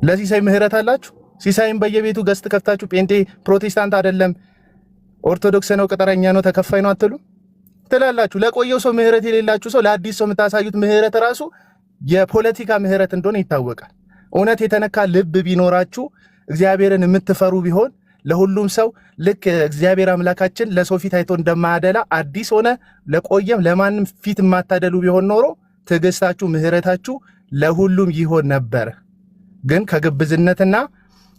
ለሲሳይ ምህረት አላችሁ? ሲሳይም በየቤቱ ገስት ከፍታችሁ ጴንጤ ፕሮቴስታንት አይደለም ኦርቶዶክስ ነው ቅጠረኛ ነው ተከፋይ ነው አትሉ ትላላችሁ። ለቆየው ሰው ምህረት የሌላችሁ ሰው ለአዲስ ሰው የምታሳዩት ምህረት ራሱ የፖለቲካ ምህረት እንደሆነ ይታወቃል። እውነት የተነካ ልብ ቢኖራችሁ እግዚአብሔርን የምትፈሩ ቢሆን ለሁሉም ሰው ልክ እግዚአብሔር አምላካችን ለሰው ፊት አይቶ እንደማያደላ አዲስ ሆነ ለቆየም ለማንም ፊት የማታደሉ ቢሆን ኖሮ ትዕግስታችሁ ምህረታችሁ ለሁሉም ይሆን ነበር። ግን ከግብዝነትና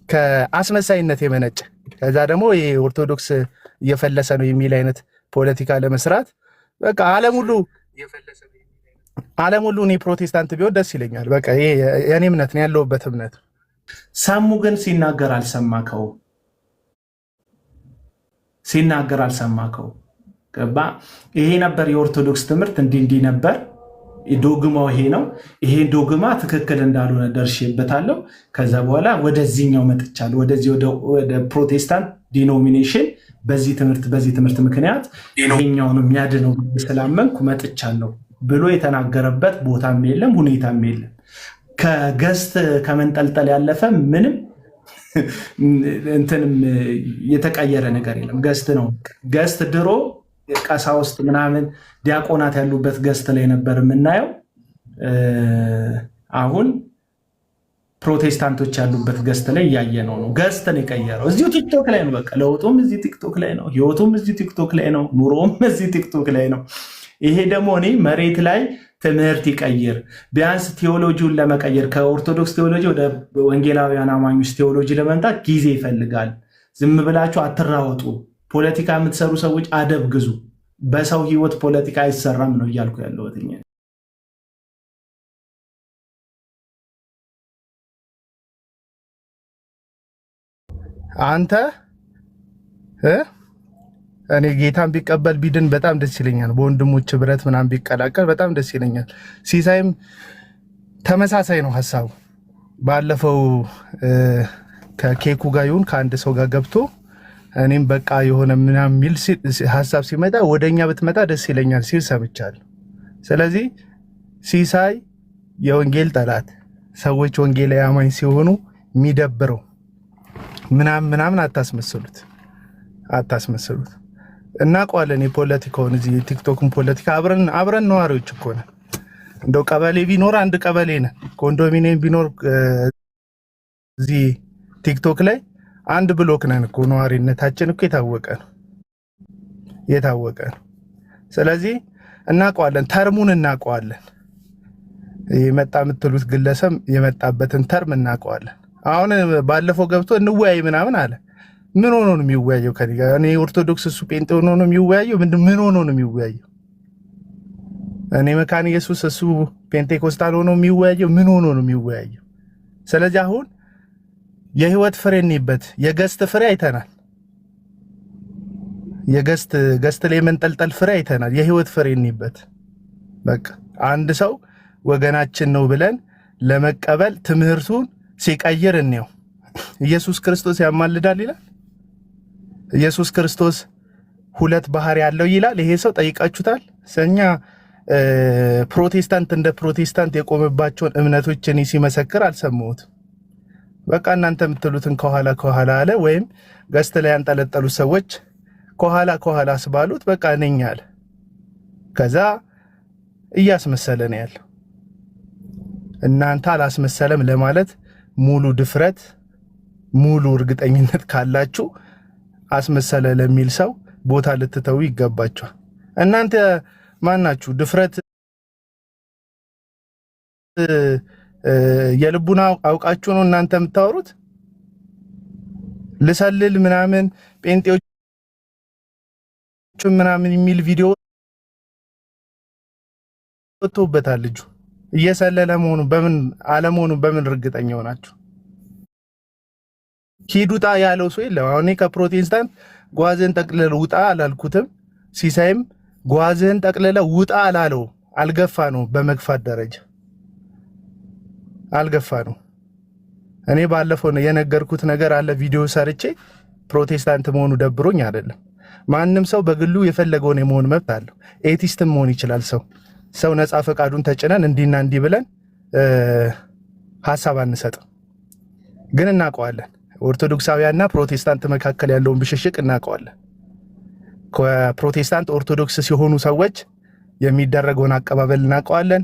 ከአስመሳይነት የመነጨ ከዛ ደግሞ የኦርቶዶክስ እየፈለሰ ነው የሚል አይነት ፖለቲካ ለመስራት በቃ ዓለም ሁሉ እኔ ፕሮቴስታንት ቢሆን ደስ ይለኛል። በቃ ይሄ የኔ እምነት ነው ያለውበት እምነት። ሰሙ ግን ሲናገር አልሰማከው ገባ። ይሄ ነበር የኦርቶዶክስ ትምህርት እንዲህ ነበር ዶግማው ይሄ ነው። ይሄ ዶግማ ትክክል እንዳልሆነ ደርሼበታለሁ። ከዛ በኋላ ወደዚህኛው መጥቻለሁ፣ ወደ ፕሮቴስታንት ዲኖሚኔሽን በዚህ ትምህርት ምክንያት ይሄኛውን የሚያድነው ስላመንኩ መጥቻለሁ ብሎ የተናገረበት ቦታም የለም ሁኔታም የለም። ከገስት ከመንጠልጠል ያለፈ ምንም እንትንም የተቀየረ ነገር የለም። ገስት ነው። ገስት ድሮ ቀሳውስት ምናምን ዲያቆናት ያሉበት ገስት ላይ ነበር የምናየው። አሁን ፕሮቴስታንቶች ያሉበት ገስት ላይ እያየነው ነው። ገስትን የቀየረው እዚሁ ቲክቶክ ላይ ነው። በቃ ለውጡም እዚህ ቲክቶክ ላይ ነው። ህይወቱም እዚህ ቲክቶክ ላይ ነው። ኑሮም እዚህ ቲክቶክ ላይ ነው። ይሄ ደግሞ እኔ መሬት ላይ ትምህርት ይቀይር፣ ቢያንስ ቴዎሎጂውን ለመቀየር ከኦርቶዶክስ ቴዎሎጂ ወደ ወንጌላውያን አማኞች ቴዎሎጂ ለመምጣት ጊዜ ይፈልጋል። ዝም ብላችሁ አትራወጡ። ፖለቲካ የምትሰሩ ሰዎች አደብ ግዙ። በሰው ህይወት ፖለቲካ አይሰራም ነው እያልኩ ያለሁት። አንተ እኔ ጌታን ቢቀበል ቢድን በጣም ደስ ይለኛል። በወንድሞች ህብረት ምናምን ቢቀላቀል በጣም ደስ ይለኛል። ሲሳይም ተመሳሳይ ነው ሐሳቡ። ባለፈው ከኬኩ ጋር ይሁን ከአንድ ሰው ጋር ገብቶ እኔም በቃ የሆነ ምናምን የሚል ሐሳብ ሲመጣ ወደኛ ብትመጣ ደስ ይለኛል ሲል ሰምቻለሁ። ስለዚህ ሲሳይ የወንጌል ጠላት፣ ሰዎች ወንጌል አማኝ ሲሆኑ የሚደብረው ምናምን አታስመስሉት። እናውቀዋለን የፖለቲካውን እዚህ ቲክቶክን ፖለቲካ አብረን ነዋሪዎች እኮ ነን። እንደው ቀበሌ ቢኖር አንድ ቀበሌ ነን። ኮንዶሚኒየም ቢኖር እዚህ ቲክቶክ ላይ አንድ ብሎክ ነን እኮ። ነዋሪነታችን እኮ የታወቀ ነው። ስለዚህ እናውቀዋለን፣ ተርሙን እናውቀዋለን። የመጣ የምትሉት ግለሰብ የመጣበትን ተርም እናውቀዋለን። አሁን ባለፈው ገብቶ እንወያይ ምናምን አለ። ምን ሆኖ ነው የሚወያየው? ከኔ ጋር እኔ ኦርቶዶክስ እሱ ጴንጤ ሆኖ ነው የሚወያየው? ምን ሆኖ ነው የሚወያየው? እኔ መካነ ኢየሱስ እሱ ፔንቴኮስታል ሆኖ የሚወያየው? ምን ሆኖ ነው የሚወያየው? ስለዚህ አሁን የህይወት ፍሬ እንይበት። የገስት ፍሬ አይተናል። ገስት ላይ መንጠልጠል ፍሬ አይተናል። የህይወት ፍሬ እንይበት። በቃ አንድ ሰው ወገናችን ነው ብለን ለመቀበል ትምህርቱን ሲቀይር እንየው። ኢየሱስ ክርስቶስ ያማልዳል ይላል። ኢየሱስ ክርስቶስ ሁለት ባህሪ ያለው ይላል። ይሄ ሰው ጠይቃችሁታል? ሰኛ ፕሮቴስታንት እንደ ፕሮቴስታንት የቆመባቸውን እምነቶችን ሲመሰክር አልሰማሁትም። በቃ እናንተ የምትሉትን ከኋላ አለ። ወይም ገስት ላይ ያንጠለጠሉት ሰዎች ከኋላ አስባሉት። በቃ ነኝ አለ። ከዛ እያስመሰለ ነው ያለው። እናንተ አላስመሰለም ለማለት ሙሉ ድፍረት ሙሉ እርግጠኝነት ካላችሁ አስመሰለ ለሚል ሰው ቦታ ልትተው ይገባችኋል። እናንተ ማናችሁ? ድፍረት የልቡና አውቃችሁ ነው እናንተ የምታወሩት? ልሰልል ምናምን ጴንጤዎች ምናምን የሚል ቪዲዮ ወጥቶበታል። ልጁ እየሰለለ መሆኑ በምን እርግጠኛ ሆናችሁ? ሂዱጣ ያለው ሰው የለም። አሁን ከፕሮቴስታንት ጓዝን ጠቅልለ ውጣ አላልኩትም። ሲሳይም ጓዝን ጠቅልለ ውጣ አላለው። አልገፋ ነው፣ በመግፋት ደረጃ አልገፋ ነው። እኔ ባለፈው ነው የነገርኩት ነገር አለ ቪዲዮ ሰርቼ ፕሮቴስታንት መሆኑ ደብሮኝ አይደለም። ማንም ሰው በግሉ የፈለገውን የመሆን መብት አለው። ኤቲስትም መሆን ይችላል። ሰው ነፃ ፈቃዱን ተጭነን እንዲና እንዲ ብለን ሐሳብ አንሰጥም። ግን እናውቀዋለን። ኦርቶዶክሳውያንና ፕሮቴስታንት መካከል ያለውን ብሽሽቅ እናውቀዋለን። ከፕሮቴስታንት ኦርቶዶክስ ሲሆኑ ሰዎች የሚደረገውን አቀባበል እናውቀዋለን።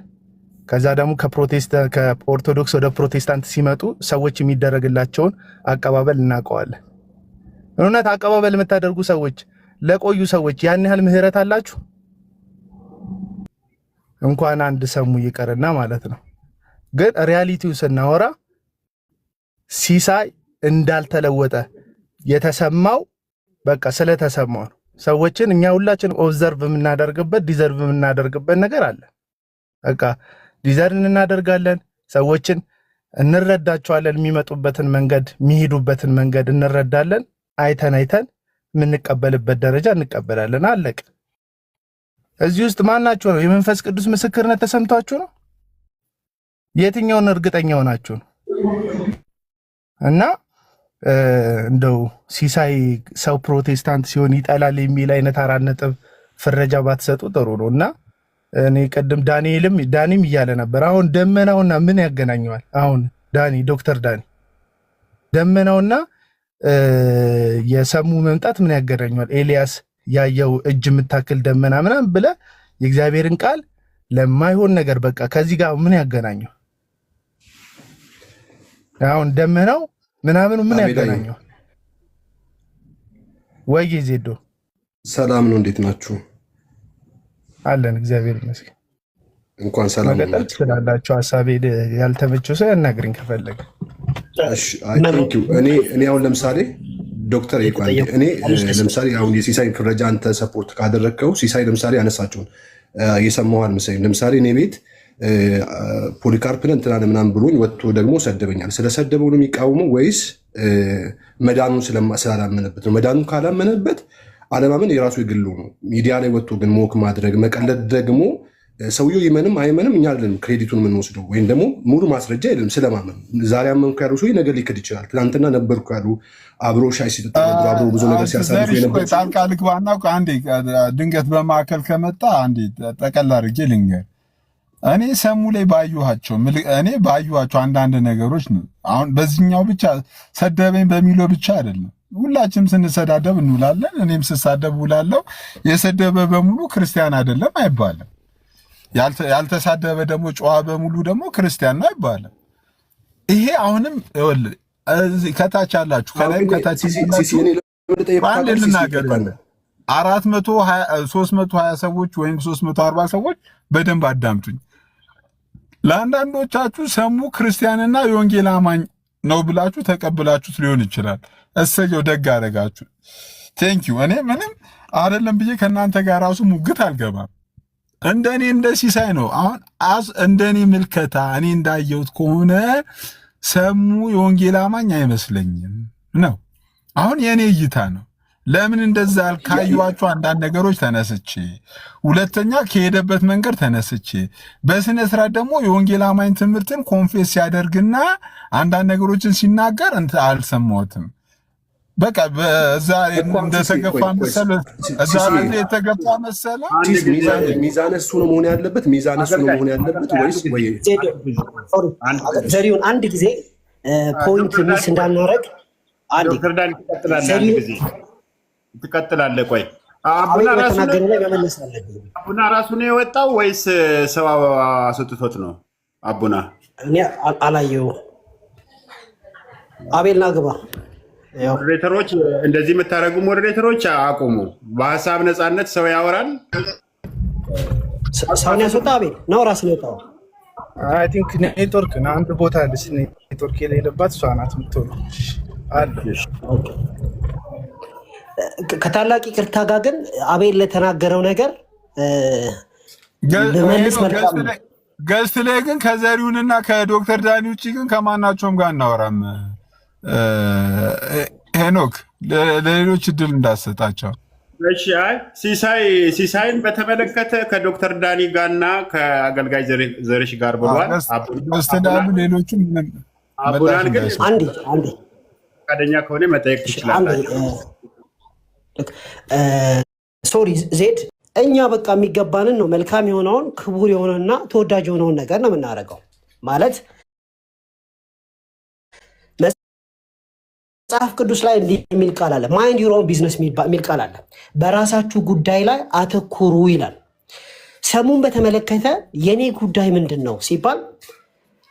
ከዛ ደግሞ ከኦርቶዶክስ ወደ ፕሮቴስታንት ሲመጡ ሰዎች የሚደረግላቸውን አቀባበል እናውቀዋለን። እውነት አቀባበል የምታደርጉ ሰዎች ለቆዩ ሰዎች ያን ያህል ምህረት አላችሁ? እንኳን አንድ ሰሙ ይቀርና ማለት ነው። ግን ሪያሊቲው ስናወራ ሲሳይ እንዳልተለወጠ የተሰማው በቃ ስለተሰማው ነው። ሰዎችን እኛ ሁላችን ኦብዘርቭ የምናደርግበት ዲዘርቭ የምናደርግበት ነገር አለ። በቃ ዲዘርን እናደርጋለን፣ ሰዎችን እንረዳቸዋለን፣ የሚመጡበትን መንገድ የሚሄዱበትን መንገድ እንረዳለን። አይተን የምንቀበልበት ደረጃ እንቀበላለን። አለቅ እዚህ ውስጥ ማናችሁ ነው የመንፈስ ቅዱስ ምስክርነት ተሰምቷችሁ ነው? የትኛውን እርግጠኛ ሆናችሁ ነው? እና እንደው ሲሳይ ሰው ፕሮቴስታንት ሲሆን ይጠላል የሚል አይነት 4 ነጥብ ፍረጃ ባትሰጡ ጥሩ ነው። እና እኔ ቀደም ዳኒም እያለ ነበር። አሁን ደመናውና ምን ያገናኘዋል? አሁን ዶክተር ዳኒ ደመናውና የሰሙ መምጣት ምን ያገናኘዋል? ኤልያስ ያየው እጅ የምታክል ደመና ምናምን ብለህ የእግዚአብሔርን ቃል ለማይሆን ነገር በቃ ከዚህ ጋር ምን ያገናኘው? አሁን ደመናው ምናምን ምን ያገናኘው? ወይ ዜዶ ሰላም ነው፣ እንዴት ናችሁ? አለን እግዚአብሔር ይመስገን። እንኳን ሰላም መቀጠል ትችላላችሁ። ሐሳቤ ያልተመቸው ሰው ያናግረኝ ከፈለገ። እሺ ቴንክ ዩ። እኔ አሁን ለምሳሌ ዶክተር እኔ ለምሳሌ አሁን የሲሳይን ፍረጃ አንተ ሰፖርት ካደረግከው ሲሳይ ለምሳሌ ያነሳቸውን የሰማዋል መሰለኝ። ለምሳሌ እኔ ቤት ፖሊካርፕን እንትና ምናምን ብሎኝ ወጥቶ ደግሞ ሰደበኛል። ስለሰደበው ነው የሚቃወመው ወይስ መዳኑን ስላላመነበት ነው? መዳኑን ካላመነበት አለማመን የራሱ የግሉ ነው። ሚዲያ ላይ ወጥቶ ግን ሞክ ማድረግ መቀለድ ደግሞ ሰውየው ይመንም አይመንም እኛ አይደለም ክሬዲቱን የምንወስደው፣ ወይም ደግሞ ሙሉ ማስረጃ የለም ስለማመን። ዛሬ አመንኩ ያሉ ሰው ነገር ሊክድ ይችላል። ትናንትና ነበርኩ ያሉ አብሮ ሻይ ሲጠጡ አብሮ ብዙ ነገር ሲያሳልፉ የነበሩ ጣልቃ ልግባና አንዴ ድንገት በማዕከል ከመጣ አንዴ ጠቀል አድርጌ ልንገር። እኔ ሰሙ ላይ ባዩዋቸው አንዳንድ ነገሮች ነው። አሁን በዚህኛው ብቻ ሰደበኝ በሚለው ብቻ አይደለም። ሁላችንም ስንሰዳደብ እንውላለን። እኔም ስሳደብ ውላለሁ። የሰደበ በሙሉ ክርስቲያን አይደለም አይባልም። ያልተሳደበ ደግሞ ጨዋ በሙሉ ደግሞ ክርስቲያን ነው አይባልም። ይሄ አሁንም ከታች አላችሁ ከላይም ከታች አንድ ልናገር 320 ሰዎች ወይም 340 ሰዎች በደንብ አዳምጡኝ። ለአንዳንዶቻችሁ ሰሙ ክርስቲያንና የወንጌል አማኝ ነው ብላችሁ ተቀብላችሁት ሊሆን ይችላል። እሰየው ደግ አደረጋችሁ። ቴንኪዩ። እኔ ምንም አይደለም ብዬ ከእናንተ ጋር ራሱ ሙግት አልገባም። እንደኔ እንደ ሲሳይ ነው። አሁን እንደኔ ምልከታ እኔ እንዳየሁት ከሆነ ሰሙ የወንጌል አማኝ አይመስለኝም ነው። አሁን የእኔ እይታ ነው። ለምን እንደዛ ካዩዋቸው አንዳንድ ነገሮች ተነስቼ፣ ሁለተኛ ከሄደበት መንገድ ተነስቼ፣ በስነ ስርዓት ደግሞ የወንጌል አማኝ ትምህርትን ኮንፌስ ሲያደርግና አንዳንድ ነገሮችን ሲናገር አልሰማሁትም። በቃ በዛ እንደተገፋ መሰለ እዛ የተገፋ መሰለ። ሚዛን እሱ ነው መሆን ያለበት። ሚዛን እሱ ነው መሆን ያለበት ወይስ ዘሪሁን አንድ ጊዜ ፖይንት ሚስ እንዳናረግ አንድ ዶክተር ትቀጥላለህ። ቆይ አቡና ራሱ ነው የወጣው ወይስ ሰው አስወጥቶት ነው? አቡና እኔ አላየሁም። አቤልና ግባ። ሞዴሬተሮች እንደዚህ የምታደርጉ ሞዴሬተሮች አቁሙ። በሀሳብ ነፃነት ሰው ያወራል። ሰውን ያስወጣ አቤል ነው ራስ ነው የወጣው። አይ ቲንክ ኔትወርክ ነው አንድ ቦታ አለች ኔትወርክ የሌለባት እሷ ናት የምትሆነው አለ። ከታላቅ ይቅርታ ጋር ግን አቤል ለተናገረው ነገር ለመልስ መልካም ነው። ገስት ላይ ግን ከዘሪሁንና ከዶክተር ዳኒ ውጭ ግን ከማናቸውም ጋር እናወራም። ሄኖክ ለሌሎች እድል እንዳሰጣቸው። እሺ አይ ሲሳይን በተመለከተ ከዶክተር ዳኒ ጋርና ከአገልጋይ ዘርሽ ጋር ብሏል። አስተዳሉ ሌሎችም አቡናን ግን አንዴ ፈቃደኛ ከሆነ መጠየቅ ትችላላችሁ። ሶሪ ዜድ እኛ በቃ የሚገባንን ነው መልካም የሆነውን ክቡር የሆነውና ተወዳጅ የሆነውን ነገር ነው የምናደርገው ማለት መጽሐፍ ቅዱስ ላይ እንዲህ የሚል ቃል አለ። ማይንድ ዩር ኦውን ቢዝነስ የሚል ቃል አለ። በራሳችሁ ጉዳይ ላይ አተኩሩ ይላል። ሰሙን በተመለከተ የኔ ጉዳይ ምንድን ነው ሲባል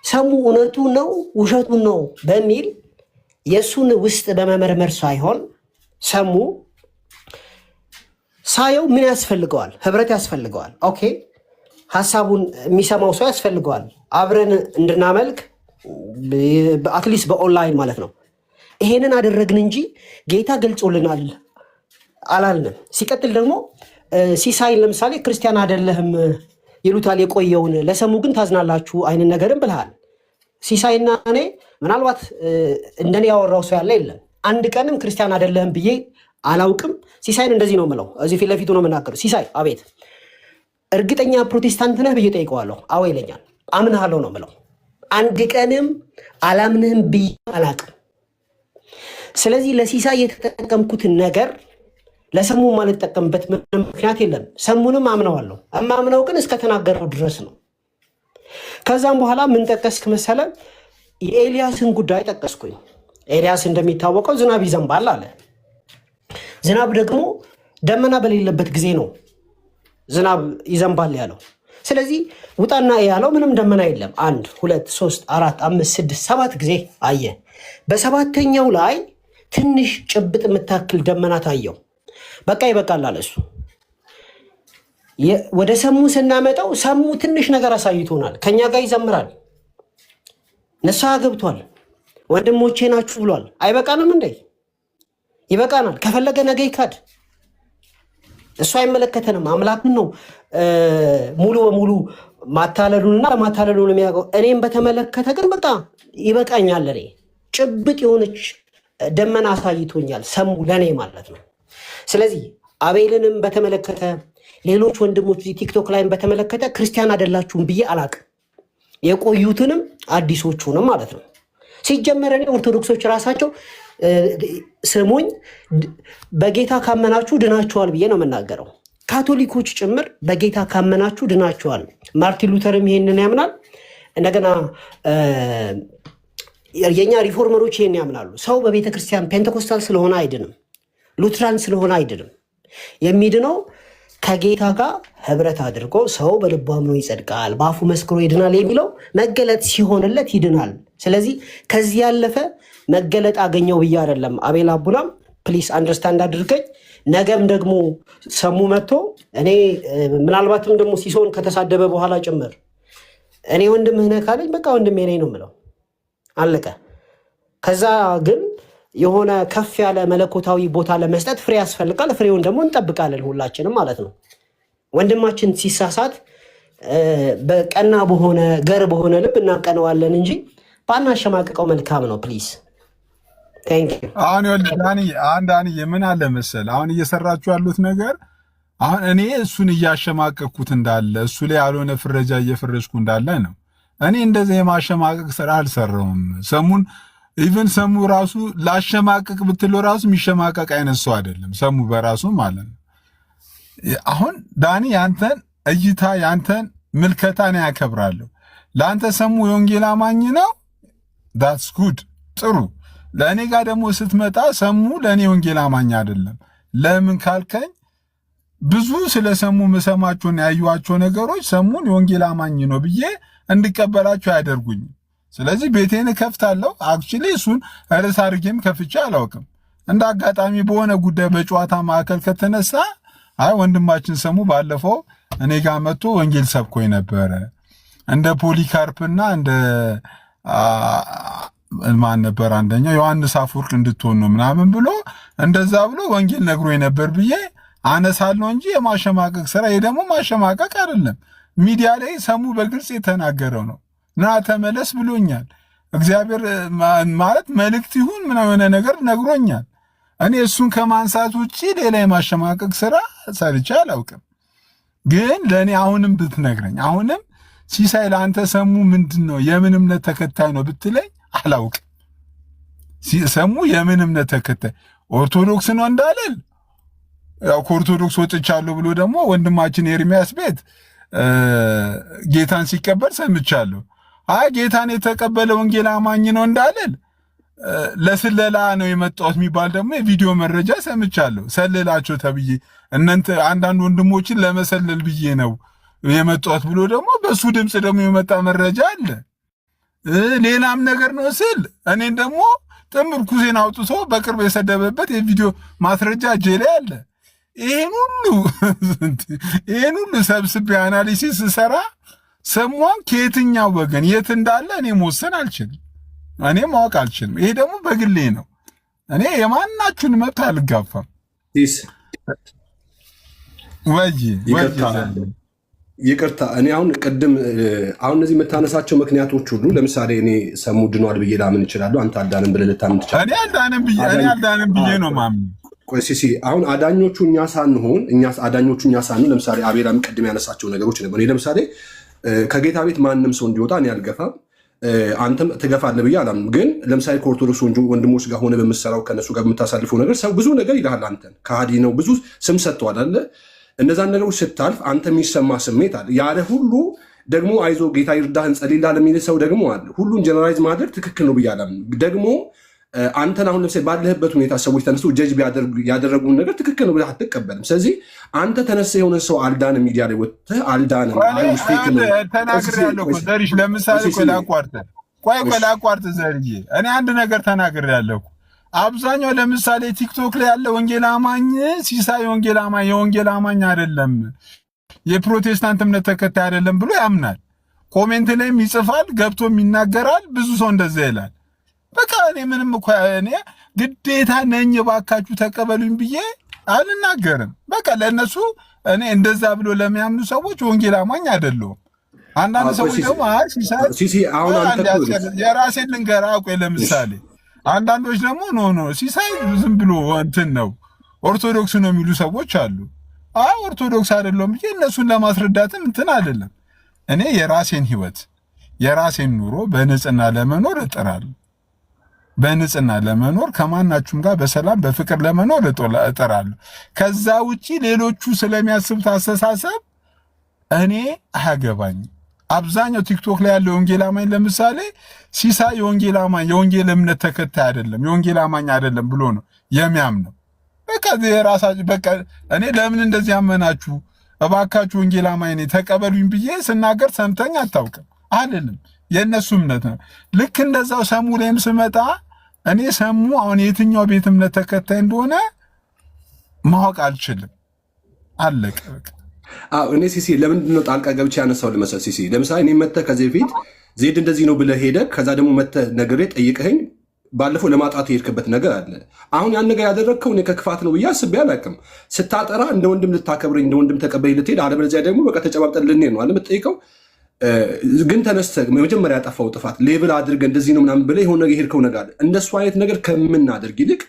ሰሙ እውነቱን ነው ውሸቱን ነው በሚል የእሱን ውስጥ በመመርመር ሳይሆን ሰሙ ሳየው ምን ያስፈልገዋል? ህብረት ያስፈልገዋል። ኦኬ ሀሳቡን የሚሰማው ሰው ያስፈልገዋል። አብረን እንድናመልክ አትሊስት በኦንላይን ማለት ነው። ይሄንን አደረግን እንጂ ጌታ ገልጾልናል አላልንም። ሲቀጥል ደግሞ ሲሳይን ለምሳሌ ክርስቲያን አይደለህም ይሉታል የቆየውን፣ ለሰሙ ግን ታዝናላችሁ አይነት ነገርም ብልሃል። ሲሳይና እኔ ምናልባት እንደኔ ያወራው ሰው ያለ የለም። አንድ ቀንም ክርስቲያን አይደለህም ብዬ አላውቅም። ሲሳይን እንደዚህ ነው የምለው፣ እዚህ ፊት ለፊቱ ነው የምናገረው። ሲሳይ አቤት እርግጠኛ ፕሮቴስታንት ነህ ብዬ ጠይቀዋለሁ። አዎ ይለኛል። አምንሃለሁ ነው የምለው። አንድ ቀንም አላምንህም ብዬ አላውቅም። ስለዚህ ለሲሳይ የተጠቀምኩትን ነገር ለሰሙ ማልጠቀምበት ምንም ምክንያት የለም። ሰሙንም አምነዋለሁ። እማምነው ግን እስከተናገረው ድረስ ነው። ከዛም በኋላ ምን ጠቀስክ መሰለ? የኤልያስን ጉዳይ ጠቀስኩኝ። ኤልያስ እንደሚታወቀው ዝናብ ይዘንባል አለ። ዝናብ ደግሞ ደመና በሌለበት ጊዜ ነው ዝናብ ይዘንባል ያለው። ስለዚህ ውጣና ያለው ምንም ደመና የለም። 1 2 3 4 5 6 7 ጊዜ አየ። በሰባተኛው ላይ ትንሽ ጭብጥ የምታክል ደመና ታየው። በቃ ይበቃል አለ እሱ። ወደ ሰሙ ስናመጣው ሰሙ ትንሽ ነገር አሳይቶናል። ከኛ ጋር ይዘምራል፣ ንስሐ ገብቷል፣ ወንድሞቼ ናችሁ ብሏል። አይበቃንም እንዴ? ይበቃናል። ከፈለገ ነገ ይካድ፣ እሱ አይመለከተንም። አምላክን ነው ሙሉ በሙሉ ማታለሉንና ለማታለሉን የሚያውቀው። እኔም በተመለከተ ግን በቃ ይበቃኛል። እኔ ጭብጥ የሆነች ደመና አሳይቶኛል ሰሙ ለእኔ ማለት ነው። ስለዚህ አቤልንም በተመለከተ ሌሎች ወንድሞች ቲክቶክ ላይም በተመለከተ ክርስቲያን አይደላችሁም ብዬ አላቅም። የቆዩትንም አዲሶቹንም ማለት ነው። ሲጀመር እኔ ኦርቶዶክሶች ራሳቸው ስሙኝ፣ በጌታ ካመናችሁ ድናችኋል ብዬ ነው የምናገረው። ካቶሊኮች ጭምር በጌታ ካመናችሁ ድናችኋል። ማርቲን ሉተርም ይሄንን ያምናል። እንደገና የኛ ሪፎርመሮች ይሄን ያምናሉ። ሰው በቤተ ክርስቲያን ፔንቴኮስታል ስለሆነ አይድንም፣ ሉትራን ስለሆነ አይድንም። የሚድነው ከጌታ ጋር ህብረት አድርጎ ሰው በልቡ አምኖ ይጸድቃል፣ በአፉ መስክሮ ይድናል የሚለው መገለጥ ሲሆንለት ይድናል። ስለዚህ ከዚህ ያለፈ መገለጥ አገኘው ብዬ አይደለም። አቤል አቡላም ፕሊስ አንደርስታንድ አድርገኝ። ነገም ደግሞ ሰሙ መጥቶ እኔ ምናልባትም ደግሞ ሲሶን ከተሳደበ በኋላ ጭምር እኔ ወንድምህ ነህ ካለኝ በቃ ወንድሜ ነኝ ነው የምለው። አለቀ። ከዛ ግን የሆነ ከፍ ያለ መለኮታዊ ቦታ ለመስጠት ፍሬ ያስፈልጋል። ፍሬውን ደግሞ እንጠብቃለን ሁላችንም ማለት ነው። ወንድማችን ሲሳሳት በቀና በሆነ ገር በሆነ ልብ እናቀነዋለን እንጂ ባናሸማቅቀው መልካም ነው። ፕሊዝ ቴንክ ዩ። አሁን ዳኒ ምን አለ መሰል፣ አሁን እየሰራችሁ ያሉት ነገር አሁን እኔ እሱን እያሸማቀቅኩት እንዳለ እሱ ላይ ያልሆነ ፍረጃ እየፈረጅኩ እንዳለ ነው። እኔ እንደዚህ የማሸማቀቅ ስራ አልሰራውም። ሰሙን ኢቨን ሰሙ ራሱ ላሸማቀቅ ብትለው ራሱ የሚሸማቀቅ አይነት ሰው አይደለም ሰሙ በራሱ ማለት ነው። አሁን ዳኒ ያንተን እይታ ያንተን ምልከታ ነው ያከብራለሁ። ለአንተ ሰሙ የወንጌል አማኝ ነው፣ ዳትስ ጉድ ጥሩ። ለእኔ ጋር ደግሞ ስትመጣ ሰሙ ለእኔ ወንጌል አማኝ አይደለም። ለምን ካልከኝ ብዙ ስለ ሰሙ መሰማቸውን ያዩዋቸው ነገሮች ሰሙን የወንጌል አማኝ ነው ብዬ እንድቀበላቸው አያደርጉኝም። ስለዚህ ቤቴን ከፍታለሁ። አክቹሊ እሱን ርዕስ አድርጌም ከፍቼ አላውቅም። እንደ አጋጣሚ በሆነ ጉዳይ በጨዋታ ማዕከል ከተነሳ አይ ወንድማችን ሰሙ ባለፈው እኔ ጋር መጥቶ ወንጌል ሰብኮኝ ነበረ እንደ ፖሊካርፕና እንደ ማን ነበር አንደኛው ዮሐንስ አፈወርቅ እንድትሆን ነው ምናምን ብሎ እንደዛ ብሎ ወንጌል ነግሮኝ ነበር ብዬ አነሳለሁ እንጂ የማሸማቀቅ ስራ ይሄ ደግሞ ማሸማቀቅ አይደለም። ሚዲያ ላይ ሰሙ በግልጽ የተናገረው ነው። ና ተመለስ ብሎኛል። እግዚአብሔር ማለት መልእክት ይሁን ምን የሆነ ነገር ነግሮኛል። እኔ እሱን ከማንሳት ውጪ ሌላ የማሸማቀቅ ስራ ሰርቼ አላውቅም። ግን ለእኔ አሁንም ብትነግረኝ አሁንም ሲሳይ ለአንተ ሰሙ ምንድን ነው የምን እምነት ተከታይ ነው ብትለኝ አላውቅም። ሰሙ የምን እምነት ተከታይ ኦርቶዶክስ ነው እንዳልል ያው ከኦርቶዶክስ ወጥቻለሁ ብሎ ደግሞ ወንድማችን ኤርሚያስ ቤት ጌታን ሲቀበል ሰምቻለሁ። አይ ጌታን የተቀበለ ወንጌል አማኝ ነው እንዳልል ለስለላ ነው የመጣሁት የሚባል ደግሞ የቪዲዮ መረጃ ሰምቻለሁ። ሰልላቸው ተብዬ እናንተ አንዳንድ ወንድሞችን ለመሰለል ብዬ ነው የመጣሁት ብሎ ደግሞ በሱ ድምፅ ደግሞ የመጣ መረጃ አለ። ሌላም ነገር ነው ስል እኔን ደግሞ ጥምር ኩዜን አውጥቶ በቅርብ የሰደበበት የቪዲዮ ማስረጃ እጄ ላይ አለ። ይሄን ሁሉ ሰብስቤ አናሊሲስ ሰራ ሰሟን ከየትኛው ወገን የት እንዳለ እኔ መወሰን አልችልም። እኔ ማወቅ አልችልም። ይሄ ደግሞ በግሌ ነው። እኔ የማናችሁን መብት አልጋፋም። ይቅርታ እኔ አሁን ቅድም እነዚህ የምታነሳቸው ምክንያቶች ሁሉ ለምሳሌ እኔ ሰሙ ድኗል ብዬ ላምን እችላለሁ። አንተ አልዳንም ብለህ ልታምን ትችላለህ። እኔ አልዳንም ብዬ ነው ማምን። ቆይ ሲሲ አሁን አዳኞቹ እኛ ሳንሆን ለምሳሌ አቤላም ቅድም ያነሳቸው ነገሮች ነበር። እኔ ለምሳሌ ከጌታ ቤት ማንም ሰው እንዲወጣ እኔ አልገፋም። አንተም ትገፋለህ ብዬ አላምንም። ግን ለምሳሌ ከኦርቶዶክስ ወንድሞች ጋር ሆነ በምትሰራው ከነሱ ጋር በምታሳልፈው ነገር ሰው ብዙ ነገር ይልሃል። አንተን ከሃዲ ነው ብዙ ስም ሰጥተዋል አለ። እነዛን ነገሮች ስታልፍ አንተ የሚሰማ ስሜት አለ። ያለ ሁሉ ደግሞ አይዞ ጌታ ይርዳህ እንጸልይልሃለን የሚል ሰው ደግሞ አለ። ሁሉን ጀነራይዝ ማድረግ ትክክል ነው ብዬ አላምንም። ደግሞ አንተን አሁን ለምሳሌ ባለህበት ሁኔታ ሰዎች ተነስተው ጀጅ ያደረጉን ነገር ትክክል ነው ብለህ አትቀበልም። ስለዚህ አንተ ተነስተህ የሆነ ሰው አልዳንም ሚዲያ ላይ ወጥተህ አልዳንም ተናግሬያለሁ እኮ ዘርሽ። ለምሳሌ ቆይ ላቋርጥ ዘርዬ፣ እኔ አንድ ነገር ተናግሬያለሁ። አብዛኛው ለምሳሌ ቲክቶክ ላይ ያለ ወንጌል አማኝ ሲሳይ የወንጌል አማኝ አይደለም፣ የፕሮቴስታንት እምነት ተከታይ አይደለም ብሎ ያምናል። ኮሜንት ላይም ይጽፋል፣ ገብቶም ይናገራል። ብዙ ሰው እንደዛ ይላል። በቃ እኔ ምንም እኮ እኔ ግዴታ ነኝ ባካችሁ ተቀበሉኝ ብዬ አልናገርም። በቃ ለእነሱ እኔ እንደዛ ብሎ ለሚያምኑ ሰዎች ወንጌል አማኝ አይደለሁም። አንዳንድ ሰዎች ደግሞ የራሴን ልንገርህ። ቆይ ለምሳሌ አንዳንዶች ደግሞ ኖ ሲሳይ ዝም ብሎ እንትን ነው ኦርቶዶክስ ነው የሚሉ ሰዎች አሉ። ኦርቶዶክስ አይደለም ብዬ እነሱን ለማስረዳትም እንትን አይደለም። እኔ የራሴን ህይወት የራሴን ኑሮ በንጽህና ለመኖር እጥራለሁ። በንጽህና ለመኖር ከማናችሁም ጋር በሰላም በፍቅር ለመኖር እጥራለሁ። ከዛ ውጪ ሌሎቹ ስለሚያስቡት አስተሳሰብ እኔ አያገባኝም። አብዛኛው ቲክቶክ ላይ ያለው የወንጌል አማኝ ለምሳሌ ሲሳይ የወንጌል አማኝ የወንጌል እምነት ተከታይ አይደለም የወንጌል አማኝ አይደለም ብሎ ነው የሚያምነው። በቃ የራሳችሁ በቃ እኔ ለምን እንደዚህ ያመናችሁ እባካችሁ ወንጌል አማኝ ነኝ ተቀበሉኝ ብዬ ስናገር ሰምተኝ አታውቅም አይደለም። የእነሱ እምነት ነው። ልክ እንደዛው ሰሙ ላይም ስመጣ እኔ ሰሙ አሁን የትኛው ቤት እምነት ተከታይ እንደሆነ ማወቅ አልችልም። አለቀ በቃ። እኔ ሲሲ ለምንድን ነው ጣልቃ ገብቼ ያነሳው ልመሰል? ሲሲ ለምሳሌ እኔ መተህ ከዚህ በፊት ዜድ እንደዚህ ነው ብለህ ሄደህ ከዛ ደግሞ መተህ ነግሬ ጠይቀኸኝ ባለፈው ለማጣት የሄድክበት ነገር አለ። አሁን ያን ነገር ያደረግከው እኔ ከክፋት ነው ብዬ አስቤ አላውቅም። ስታጠራ እንደ ወንድም ልታከብረኝ እንደ ወንድም ተቀበይ ልትሄድ፣ አለበለዚያ ደግሞ በቃ ተጨባብጠን ልንሄድ ነው አለ የምትጠይቀው። ግን ተነስተህ መጀመሪያ ያጠፋው ጥፋት ሌብል አድርገህ እንደዚህ ነው ምናምን ብለህ የሆነ ነገር የሄድከው ነገር አለ። እንደሱ አይነት ነገር ከምናደርግ ይልቅ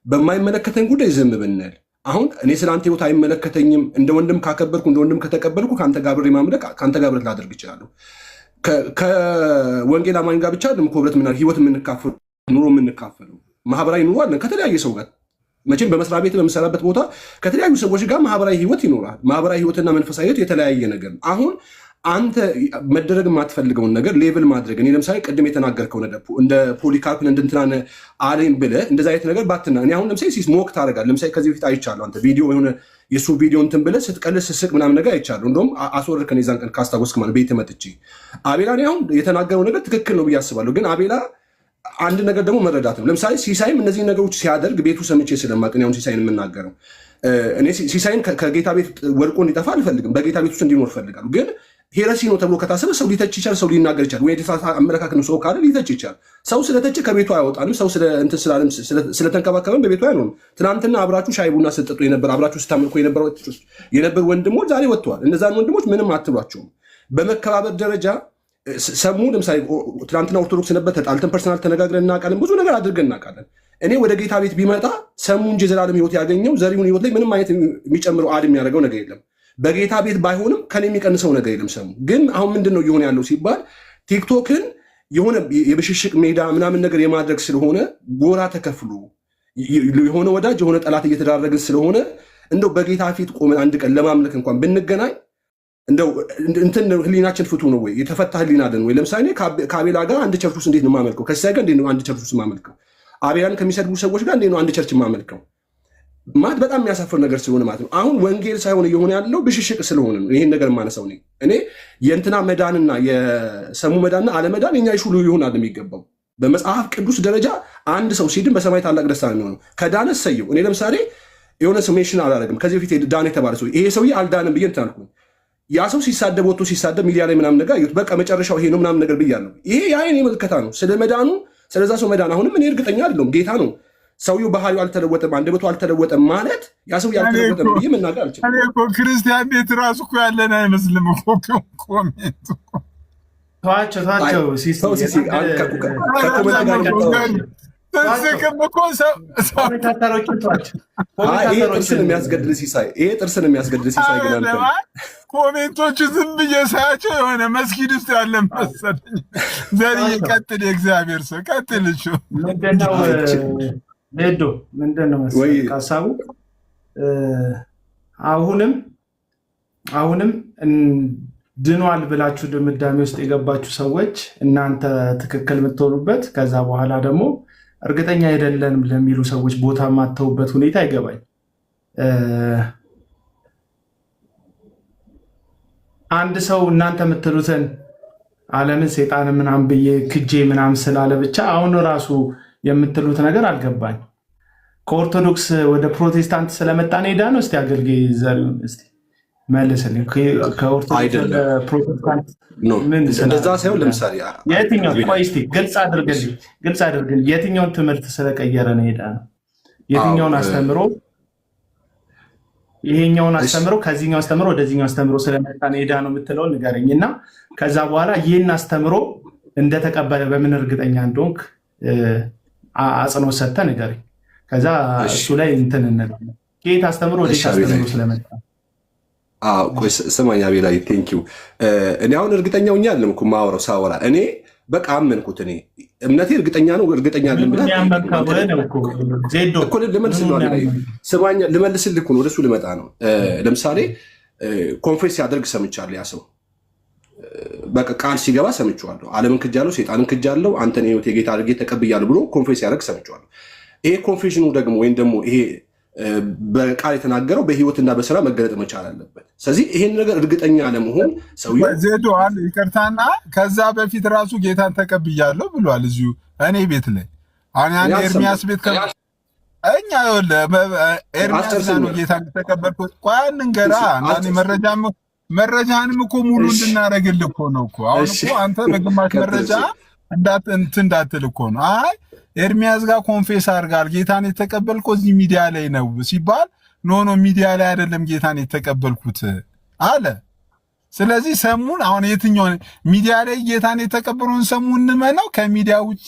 በማይመለከተን ጉዳይ ዝም ብንል። አሁን እኔ ስለ አንተ ህይወት አይመለከተኝም። እንደ ወንድም ካከበርኩ እንደ ወንድም ከተቀበልኩ ከአንተ ጋር ብሬ ማምለክ ከአንተ ጋር ብረት ላደርግ ይችላለሁ። ከወንጌል አማኝ ጋር ብቻ ደግሞ ህብረት ምና ህይወት የምንካፈሉ ኑሮ የምንካፈለው ማህበራዊ ኑሮ አለን ከተለያየ ሰው ጋር። መቼም በመስሪያ ቤት በምሰራበት ቦታ ከተለያዩ ሰዎች ጋር ማህበራዊ ህይወት ይኖራል። ማህበራዊ ህይወትና መንፈሳዊ ህይወት የተለያየ ነገር ነው። አሁን አንተ መደረግ የማትፈልገውን ነገር ሌብል ማድረግ እኔ ለምሳሌ ቅድም የተናገርከው ነገር እንደ ፖሊካርፕን እንድንትናን አለኝ ብለህ እንደዚ አይነት ነገር ባትና እኔ አሁን ለምሳሌ ሞክ ታደርጋለህ። ለምሳሌ ከዚህ በፊት አይቻለሁ አንተ ቪዲዮ የሆነ የሱ ቪዲዮ እንትን ብለህ ስትቀልስ ስስቅ ምናምን ነገር አይቻለሁ። እንደውም አስወረድከን የዛን ቀን ካስታወስክ ማለት ቤት መጥቼ አቤላ እኔ አሁን የተናገረው ነገር ትክክል ነው ብዬ አስባለሁ። ግን አቤላ አንድ ነገር ደግሞ መረዳት ነው። ለምሳሌ ሲሳይም እነዚህ ነገሮች ሲያደርግ ቤቱ ሰምቼ ስለማቅ አሁን ሲሳይን የምናገረው እኔ ሲሳይን ከጌታ ቤት ወድቆ እንዲጠፋ አልፈልግም። በጌታ ቤት ውስጥ እንዲኖር እፈልጋለሁ። ግን ሄረሲ ነው ተብሎ ከታሰበ ሰው ሊተች ይችላል፣ ሰው ሊናገር ይችላል። ወይ አመለካከት ነው ሰው ካለ ሊተች ይችላል። ሰው ስለተች ከቤቱ አይወጣንም። ሰው ስለተንከባከበን በቤቱ አይኖርም። ትናንትና አብራችሁ ሻይ ቡና ስትጠጡ የነበር አብራችሁ ስታመልኩ የነበሩ ወንድሞች ዛሬ ወጥተዋል። እነዛን ወንድሞች ምንም አትሏቸውም። በመከባበር ደረጃ ሰሙ ለምሳሌ ትናንትና ኦርቶዶክስ ነበር፣ ተጣልተን ፐርሰናል ተነጋግረን እናውቃለን። ብዙ ነገር አድርገን እናውቃለን። እኔ ወደ ጌታ ቤት ቢመጣ ሰሙ እንጂ የዘላለም ህይወት ያገኘው ዘሪሁን ህይወት ላይ ምንም አይነት የሚጨምረው አድ የሚያደርገው ነገር የለም። በጌታ ቤት ባይሆንም ከኔ የሚቀንሰው ነገር የለም። ሰሙ ግን አሁን ምንድን ነው እየሆነ ያለው ሲባል ቲክቶክን የሆነ የብሽሽቅ ሜዳ ምናምን ነገር የማድረግ ስለሆነ ጎራ ተከፍሎ የሆነ ወዳጅ የሆነ ጠላት እየተዳረግን ስለሆነ እንደው በጌታ ፊት ቆመን አንድ ቀን ለማምለክ እንኳን ብንገናኝ እንደው እንትን ህሊናችን ፍቱ ነው ወይ? የተፈታ ህሊና አለን ወይ? ለምሳሌ ከአቤላ ጋር አንድ ቸርች ውስጥ እንዴት ነው የማመልከው? ከሲሳይ ጋር እንዴት ነው አንድ ቸርች ውስጥ የማመልከው? አቤላን ከሚሰድቡ ሰዎች ጋር እንዴት ነው አንድ ቸርች የማመልከው? ማለት በጣም የሚያሳፍር ነገር ስለሆነ ማለት ነው። አሁን ወንጌል ሳይሆን እየሆነ ያለው ብሽሽቅ ስለሆነ ነው ይሄን ነገር የማነሳው። እኔ የእንትና መዳንና የሰሙ መዳንና አለመዳን የኛ ይሹ ሊሆን አለ የሚገባው። በመጽሐፍ ቅዱስ ደረጃ አንድ ሰው ሲድን በሰማይ ታላቅ ደስታ ነው የሚሆነው። ከዳነ ሰየው። እኔ ለምሳሌ የሆነ ሰው ሜንሽን አላደረግም ከዚህ በፊት ዳነ የተባለ ሰው ይሄ ሰውዬ አልዳንም ብዬ እንትን አልኩኝ። ያ ሰው ሲሳደብ ወጥቶ ሲሳደብ ሚዲያ ላይ ምናምን ነገር አየሁት። በቃ መጨረሻው ይሄ ነው ምናምን ነገር ብያለሁ። ይሄ የአይን ምልከታ ነው ስለ መዳኑ፣ ስለዛ ሰው መዳን። አሁንም እኔ እርግጠኛ አይደለሁም። ጌታ ነው ሰውየው ባህሪው አልተለወጠም፣ አንደበቱ አልተለወጠም ማለት ያ ሰው ያልተለወጠም ብዬ መናገር አልችልም። እኔ እኮ ክርስቲያን ቤት ራሱ እኮ ያለን አይመስልም እኮ ኮሜንቱ። ተዋቸው ይሄ ጥርስን የሚያስገድል ሲሳይ ግን ኮሜንቶቹ ዝም ብዬ ሳያቸው የሆነ መስጊድ ውስጥ ያለ መሰለኝ። ዘርዬ ቀጥል፣ የእግዚአብሔር ሰው ቀጥል። ምንድነው መሰለህ ሀሳቡ? አሁንም ድኗል ብላችሁ ድምዳሜ ውስጥ የገባችሁ ሰዎች እናንተ ትክክል የምትሆኑበት፣ ከዛ በኋላ ደግሞ እርግጠኛ አይደለንም ለሚሉ ሰዎች ቦታ የማተውበት ሁኔታ ይገባኝ። አንድ ሰው እናንተ የምትሉትን ዓለምን ሴጣን ምናምን ብዬ ክጄ ምናምን ስላለ ብቻ አሁን ራሱ የምትሉት ነገር አልገባኝ። ከኦርቶዶክስ ወደ ፕሮቴስታንት ስለመጣን ሄዳ ነው? እስቲ አገልጋይ ዘሪሁን እስቲ መልስልኝ። ከኦርቶዶክስ ወደ ፕሮቴስታንት እንደዛ ሳይሆን ለምሳሌ የትኛው ቆይ እስቲ ግልጽ አድርግልኝ። የትኛውን ትምህርት ስለቀየረ ነው ሄዳ ነው? የትኛውን አስተምሮ ይሄኛውን አስተምሮ ከዚህኛው አስተምሮ ወደዚህኛው አስተምሮ ስለመጣ ነው ሄዳ ነው የምትለውን ንገረኝ። እና ከዛ በኋላ ይህን አስተምሮ እንደተቀበለ በምን እርግጠኛ እንደሆንክ አጽንኦት ሰጥተህ ንገረኝ። ከዛ እሱ ላይ እንትን እንላለን። ከየት አስተምሮ ወዴት አስተምሮ ስለመጣ ስማኛ ቤላይ ቴንኪው። እኔ አሁን እርግጠኛ ሆኜ አይደለም እኮ የማወራው ሳወራ እኔ በቃ አመንኩት። እኔ እምነቴ እርግጠኛ ነው። እርግጠኛ ልመልስልህ እኮ ነው፣ ወደሱ ልመጣ ነው። ለምሳሌ ኮንፌስ ሲያደርግ ሰምቻለሁ። ያ ሰው በቃ ቃል ሲገባ ሰምቼዋለሁ። ዓለምን ክጃለሁ፣ ሴጣንን ክጃለሁ፣ አንተን ህይወት የጌታ አድርጌ ተቀብያለሁ ብሎ ኮንፌስ ሲያደርግ ሰምቼዋለሁ። ይሄ ኮንፌሽኑ ደግሞ ወይም ደግሞ ይሄ በቃል የተናገረው በህይወትና በስራ መገለጥ መቻል አለበት። ስለዚህ ይሄን ነገር እርግጠኛ ለመሆን ሰውዬው ዜዶ አለ ይቅርታና ከዛ በፊት ራሱ ጌታን ተቀብያለሁ ብሏል እዚሁ እኔ ቤት ላይ። አሁን ያን ኤርሚያስ ቤት እኛ ኤርሚያስ ነው ጌታን ተቀበልኩት። ቆይ እንገራ እና መረጃንም እኮ ሙሉ እንድናረግልህ እኮ ነው እኮ። አሁን እኮ አንተ በግማሽ መረጃ እንዳትል እኮ ነው። አይ ኤርሚያስ ጋር ኮንፌስ አድርጋል ጌታን የተቀበልኩ እዚህ ሚዲያ ላይ ነው ሲባል ኖ ሚዲያ ላይ አይደለም ጌታን የተቀበልኩት አለ። ስለዚህ ሰሙን አሁን የትኛው ሚዲያ ላይ ጌታን የተቀበለውን ሰሙ እንመነው? ከሚዲያ ውጪ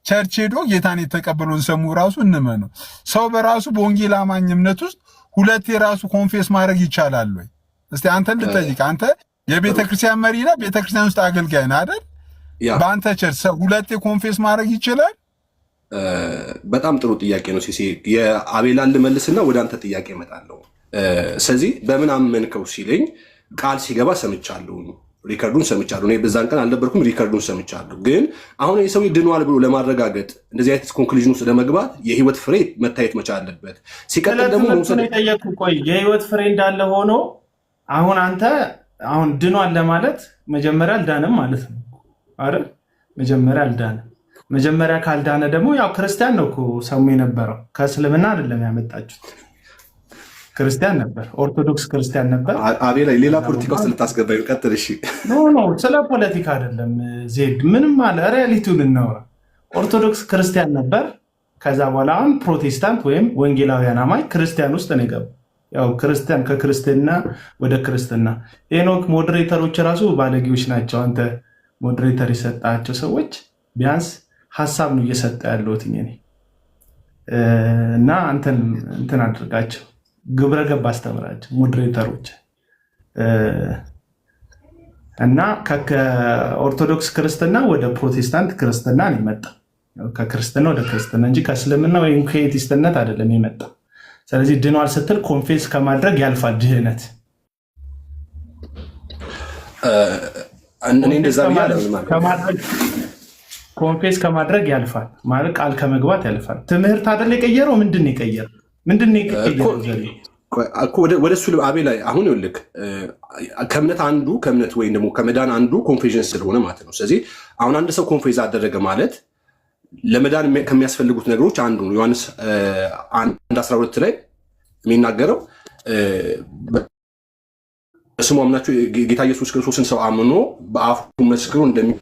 ቸርች ሄዶ ጌታን የተቀበለውን ሰሙ ራሱ እንመነው? ሰው በራሱ በወንጌል አማኝ እምነት ውስጥ ሁለቴ ራሱ ኮንፌስ ማድረግ ይቻላል ወይ? እስቲ አንተን ልጠይቅ። አንተ የቤተ ክርስቲያን መሪ ነህ፣ ቤተ ክርስቲያን ውስጥ አገልጋይ ነህ አይደል? በአንተ ቸርች ሰው ሁለቴ ኮንፌስ ማድረግ ይችላል? በጣም ጥሩ ጥያቄ ነው ሲሲ። የአቤላን ልመልስና ወደ አንተ ጥያቄ እመጣለሁ። ስለዚህ በምን አመንከው ሲለኝ ቃል ሲገባ ሰምቻለሁ፣ ሪከርዱን ሰምቻለሁ። እኔ በዛን ቀን አልነበርኩም፣ ሪከርዱን ሰምቻለሁ። ግን አሁን የሰው ድኗል ብሎ ለማረጋገጥ እንደዚህ አይነት ኮንክሉዥን ውስጥ ለመግባት የህይወት ፍሬ መታየት መቻል አለበት። ሲቀጥል ደግሞ ቆይ የህይወት ፍሬ እንዳለ ሆኖ አሁን አንተ አሁን ድኗል ለማለት መጀመሪያ አልዳንም ማለት ነው አይደል? መጀመሪያ አልዳንም። መጀመሪያ ካልዳነ ደግሞ ያው ክርስቲያን ነው እኮ ሰሙ የነበረው። ከእስልምና አይደለም ያመጣችሁት፣ ክርስቲያን ነበር፣ ኦርቶዶክስ ክርስቲያን ነበር። አቤላ ሌላ ፖለቲካ ውስጥ ልታስገባኝ ቀጥል። እሺ ኖ ስለ ፖለቲካ አይደለም ዜድ፣ ምንም አለ ሪያሊቲውን እናውራ። ኦርቶዶክስ ክርስቲያን ነበር። ከዛ በኋላ አሁን ፕሮቴስታንት ወይም ወንጌላውያን አማኝ ክርስቲያን ውስጥ ነው የገቡ። ያው ክርስቲያን ከክርስትና ወደ ክርስትና። ኤኖክ ሞዴሬተሮች ራሱ ባለጌዎች ናቸው። አንተ ሞዴሬተር የሰጣቸው ሰዎች ቢያንስ ሀሳብ ነው እየሰጠ ያለሁት እኔ እና እንትን አድርጋቸው፣ ግብረ ገብ አስተምራቸው ሞዴሬተሮች። እና ከኦርቶዶክስ ክርስትና ወደ ፕሮቴስታንት ክርስትና ነው የመጣ፣ ከክርስትና ወደ ክርስትና እንጂ ከእስልምና ወይም ከኤቲስትነት አይደለም የመጣ። ስለዚህ ድኗል ስትል ኮንፌስ ከማድረግ ያልፋል ድህነት። እኔ እንደዛ ብያለሁ ኮንፌስ ከማድረግ ያልፋል ማለት ቃል ከመግባት ያልፋል። ትምህርት አይደል የቀየረው? ምንድን ነው የቀየረው? ምንድን ነው የቀየረው? ወደ እሱ አቤ ላይ አሁን ይኸውልህ ከእምነት ወይም ደግሞ ከመዳን አንዱ ኮንፌሽን ስለሆነ ማለት ነው። ስለዚህ አሁን አንድ ሰው ኮንፌስ አደረገ ማለት ለመዳን ከሚያስፈልጉት ነገሮች አንዱ ነው። ዮሐንስ 1:12 ላይ የሚናገረው በስሙ አምናችሁ ጌታ ኢየሱስ ክርስቶስን ሰው አምኖ በአፉ መስክሮ እንደሚድን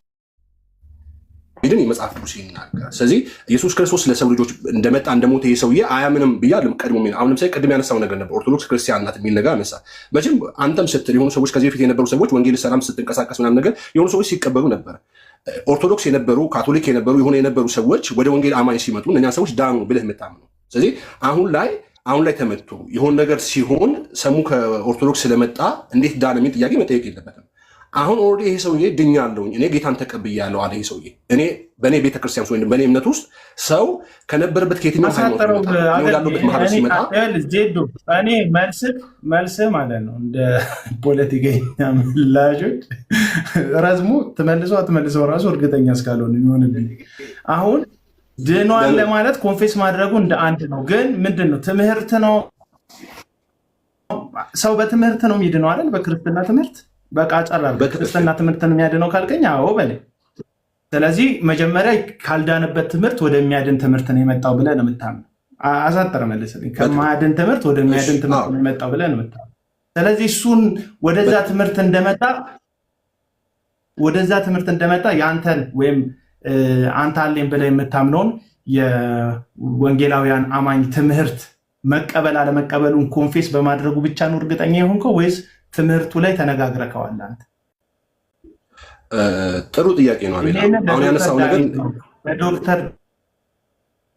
የመጽሐፍ ቅዱስ ይናገራል። ስለዚህ ኢየሱስ ክርስቶስ ለሰው ልጆች እንደመጣ እንደሞተ ይሄ ሰውዬ አያምንም ብያለሁ። ቀድሞ አሁን ለምሳሌ ቅድም ያነሳው ነገር ነበር፣ ኦርቶዶክስ ክርስቲያን ናት የሚል ነገር አነሳ። መቼም አንተም ስትል የሆኑ ሰዎች ከዚህ በፊት የነበሩ ሰዎች ወንጌል ሰላም ስትንቀሳቀስ ምናምን ነገር የሆኑ ሰዎች ሲቀበሉ ነበር። ኦርቶዶክስ የነበሩ ካቶሊክ የነበሩ ሰዎች ወደ ወንጌል አማኝ ሲመጡ እነኛ ሰዎች ዳኑ ብለህ የምታምነው። ስለዚህ አሁን ላይ ተመቶ የሆነ ነገር ሲሆን ሰሙ ከኦርቶዶክስ ስለመጣ እንዴት ዳነ የሚል ጥያቄ መጠየቅ የለበትም። አሁን ኦልሬዲ ይሄ ሰውዬ ድኛለሁኝ እኔ ጌታን ተቀብያለሁ አለ። ይሄ ሰውዬ በእኔ ቤተክርስቲያን ወይም በእኔ እምነት ውስጥ ሰው ከነበረበት ከየትኛው ሃይማኖት ማህበር ሲመጣ እኔ መልስ ማለት ነው እንደ ፖለቲከኛ ምላሾች ረዝሙ ትመልሰው ራሱ እርግጠኛ እስካልሆነ የሚሆንብኝ አሁን ድኗል ለማለት ኮንፌስ ማድረጉ እንደ አንድ ነው። ግን ምንድን ነው ትምህርት ነው። ሰው በትምህርት ነው የሚድነው አይደል? በክርስትና ትምህርት በቃ ጨራር በክርስትና ትምህርት ነው የሚያድነው ካልከኝ አዎ በለ። ስለዚህ መጀመሪያ ካልዳነበት ትምህርት ወደሚያድን ትምህርት ነው የመጣው ብለህ ነው የምታምነው። አሳጠረ መልስልኝ። ከማያድን ትምህርት ወደሚያድን ትምህርት ነው የመጣው ብለህ ነው የምታምነው። ስለዚህ እሱን ወደዛ ትምህርት እንደመጣ የአንተን ወይም አንተ አለኝ ብለህ የምታምነውን የወንጌላውያን አማኝ ትምህርት መቀበል አለመቀበሉን ኮንፌስ በማድረጉ ብቻ ነው እርግጠኛ የሆንከው ወይስ ትምህርቱ ላይ ተነጋግረከዋል? አንተ ጥሩ ጥያቄ ነው። አሁን ያነሳው ነገር ዶክተር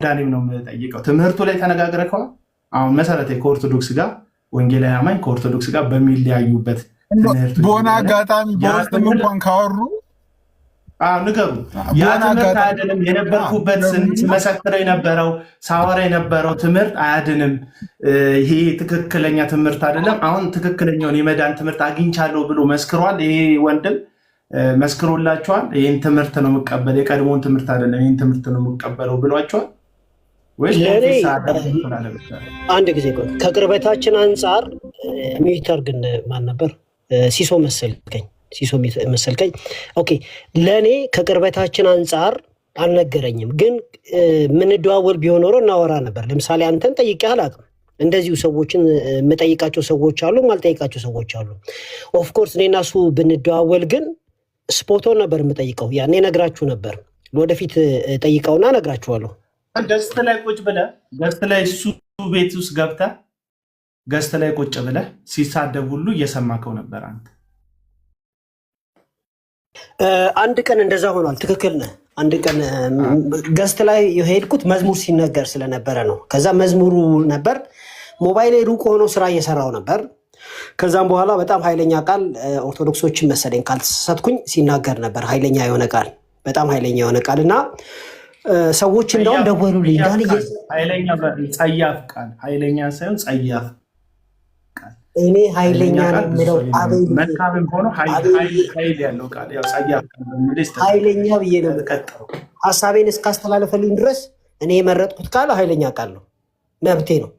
ዳኒም ነው የምጠይቀው። ትምህርቱ ላይ ተነጋግረከዋል? አሁን መሰረታዊ ከኦርቶዶክስ ጋር ወንጌላዊ አማኝ ከኦርቶዶክስ ጋር በሚለያዩበት ትምህርት በሆነ አጋጣሚ በውስጥም እንኳን ካወሩ ንገሩ። ያ ትምህርት አያድንም። የነበርኩበት ስመሰክረው የነበረው ሳወራ የነበረው ትምህርት አያድንም። ይሄ ትክክለኛ ትምህርት አይደለም። አሁን ትክክለኛውን የመዳን ትምህርት አግኝቻለሁ ብሎ መስክሯል። ይሄ ወንድም መስክሮላቸዋል። ይህን ትምህርት ነው የምቀበል፣ የቀድሞውን ትምህርት አይደለም ይህን ትምህርት ነው የምቀበለው ብሏቸዋል ወይስ? አንድ ጊዜ ከቅርበታችን አንጻር ሚተር ግን ማን ነበር? ሲሶ መሰልከኝ። ኦኬ ለእኔ ከቅርበታችን አንጻር አልነገረኝም፣ ግን ምንደዋወል ቢሆን ኖሮ እናወራ ነበር። ለምሳሌ አንተን ጠይቄ አላውቅም። እንደዚሁ ሰዎችን የምጠይቃቸው ሰዎች አሉ፣ ማልጠይቃቸው ሰዎች አሉ። ኦፍኮርስ እኔ እና እሱ ብንደዋወል ግን ስፖቶን ነበር የምጠይቀው። ያኔ ነግራችሁ ነበር። ወደፊት ጠይቀውና ነግራችኋለሁ። ገስት ላይ ቁጭ ብለህ ገስት ላይ እሱ ቤት ውስጥ ገብተህ ገስት ላይ ቁጭ ብለህ ሲሳደብ ሁሉ እየሰማከው ነበር አንተ። አንድ ቀን እንደዛ ሆኗል። ትክክል ነህ። አንድ ቀን ገስት ላይ የሄድኩት መዝሙር ሲነገር ስለነበረ ነው። ከዛ መዝሙሩ ነበር፣ ሞባይል ሩቅ ሆኖ ስራ እየሰራው ነበር። ከዛም በኋላ በጣም ኃይለኛ ቃል ኦርቶዶክሶችን መሰለኝ ካልተሳሳትኩኝ ሲናገር ነበር። ኃይለኛ የሆነ ቃል፣ በጣም ኃይለኛ የሆነ ቃል እና ሰዎች እንደውም ደወሉልኝ። ኃይለኛ ጸያፍ ቃል፣ ኃይለኛ ሳይሆን ጸያፍ ቃል። እኔ ኃይለኛ ነው የምለው መልካምም ሆኖ ኃይል ያለው ቃል ያው ጸያፍ ኃይለኛ ብዬ ነው የምቀጥለው። ሀሳቤን እስካስተላለፈልኝ ድረስ እኔ የመረጥኩት ቃል ኃይለኛ ቃል ነው፣ መብቴ ነው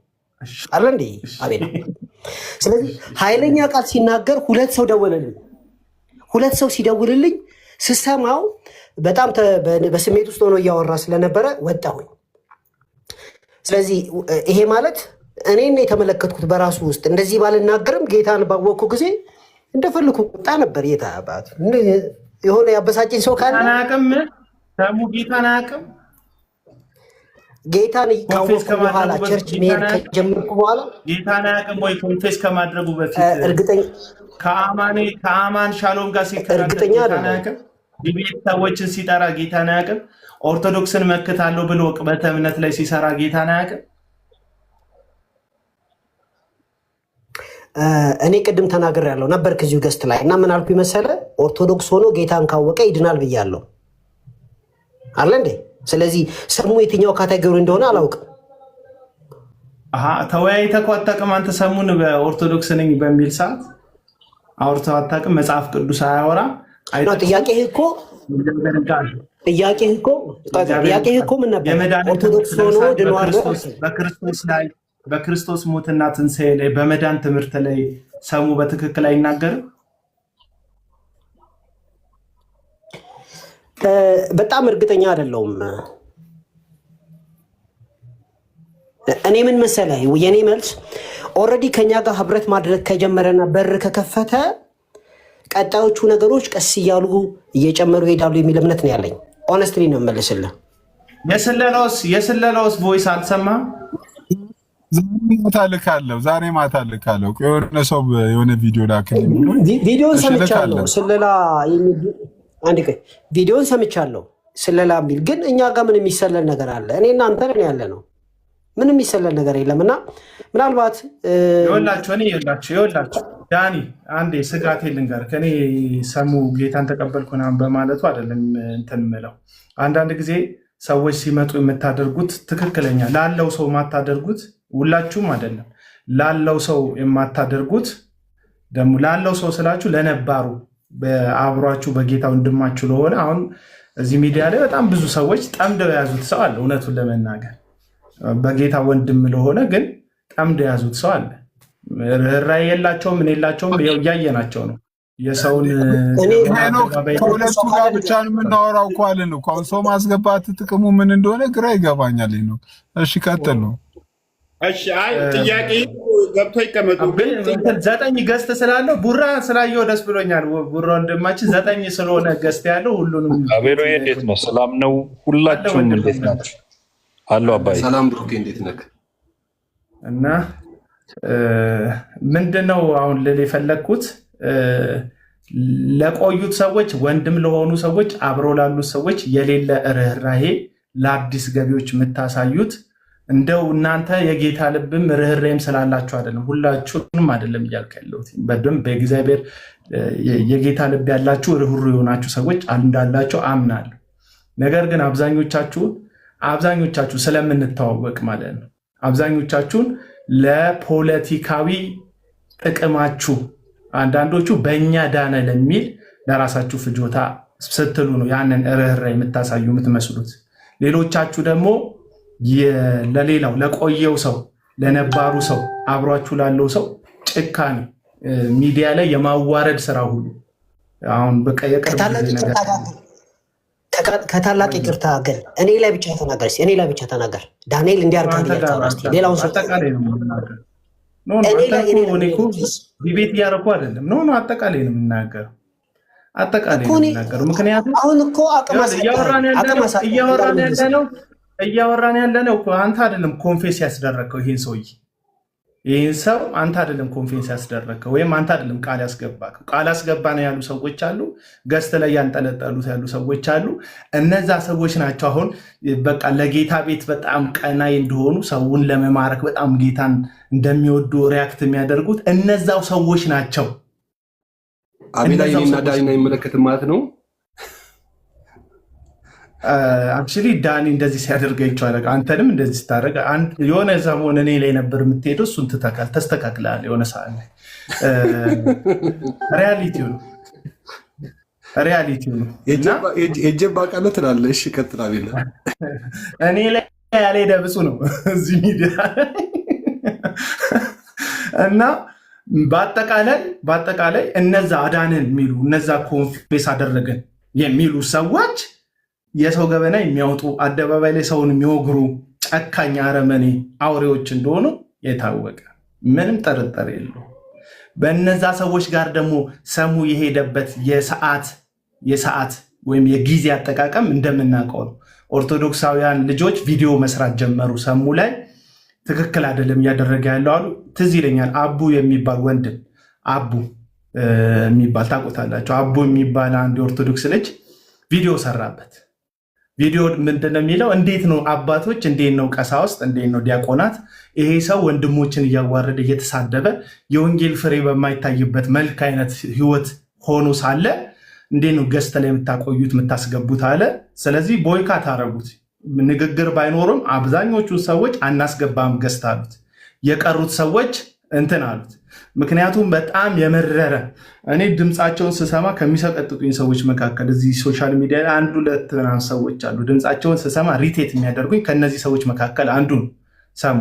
አለ እንዴ አቤት። ስለዚህ ኃይለኛ ቃል ሲናገር ሁለት ሰው ደወለልኝ። ሁለት ሰው ሲደውልልኝ ስሰማው በጣም በስሜት ውስጥ ሆኖ እያወራ ስለነበረ ወጣሁኝ። ስለዚህ ይሄ ማለት እኔን የተመለከትኩት በራሱ ውስጥ እንደዚህ ባልናገርም ጌታን ባወቅኩ ጊዜ እንደፈልኩ ቁጣ ነበር። የታባት የሆነ ያበሳጭኝ ሰው ካለ ጌታን አያውቅም። ጌታን ካወቅኩ በኋላ ቸርች መሄድ ከጀመርኩ በኋላ ጌታን አያውቅም ወይ? ኮንፌስ ከማድረጉ በፊት እርግጠኛ ከአማን ሻሎም ጋር እርግጠኛ አይደለም። ዲቤት ሰዎችን ሲጠራ ጌታን አያውቅም። ኦርቶዶክስን መክታለሁ ብሎ ቅበተ እምነት ላይ ሲሰራ ጌታን አያውቅም። እኔ ቅድም ተናግሬያለሁ ነበር ከዚሁ ገስት ላይ እና ምን አልኩኝ መሰለህ? ኦርቶዶክስ ሆኖ ጌታን ካወቀ ይድናል ብያለሁ አለ እንዴ። ስለዚህ ስሙ የትኛው ካቴጎሪ እንደሆነ አላውቅም። ተወያይተህ እኮ አታውቅም አንተ። ሰሙን በኦርቶዶክስ ነኝ በሚል ሰዓት አውርተው አታውቅም። መጽሐፍ ቅዱስ አያወራም። ጥያቄ እኮ ጥያቄ እኮ ምን ነበር? ኦርቶዶክስ ሆኖ ድኗል በክርስቶስ ሞትና ትንሣኤ ላይ በመዳን ትምህርት ላይ ሰሙ በትክክል አይናገርም። በጣም እርግጠኛ አይደለሁም። እኔ ምን መሰለህ የኔ መልስ ኦልሬዲ ከኛ ጋር ህብረት ማድረግ ከጀመረና በር ከከፈተ ቀጣዮቹ ነገሮች ቀስ እያሉ እየጨመሩ ይሄዳሉ የሚል እምነት ነው ያለኝ። ኦነስትሊ ነው የምመልስልህ። የስለላውስ ቮይስ አልሰማም። ዛሬ ማታ ልካለሁ። የሆነ ሰው የሆነ ቪዲዮ ላክልኝ። ቪዲዮን ሰምቻለሁ። ስለላ ቪዲዮን ሰምቻለሁ። ስለላ የሚል ግን እኛ ጋር ምን የሚሰለል ነገር አለ? እኔ እናንተ ነን ያለ ነው። ምንም የሚሰለል ነገር የለም። እና ምናልባት ይኸውላችሁ ዳኒ አንዴ ስጋቴ ልንገር። ከኔ ሰሙ ጌታን ተቀበልኩ ምናምን በማለቱ አይደለም እንትን የምለው። አንዳንድ ጊዜ ሰዎች ሲመጡ የምታደርጉት ትክክለኛ ላለው ሰው የማታደርጉት ሁላችሁም አይደለም ላለው ሰው የማታደርጉት ደግሞ ላለው ሰው ስላችሁ ለነባሩ አብሯችሁ በጌታ ወንድማችሁ ለሆነ አሁን እዚህ ሚዲያ ላይ በጣም ብዙ ሰዎች ጠምደው የያዙት ሰው አለ። እውነቱን ለመናገር በጌታ ወንድም ለሆነ ግን ጠምደው የያዙት ሰው አለ። ራይ የላቸውም ምን የላቸውም እያየናቸው ነው። የሰውን ከሁለቱ ጋር ብቻ የምናወራው እኮ አለን እኮ አሁን ሰው ማስገባት ጥቅሙ ምን እንደሆነ ግራ ይገባኛል ነው። እሺ ቀጥል ነው። እሺ አይ ጥያቄ ገብቶ ይቀመጡ። ግን 9 ገስት ስላለው ቡራ ስላየው ደስ ብሎኛል። ቡራ ወንድማችን 9 ስለሆነ ገስት ያለው ሁሉንም አቤሎ እንዴት ነው? ሰላም ነው? ሁላችሁም እንዴት ናችሁ? አሎ አባይ ሰላም ብሩክ እንዴት ነህ? እና ምንድነው አሁን ልል የፈለግኩት ለቆዩት ሰዎች ወንድም ለሆኑ ሰዎች አብረው ላሉት ሰዎች የሌለ ርኅራሄ ለአዲስ ገቢዎች የምታሳዩት እንደው እናንተ የጌታ ልብም ርኅራሄም ስላላችሁ አይደለም፣ ሁላችሁንም አይደለም እያልኩ ያለሁት። በደንብ በእግዚአብሔር የጌታ ልብ ያላችሁ ርኅሩህ የሆናችሁ ሰዎች እንዳላቸው አምናለሁ። ነገር ግን አብዛኞቻችሁ ስለምንተዋወቅ ማለት ነው አብዛኞቻችሁን ለፖለቲካዊ ጥቅማችሁ አንዳንዶቹ በእኛ ዳነ ለሚል ለራሳችሁ ፍጆታ ስትሉ ነው ያንን ርኅራሄ የምታሳዩ የምትመስሉት። ሌሎቻችሁ ደግሞ ለሌላው ለቆየው ሰው ለነባሩ ሰው አብሯችሁ ላለው ሰው ጭካኔ ሚዲያ ላይ የማዋረድ ስራ ሁሉ አሁን በቃ ከታላቅ ይቅርታ ግን እኔ ላይ ብቻ ተናገር ዳንኤል እንዲያርጋል ሌላውን ሰው ዲቤት እያደረኩ አይደለም። አጠቃላይ ነው የምናገረው። ምክንያቱም አሁን እኮ እያወራን ያለነው አንተ አይደለም ኮንፌስ ያስደረግከው ይህን ሰው አንተ አይደለም ኮንፌንስ ያስደረግከው ወይም አንተ አይደለም ቃል ያስገባከው። ቃል ያስገባ ነው ያሉ ሰዎች አሉ፣ ገስት ላይ ያንጠለጠሉት ያሉ ሰዎች አሉ። እነዛ ሰዎች ናቸው አሁን በቃ ለጌታ ቤት በጣም ቀናይ እንደሆኑ ሰውን ለመማረክ በጣም ጌታን እንደሚወዱ ሪያክት የሚያደርጉት እነዛው ሰዎች ናቸው። አቤላ የኔና ዳኒን አይመለከትም ማለት ነው። አክቹዋሊ ዳኒ እንደዚህ ሲያደርገ ይቻላል። አንተንም እንደዚህ ስታደርግ የሆነ ሰሞን እኔ ላይ ነበር የምትሄደው፣ እሱን ተስተካክለሃል። የሆነ ሰዓት ላይ ሪያሊቲው ነው የጀባ ቃለ ትላለህ። እሺ ቀጥል አቤላ። እኔ ላይ ያልሄደ ብፁ ነው እዚህ ሚዲያ እና በአጠቃላይ እነዛ አዳንን የሚሉ እነዛ ኮንፌስ አደረገን የሚሉ ሰዎች የሰው ገበና የሚያወጡ አደባባይ ላይ ሰውን የሚወግሩ ጨካኝ አረመኔ አውሬዎች እንደሆኑ የታወቀ ምንም ጥርጥር የለው። በእነዛ ሰዎች ጋር ደግሞ ሰሙ የሄደበት የሰዓት ወይም የጊዜ አጠቃቀም እንደምናውቀው ነው። ኦርቶዶክሳውያን ልጆች ቪዲዮ መስራት ጀመሩ። ሰሙ ላይ ትክክል አይደለም እያደረገ ያለው አሉ። ትዝ ይለኛል አቡ የሚባል ወንድም አቡ የሚባል ታውቁታላቸው። አቡ የሚባል አንድ የኦርቶዶክስ ልጅ ቪዲዮ ሰራበት። ቪዲዮ ምንድነው የሚለው? እንዴት ነው አባቶች፣ እንዴት ነው ቀሳውስት፣ እንዴት ነው ዲያቆናት ይሄ ሰው ወንድሞችን እያዋረደ እየተሳደበ የወንጌል ፍሬ በማይታይበት መልክ አይነት ህይወት ሆኖ ሳለ እንዴት ነው ገስት ላይ የምታቆዩት የምታስገቡት አለ። ስለዚህ ቦይካት አረጉት። ንግግር ባይኖርም አብዛኞቹ ሰዎች አናስገባም ገስት አሉት። የቀሩት ሰዎች እንትን አሉት። ምክንያቱም በጣም የመረረ እኔ ድምፃቸውን ስሰማ ከሚሰቀጥጡኝ ሰዎች መካከል እዚህ ሶሻል ሚዲያ ላይ አንድ ሁለት ምናምን ሰዎች አሉ። ድምፃቸውን ስሰማ ሪቴት የሚያደርጉኝ ከነዚህ ሰዎች መካከል አንዱን ሰሙ።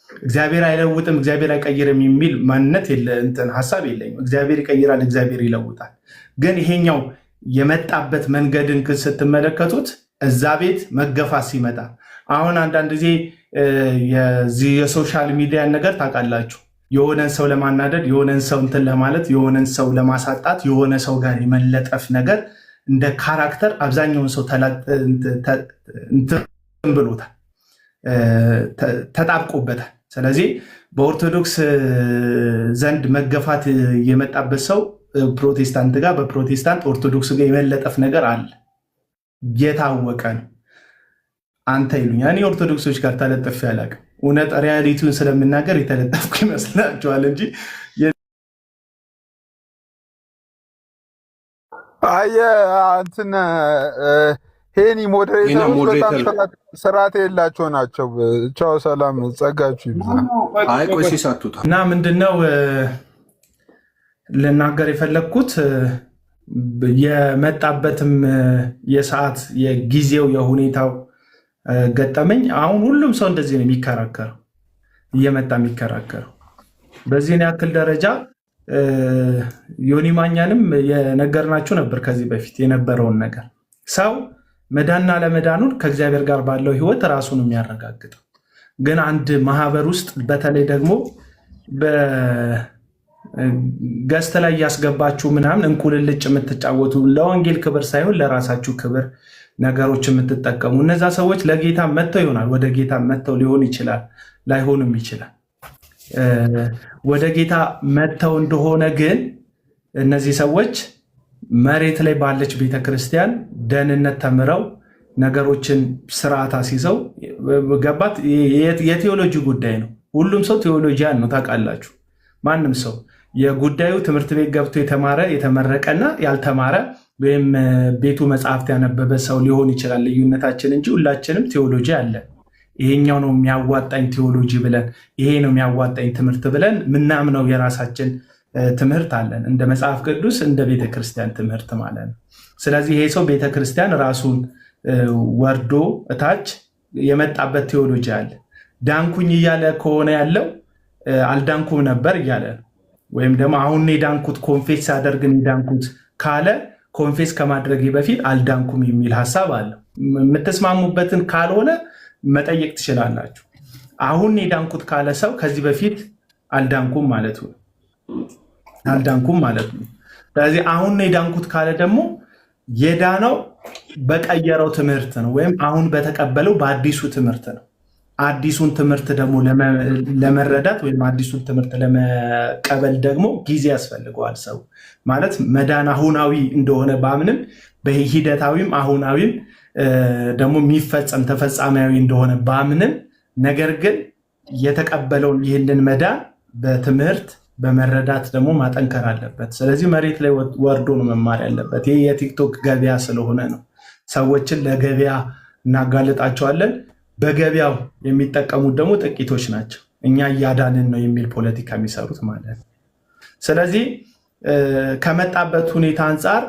እግዚአብሔር አይለውጥም፣ እግዚአብሔር አይቀይርም የሚል ማንነት ሀሳብ የለኝም። እግዚአብሔር ይቀይራል፣ እግዚአብሔር ይለውጣል። ግን ይሄኛው የመጣበት መንገድን ስትመለከቱት እዛ ቤት መገፋት ሲመጣ አሁን አንዳንድ ጊዜ የሶሻል ሚዲያ ነገር ታውቃላችሁ፣ የሆነን ሰው ለማናደድ፣ የሆነን ሰው እንትን ለማለት፣ የሆነን ሰው ለማሳጣት፣ የሆነ ሰው ጋር የመለጠፍ ነገር እንደ ካራክተር አብዛኛውን ሰው እንትን ብሎታል፣ ተጣብቆበታል። ስለዚህ በኦርቶዶክስ ዘንድ መገፋት የመጣበት ሰው ፕሮቴስታንት ጋር፣ በፕሮቴስታንት ኦርቶዶክስ ጋር የመለጠፍ ነገር አለ፣ የታወቀ ነው። አንተ ይሉኛል። እኔ ኦርቶዶክሶች ጋር ተለጥፌ አላውቅም። እውነት ሪያሊቲውን ስለምናገር የተለጠፍኩ ይመስላችኋል እንጂ እንትን ሄኒ ሞዴሬተሮች በጣም ስርዓት የላቸው ናቸው። ቻው፣ ሰላም፣ ጸጋችሁ ይብዛ። እና ምንድነው ልናገር የፈለግኩት የመጣበትም የሰዓት የጊዜው የሁኔታው ገጠመኝ። አሁን ሁሉም ሰው እንደዚህ ነው የሚከራከረው፣ እየመጣ የሚከራከረው በዚህን ያክል ደረጃ። ዮኒ ማኛንም የነገርናችሁ ነበር ከዚህ በፊት የነበረውን ነገር። ሰው መዳንና ለመዳኑን ከእግዚአብሔር ጋር ባለው ህይወት ራሱን የሚያረጋግጠው ግን አንድ ማህበር ውስጥ በተለይ ደግሞ ገስት ላይ እያስገባችሁ ምናምን እንቁልልጭ የምትጫወቱ ለወንጌል ክብር ሳይሆን ለራሳችሁ ክብር ነገሮች የምትጠቀሙ እነዛ ሰዎች ለጌታ መጥተው ይሆናል፣ ወደ ጌታ መጥተው ሊሆን ይችላል፣ ላይሆንም ይችላል። ወደ ጌታ መጥተው እንደሆነ ግን እነዚህ ሰዎች መሬት ላይ ባለች ቤተክርስቲያን ደህንነት ተምረው ነገሮችን ስርዓት አስይዘው ገባት። የቴዎሎጂ ጉዳይ ነው። ሁሉም ሰው ቴዎሎጂያን ነው ታውቃላችሁ። ማንም ሰው የጉዳዩ ትምህርት ቤት ገብቶ የተማረ የተመረቀና ያልተማረ ወይም ቤቱ መጽሐፍት ያነበበ ሰው ሊሆን ይችላል ልዩነታችን እንጂ ሁላችንም ቴዎሎጂ አለ። ይሄኛው ነው የሚያዋጣኝ ቴዎሎጂ ብለን፣ ይሄ ነው የሚያዋጣኝ ትምህርት ብለን ምናምነው የራሳችን ትምህርት አለን፣ እንደ መጽሐፍ ቅዱስ እንደ ቤተክርስቲያን ትምህርት ማለት ነው። ስለዚህ ይሄ ሰው ቤተክርስቲያን ራሱን ወርዶ እታች የመጣበት ቴዎሎጂ አለ። ዳንኩኝ እያለ ከሆነ ያለው አልዳንኩም ነበር እያለ ነው። ወይም ደግሞ አሁን የዳንኩት ኮንፌስ ሳደርግን የዳንኩት ካለ ኮንፌስ ከማድረግ በፊት አልዳንኩም የሚል ሀሳብ አለ። የምትስማሙበትን ካልሆነ መጠየቅ ትችላላችሁ። አሁን የዳንኩት ካለ ሰው ከዚህ በፊት አልዳንኩም ማለት ነው። ስለዚህ አሁን የዳንኩት ካለ ደግሞ የዳነው በቀየረው ትምህርት ነው፣ ወይም አሁን በተቀበለው በአዲሱ ትምህርት ነው። አዲሱን ትምህርት ደግሞ ለመረዳት ወይም አዲሱን ትምህርት ለመቀበል ደግሞ ጊዜ ያስፈልገዋል። ሰው ማለት መዳን አሁናዊ እንደሆነ በአምንም በሂደታዊም አሁናዊም ደግሞ የሚፈጸም ተፈጻሚያዊ እንደሆነ በአምንም፣ ነገር ግን የተቀበለውን ይህንን መዳን በትምህርት በመረዳት ደግሞ ማጠንከር አለበት። ስለዚህ መሬት ላይ ወርዶ ነው መማር ያለበት። ይህ የቲክቶክ ገበያ ስለሆነ ነው። ሰዎችን ለገበያ እናጋልጣቸዋለን። በገበያው የሚጠቀሙት ደግሞ ጥቂቶች ናቸው። እኛ እያዳንን ነው የሚል ፖለቲካ የሚሰሩት ማለት ነው። ስለዚህ ከመጣበት ሁኔታ አንጻር፣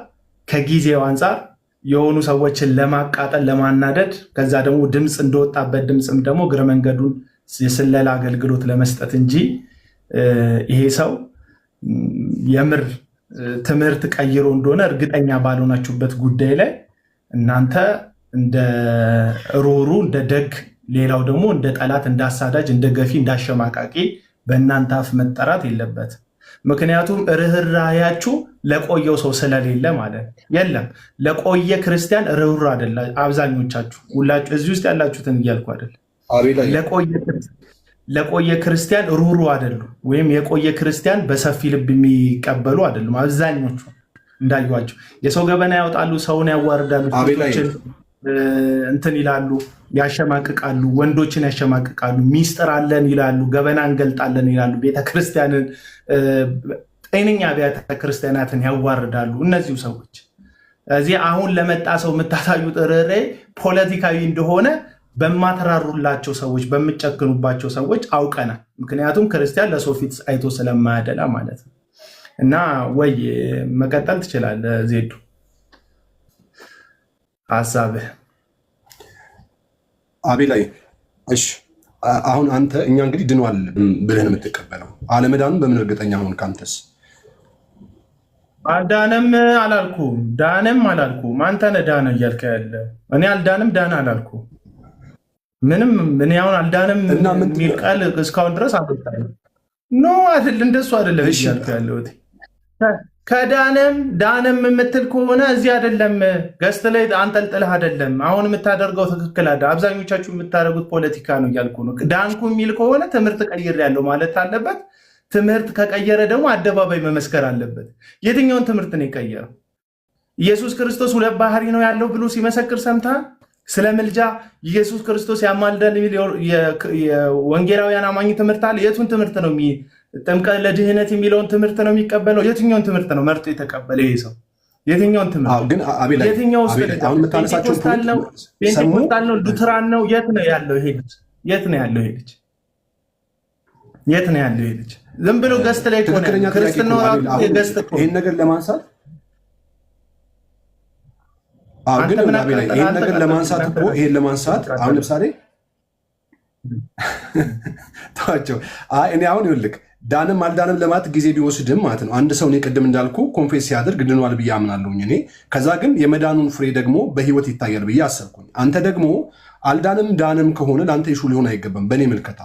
ከጊዜው አንጻር የሆኑ ሰዎችን ለማቃጠል ለማናደድ፣ ከዛ ደግሞ ድምፅ እንደወጣበት ድምፅም ደግሞ እግረ መንገዱን የስለላ አገልግሎት ለመስጠት እንጂ ይሄ ሰው የምር ትምህርት ቀይሮ እንደሆነ እርግጠኛ ባልሆናችሁበት ጉዳይ ላይ እናንተ እንደ ሩሩ እንደ ደግ፣ ሌላው ደግሞ እንደ ጠላት፣ እንደ አሳዳጅ፣ እንደ ገፊ፣ እንደ አሸማቃቂ በእናንተ አፍ መጠራት የለበትም። ምክንያቱም ርኅራኄያችሁ ለቆየው ሰው ስለሌለ ማለት የለም። ለቆየ ክርስቲያን ርኅሩህ አይደለ። አብዛኞቻችሁ ሁላችሁ እዚህ ውስጥ ያላችሁትን እያልኩ አይደለም። ለቆየ ክርስቲያን ርኅሩህ አይደሉም፣ ወይም የቆየ ክርስቲያን በሰፊ ልብ የሚቀበሉ አይደሉም። አብዛኞቹ እንዳዩዋቸው የሰው ገበና ያወጣሉ፣ ሰውን ያዋርዳሉ፣ ሴቶችን እንትን ይላሉ፣ ያሸማቅቃሉ፣ ወንዶችን ያሸማቅቃሉ፣ ሚስጥር አለን ይላሉ፣ ገበና እንገልጣለን ይላሉ፣ ቤተክርስቲያንን ጤነኛ አብያተ ክርስቲያናትን ያዋርዳሉ። እነዚሁ ሰዎች እዚህ አሁን ለመጣ ሰው የምታሳዩት ርኅራኄ ፖለቲካዊ እንደሆነ በማተራሩላቸው ሰዎች፣ በምጨክኑባቸው ሰዎች አውቀናል። ምክንያቱም ክርስቲያን ለሰው ፊት አይቶ ስለማያደላ ማለት ነው። እና ወይ መቀጠል ትችላለህ ዜዱ ሀሳብህ። አቤላይ እሺ፣ አሁን አንተ እኛ እንግዲህ ድኗል ብለህ ነው የምትቀበለው። አለመዳኑን በምን እርግጠኛ ሆንክ አንተስ? አልዳንም አላልኩም፣ ዳንም አላልኩም። አንተ ነህ ዳነ እያልከ ያለ። እኔ አልዳንም ዳነ አላልኩም። ምንም እኔ አሁን አልዳንም የሚል ቃል እስካሁን ድረስ አልወጣም። ኖ አይደል፣ እንደሱ አይደለም እያልከ ያለሁት። ከዳንም ዳንም የምትል ከሆነ እዚህ አይደለም ገስት ላይ አንጠልጥልህ አይደለም። አሁን የምታደርገው ትክክል አይደል። አብዛኞቻችሁ የምታደርጉት ፖለቲካ ነው እያልኩ ነው። ዳንኩ የሚል ከሆነ ትምህርት ቀይሬያለሁ ማለት አለበት። ትምህርት ከቀየረ ደግሞ አደባባይ መመስከር አለበት። የትኛውን ትምህርት ነው የቀየረው? ኢየሱስ ክርስቶስ ሁለት ባህሪ ነው ያለው ብሎ ሲመሰክር ሰምተሃል? ስለ ምልጃ ኢየሱስ ክርስቶስ ያማልዳል የሚል የወንጌላውያን አማኝ ትምህርት አለ። የቱን ትምህርት ነው ጥምቀት ለድህነት የሚለውን ትምህርት ነው የሚቀበለው? የትኛውን ትምህርት ነው መርጦ የተቀበለ ይሄ ሰው? የትኛውን ትምህርት? የትኛው ፔንቴኮስታል ነው? ሉትራን ነው? የት ነው ያለው ይሄ ልጅ? የት ነው ያለው ይሄ ልጅ? የት ነው ያለው ይሄ ልጅ? ዝም ብሎ ገስት ላይ ሆነ ክርስትናው ገስት እኮ ይሄን ነገር ለማንሳት ግን ይሄን ነገር ለማንሳት እኮ ይሄን ለማንሳት አሁን ለምሳሌ ታቸው እኔ አሁን ይኸውልህ ዳንም አልዳንም ለማለት ጊዜ ቢወስድም ማለት ነው። አንድ ሰው እኔ ቅድም እንዳልኩ ኮንፌስ ሲያደርግ ድኗል ብዬ አምናለሁኝ እኔ። ከዛ ግን የመዳኑን ፍሬ ደግሞ በህይወት ይታያል ብዬ አሰብኩኝ። አንተ ደግሞ አልዳንም ዳንም ከሆነ ለአንተ ይሹ ሊሆን አይገባም በእኔ ምልከታ።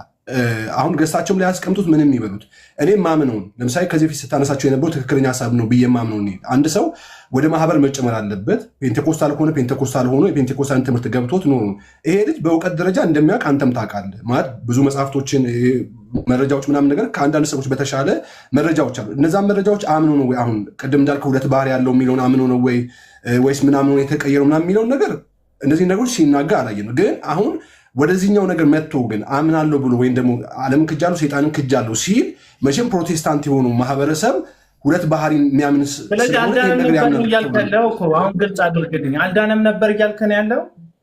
አሁን ገሳቸውም ላይ ያስቀምጡት ምንም ይበሉት፣ እኔ ማምነውን ለምሳሌ ከዚህ ፊት ስታነሳቸው የነበረው ትክክለኛ ሀሳብ ነው ብዬ ማምነው። አንድ ሰው ወደ ማህበር መጨመር አለበት። ፔንቴኮስታል ከሆነ ፔንቴኮስታል ሆኖ የፔንቴኮስታል ትምህርት ገብቶት ኖ ይሄ ልጅ በእውቀት ደረጃ እንደሚያውቅ አንተም ታውቃለህ። ማለት ብዙ መጽሐፍቶችን መረጃዎች ምናምን ነገር ከአንዳንድ ሰዎች በተሻለ መረጃዎች አሉ። እነዛን መረጃዎች አምኖ ነው ወይ አሁን ቅድም እንዳልከው ሁለት ባህሪ ያለው የሚለውን አምኖ ነው ወይስ ምናምን ነው የተቀየረው ምናምን የሚለውን ነገር እነዚህ ነገሮች ሲናገር አላየንም። ግን አሁን ወደዚህኛው ነገር መጥቶ ግን አምናለሁ ብሎ ወይም ደግሞ ዓለምን ክጃለሁ ሰይጣንን ክጃለሁ ሲል መቼም ፕሮቴስታንት የሆኑ ማህበረሰብ ሁለት ባህሪ የሚያምን አሁን ግልጽ አድርግልኝ። አልዳንም ነበር እያልከን ያለው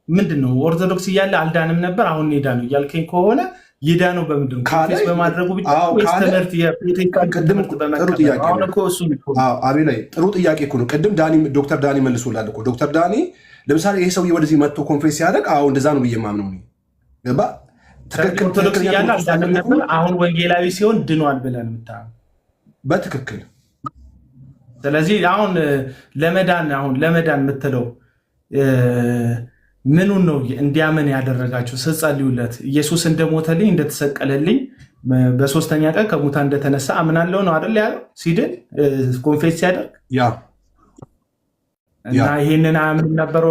ምንድን ነው? ኦርቶዶክስ እያለ አልዳንም ነበር አሁን ሄዳ ነው እያልከኝ ከሆነ ይዳ ነው በምንድን ነው በማድረጉ ብቻ ወይስ ትምህርት የፕሮቴስታንት ትምህርት በመቀበል? አሁን እኮ እሱ ላይ ጥሩ ጥያቄ እኮ ነው። ቅድም ዶክተር ዳኒ መልሶላል እኮ። ዶክተር ዳኒ ለምሳሌ ይሄ ሰውዬ ወደዚህ መጥቶ ኮንፌስ ሲያደርግ አዎ እንደዛ ነው ብዬ ማምነው ነው። ገባ? ኦርቶዶክስ እያለ አልዳንም ነበር አሁን ወንጌላዊ ሲሆን ድኗል ብለን የምታምነው በትክክል። ስለዚህ አሁን ለመዳን የምትለው ምኑን ነው እንዲያምን ያደረጋችሁ? ስትጸልዩለት ኢየሱስ እንደሞተልኝ እንደተሰቀለልኝ በሶስተኛ ቀን ከሙታን እንደተነሳ አምናለሁ ነው አይደል ያለው ሲድን ኮንፌስ ሲያደርግ እና ይህንን አያምንም ነበር።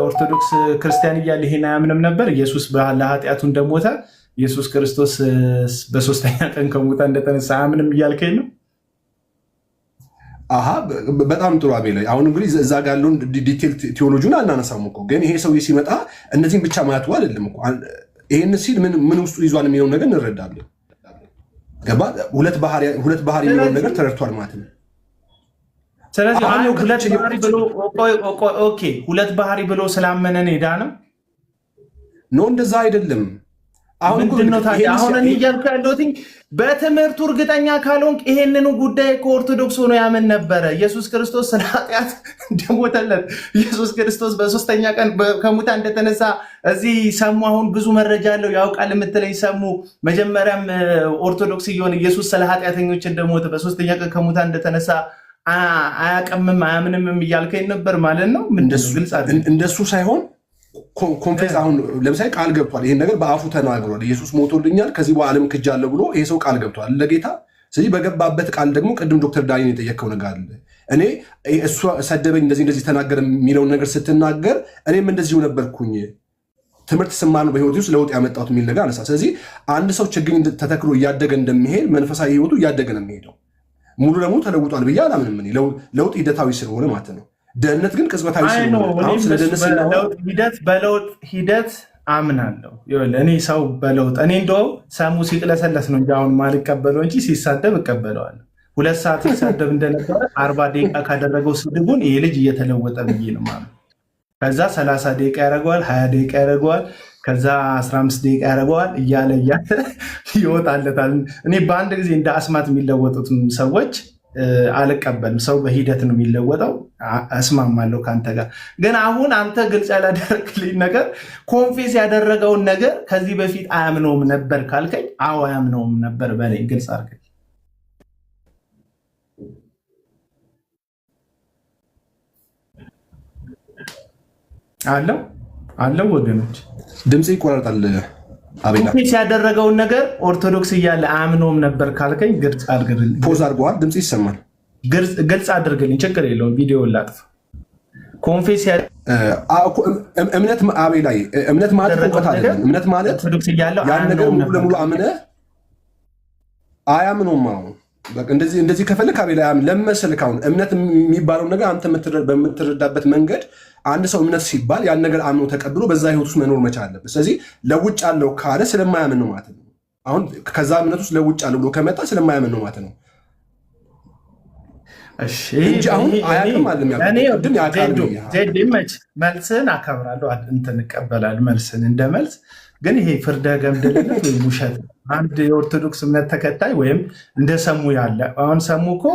ኦርቶዶክስ ክርስቲያን እያለ ይህን አያምንም ነበር። ኢየሱስ ለኃጢአቱ እንደሞተ ኢየሱስ ክርስቶስ በሶስተኛ ቀን ከሙታን እንደተነሳ አያምንም እያልከኝ ነው? በጣም ጥሩ አቤላይ። አሁን እንግዲህ እዛ ጋር ያለውን ዲቴል ቴዎሎጂውን አናነሳም እኮ። ግን ይሄ ሰውዬ ሲመጣ እነዚህም ብቻ ማለቱ አይደለም እኮ። ይህን ሲል ምን ውስጡ ይዟል የሚለውን ነገር እንረዳለን። ገባ? ሁለት ባህሪ የሚለውን ነገር ተረድቷል ማለት ነው። ስለዚህ ሁለት ባህሪ ብሎ ስላመነን ሄዳ ነው ኖ እንደዛ አይደለም። ምንድነው ታዲያ አሁን እኔ እያልኩ ያለሁት በትምህርቱ እርግጠኛ ካልሆንክ ይሄንኑ ጉዳይ ከኦርቶዶክስ ሆኖ ያምን ነበረ። ኢየሱስ ክርስቶስ ስለ ኃጢአት እንደሞተለት ኢየሱስ ክርስቶስ በሶስተኛ ቀን ከሙታን እንደተነሳ እዚህ ሰሙ። አሁን ብዙ መረጃ አለው ያውቃል የምትለኝ ሰሙ። መጀመሪያም ኦርቶዶክስ እየሆነ ኢየሱስ ስለ ኃጢአተኞች እንደሞተ በሶስተኛ ቀን ከሙታን እንደተነሳ አያቀምም አያምንም እያልከኝ ነበር ማለት ነው። እንደሱ ሳይሆን ኮንፌስ አሁን ለምሳሌ ቃል ገብቷል። ይሄን ነገር በአፉ ተናግሯል። ኢየሱስ ሞቶልኛል ከዚህ በኋላ ዓለም ክጃለሁ ብሎ ይሄ ሰው ቃል ገብቷል ለጌታ። ስለዚህ በገባበት ቃል ደግሞ ቅድም ዶክተር ዳኒ የጠየቀው ነገር አለ። እኔ እሱ ሰደበኝ እንደዚህ ተናገረ የሚለውን ነገር ስትናገር እኔም እንደዚሁ ነበርኩኝ ትምህርት ስማር ነው በህይወት ውስጥ ለውጥ ያመጣሁት የሚል ነገር አነሳ። ስለዚህ አንድ ሰው ችግኝ ተተክሎ እያደገ እንደሚሄድ መንፈሳዊ ህይወቱ እያደገ ነው የሚሄደው። ሙሉ ለሙሉ ተለውጧል ብዬ አላምንም። እኔ ለውጥ ሂደታዊ ስለሆነ ማለት ነው። ደህንነት ግን ቅጽበታዊ በለውጥ ሂደት አምናለሁ። እኔ ሰው በለውጥ እኔ እንደው ሰሙ ሲቅለሰለስ ነው እንጂ አሁን ማልቀበለው እንጂ ሲሳደብ እቀበለዋለሁ። 2 ሰዓት ሲሳደብ እንደነበረ 40 ደቂቃ ካደረገው ስድቡን ይሄ ልጅ እየተለወጠ ብዬ ነው ማለት። ከዛ 30 ደቂቃ ያደርገዋል፣ 20 ደቂቃ ያደርገዋል። ከዛ 15 ደቂቃ ያደርገዋል እያለ ይወጣለታል። እኔ በአንድ ጊዜ እንደ አስማት የሚለወጡትም ሰዎች አልቀበልም። ሰው በሂደት ነው የሚለወጠው። እስማማለሁ ከአንተ ጋር። ግን አሁን አንተ ግልጽ ያላደረግልኝ ነገር ኮንፌስ ያደረገውን ነገር ከዚህ በፊት አያምነውም ነበር ካልከኝ፣ አዎ አያምነውም ነበር በለኝ። ግልጽ አድርገኝ። አለው ወገኖች፣ ድምፅ ይቆራርጣል። አቤላ ኮንፌስ ያደረገውን ነገር ኦርቶዶክስ እያለ አያምነውም ነበር ካልከኝ ግልጽ አድርግልኝ። ፖዝ አድርገዋል። ድምፅ ይሰማል። ግልጽ አድርግልኝ። ችግር የለውም። ቪዲዮ ላጥፍ። ኮንፌስ እምነት አቤላ እምነት ማለት እውቀት አይደለም። እምነት ማለት ያን ነገር ሙሉ ለሙሉ አምነህ አያምነውም። አሁን በቃ እንደዚህ ከፈለክ አቤላ ለምን መሰለህ አሁን እምነት የሚባለው ነገር አንተ በምትረዳበት መንገድ አንድ ሰው እምነት ሲባል ያን ነገር አምኖ ተቀብሎ በዛ ህይወት ውስጥ መኖር መቻል አለበት። ስለዚህ ለውጭ አለው ካለ ስለማያምን ነው ማለት ነው። አሁን ከዛ እምነት ውስጥ ለውጭ አለው ብሎ ከመጣ ስለማያምን ነው ማለት ነው እንጂ አሁን አያውቅም አለም ያቅድም ያውቃል። መልስህን አከብራለሁ፣ እንትን እቀበላለሁ መልስህን እንደ መልስ። ግን ይሄ ፍርደ ገምድልነት ወይም ውሸት አንድ የኦርቶዶክስ እምነት ተከታይ ወይም እንደ ሰሙ ያለ አሁን ሰሙ እኮ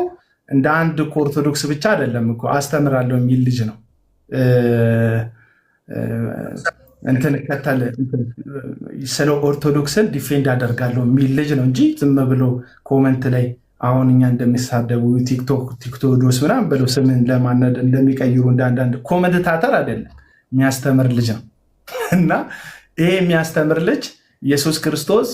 እንደ አንድ ኦርቶዶክስ ብቻ አይደለም እኮ አስተምራለሁ የሚል ልጅ ነው። እንትን ከተለ ስለ ኦርቶዶክስን ዲፌንድ አደርጋለሁ የሚል ልጅ ነው እንጂ ዝም ብሎ ኮመንት ላይ አሁን እኛ እንደሚሳደቡ ቲክቶዶስ ምናምን ብለው ስምን ለማነድ እንደሚቀይሩ እንደ አንዳንድ ኮመንታተር አይደለም፣ የሚያስተምር ልጅ ነው። እና ይሄ የሚያስተምር ልጅ ኢየሱስ ክርስቶስ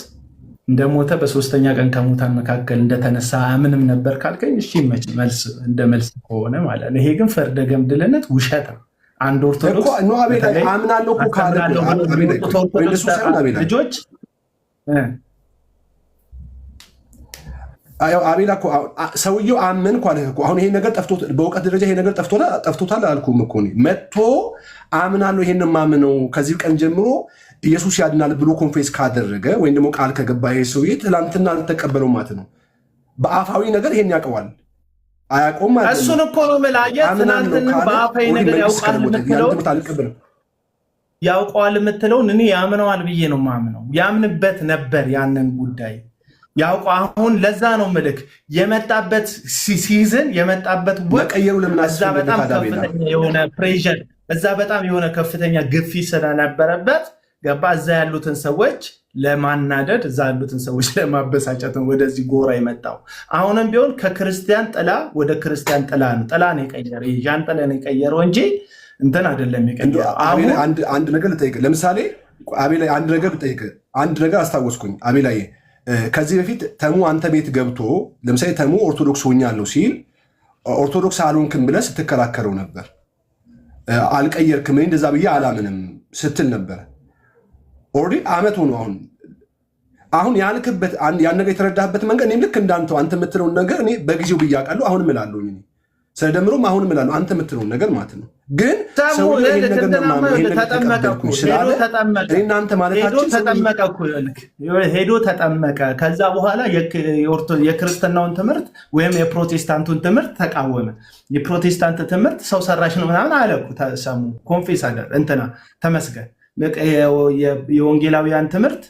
እንደሞተ በሶስተኛ ቀን ከሙታን መካከል እንደተነሳ ምንም ነበር ካልከኝ እሺ መልስ እንደ መልስ ከሆነ ማለት ነው። ይሄ ግን ፈርደ ገምድልነት ውሸት ነው። አንድ ኦርቶዶክስ ልጆች አቤላ እኮ ሰውየው አመን እኮ አለህ እኮ። አሁን ይሄ ነገር ጠፍቶት በእውቀት ደረጃ ይሄ ነገር ጠፍቶታል አልኩም እኮ እኔ። መጥቶ አምናለሁ ይሄን ማምነው ከዚህ ቀን ጀምሮ ኢየሱስ ያድናል ብሎ ኮንፌስ ካደረገ ወይም ደግሞ ቃል ከገባ ይሄ ሰውዬ ትላንትና አልተቀበለው ማለት ነው። በአፋዊ ነገር ይሄን ያውቀዋል አያውቀውም ማለት ነው። እሱን እኮ ነው የምልህ። ትናንትና በአፋዊ ነገር ያውቀዋል የምትለውን እኔ ያምነዋል ብዬ ነው ማምነው። ያምንበት ነበር ያንን ጉዳይ ያውቀው። አሁን ለዛ ነው ምልክ የመጣበት ሲዝን የመጣበት መቀየሩ ለምን እዛ በጣም ከፍተኛ የሆነ ፕሬሸር እዛ በጣም የሆነ ከፍተኛ ግፊት ስለነበረበት ገባ እዛ ያሉትን ሰዎች ለማናደድ እዛ ያሉትን ሰዎች ለማበሳጨት ነው ወደዚህ ጎራ የመጣው። አሁንም ቢሆን ከክርስቲያን ጥላ ወደ ክርስቲያን ጥላ ነው የቀየረ ያን ጥላ ነው የቀየረው እንጂ እንትን አይደለም የቀየረው። አሁን አንድ ነገር ልጠይቅህ። ለምሳሌ አቤላ አንድ ነገር ልጠይቅህ። አንድ ነገር አስታወስኩኝ አቤላዬ። ከዚህ በፊት ተሙ አንተ ቤት ገብቶ ለምሳሌ ተሙ ኦርቶዶክስ ሆኛለሁ ሲል ኦርቶዶክስ አልሆንክም ብለህ ስትከራከረው ነበር። አልቀየርክም፣ እኔ እንደዛ ብዬ አላምንም ስትል ነበር። ኦልሬዲ አመት ሆኖ አሁን ያልክበት ያን ነገር የተረዳህበት መንገድ እኔም ልክ እንዳንተው አንተ የምትለውን ነገር እኔ በጊዜው ብዬ አውቃለሁ። አሁንም እላለሁ ስለደምሮም አሁንም እላለሁ አንተ የምትለውን ነገር ማለት ነው። ግን ሰው ይሄን ነገር ሄዶ ተጠመቀ። ከዛ በኋላ የክርስትናውን ትምህርት ወይም የፕሮቴስታንቱን ትምህርት ተቃወመ። የፕሮቴስታንት ትምህርት ሰው ሰራሽ ነው ምናምን አለ። ሰሙ ኮንፌስ አደር እንትና ተመስገን የወንጌላውያን ትምህርት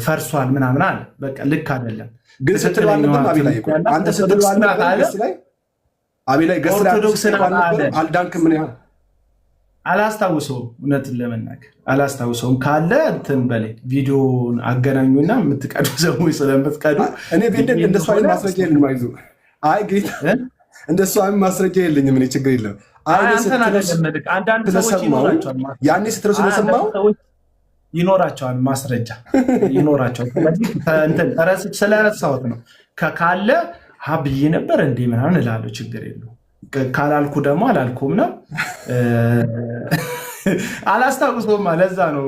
ፈርሷል ምናምን አለ። በቃ ልክ አይደለም። ግን ስትል አንተ ስትል አቤላይ ኦርቶዶክስን አልዳንክም። ምን ያህል አላስታውሰውም፣ እውነትን ለመናገር አላስታውሰውም። ካለ እንትን በላይ ቪዲዮን አገናኙና የምትቀዱ ሰዎች ስለምትቀዱ እኔ ቤደን እንደሱ አይነት ማስረጃ የለኝም። አይዞህ። አይ ጌታ እንደሱ አይነት ማስረጃ የለኝም። እኔ ችግር የለም። አንዳንድ ሰዎች ይኖራቸዋል፣ ያኔ ስትለው ስለሰማሁ ይኖራቸዋል፣ ማስረጃ ይኖራቸዋል። ስለረሳሁት ነው። ካለ ብዬ ነበር እንዲህ ምናምን እላለሁ። ችግር የለውም። ካላልኩ ደግሞ አላልኩም ነው። አላስታውሰውም። ለዛ ነው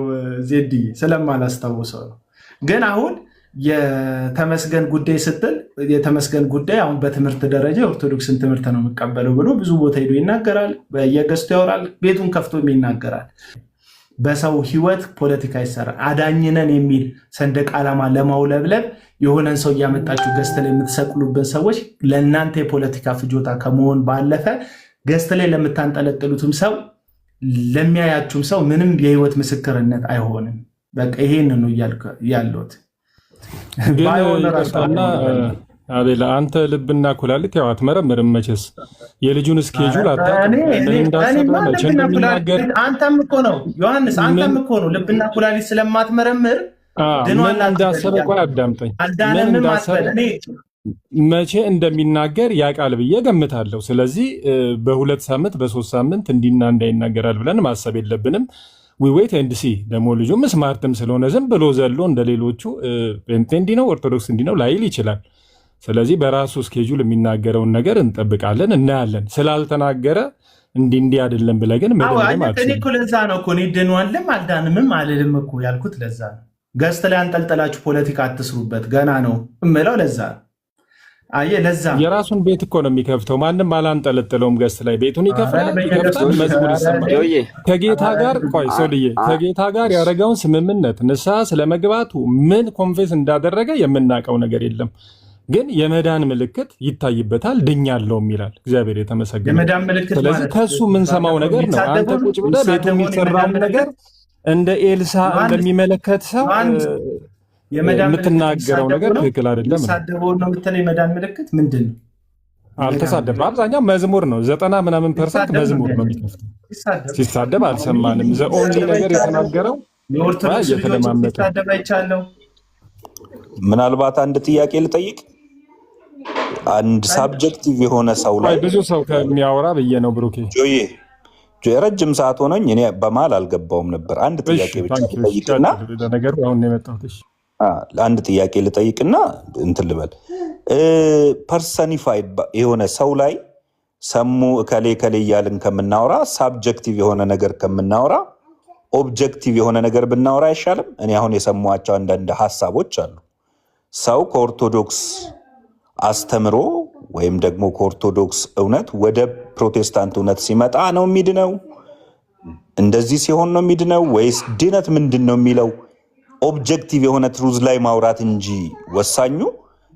ዜድ ስለማላስታውሰው ነው። ግን አሁን የተመስገን ጉዳይ ስትል የተመስገን ጉዳይ አሁን በትምህርት ደረጃ የኦርቶዶክስን ትምህርት ነው የምቀበለው ብሎ ብዙ ቦታ ሄዶ ይናገራል። በየገዝቱ ያወራል። ቤቱን ከፍቶም ይናገራል። በሰው ህይወት ፖለቲካ ይሰራል። አዳኝነን የሚል ሰንደቅ ዓላማ ለማውለብለብ የሆነን ሰው እያመጣችሁ ገዝት ላይ የምትሰቅሉበት ሰዎች ለእናንተ የፖለቲካ ፍጆታ ከመሆን ባለፈ ገዝት ላይ ለምታንጠለጥሉትም ሰው ለሚያያችሁም ሰው ምንም የህይወት ምስክርነት አይሆንም። በቃ ይሄን ነው ያለሁት። አቤላ አንተ ልብና ኩላሊት ያው አትመረምርም መቼስ የልጁን ስኬጁል አንተም እኮ ነው ዮሐንስ፣ አንተም እኮ ነው ልብና ኩላሊት ስለማትመረምር ምን እንዳሰበ ቆይ አዳምጠኝ። መቼ እንደሚናገር ያውቃል ብዬ ገምታለሁ። ስለዚህ በ2 ሳምንት በ3 ሳምንት እንዲና እንዳይናገራል ብለን ማሰብ የለብንም። ዌት ኤንድ ሲ። ደግሞ ልጁም ስማርትም ስለሆነ ዝም ብሎ ዘሎ እንደሌሎቹ ፔንቴ እንዲህ ነው ኦርቶዶክስ እንዲህ ነው ላይል ይችላል። ስለዚህ በራሱ ስኬጁል የሚናገረውን ነገር እንጠብቃለን፣ እናያለን። ስላልተናገረ እንዲህ አይደለም ብለህ ግን እኔ እኮ ለዛ ነው እኮ እኔ ድኗልም አልዳንምም አልልም እኮ ያልኩት ለዛ ነው። ገዝት ላይ አንጠልጠላችሁ ፖለቲካ አትስሩበት ገና ነው እምለው ለዛ ነው። አየህ ለዛ የራሱን ቤት እኮ ነው የሚከፍተው። ማንም አላንጠለጠለውም። ገዝት ላይ ቤቱን ይከፍታል፣ መዝሙር ይሰማል። ከጌታ ጋር ቆይ ሰውዬ ከጌታ ጋር ያደረገውን ስምምነት ንስሐ ስለመግባቱ ምን ኮንፌስ እንዳደረገ የምናውቀው ነገር የለም። ግን የመዳን ምልክት ይታይበታል፣ ድኛለሁም ይላል። እግዚአብሔር የተመሰገነ። ስለዚህ ከሱ የምንሰማው ነገር ነው። አንተ ቁጭ ብለህ ቤቱ የሚሰራውን ነገር እንደ ኤልሳ እንደሚመለከት ሰው የምትናገረው ነገር ትክክል አይደለም። የመዳን ምልክት ምንድን ነው? አልተሳደበም። አብዛኛው መዝሙር ነው። 90% መዝሙር ነው የሚከፍተው። ሲሳደብ አልሰማንም። ዘኦንሊ ነገር የተናገረው እየተለማመጠ ምናልባት አንድ ጥያቄ ልጠይቅ። አንድ ሳብጀክቲቭ የሆነ ሰው ላይ ብዙ ሰው ከሚያወራ ብዬ ነው። ብሩኬ ጆዬ ረጅም ሰዓት ሆነኝ፣ እኔ በመሀል አልገባውም ነበር። አንድ ጥያቄ ብቻ ልጠይቅና ነገሩ አሁን የመጣሁት አንድ ጥያቄ ልጠይቅና እንትን ልበል። ፐርሰኒፋይድ የሆነ ሰው ላይ ሰሙ እከሌ ከሌ እያልን ከምናወራ ሳብጀክቲቭ የሆነ ነገር ከምናወራ ኦብጀክቲቭ የሆነ ነገር ብናወራ አይሻልም? እኔ አሁን የሰሟቸው አንዳንድ ሀሳቦች አሉ። ሰው ከኦርቶዶክስ አስተምሮ ወይም ደግሞ ከኦርቶዶክስ እውነት ወደ ፕሮቴስታንት እውነት ሲመጣ ነው የሚድነው? እንደዚህ ሲሆን ነው የሚድነው? ወይስ ድነት ምንድን ነው የሚለው ኦብጀክቲቭ የሆነ ትሩዝ ላይ ማውራት እንጂ ወሳኙ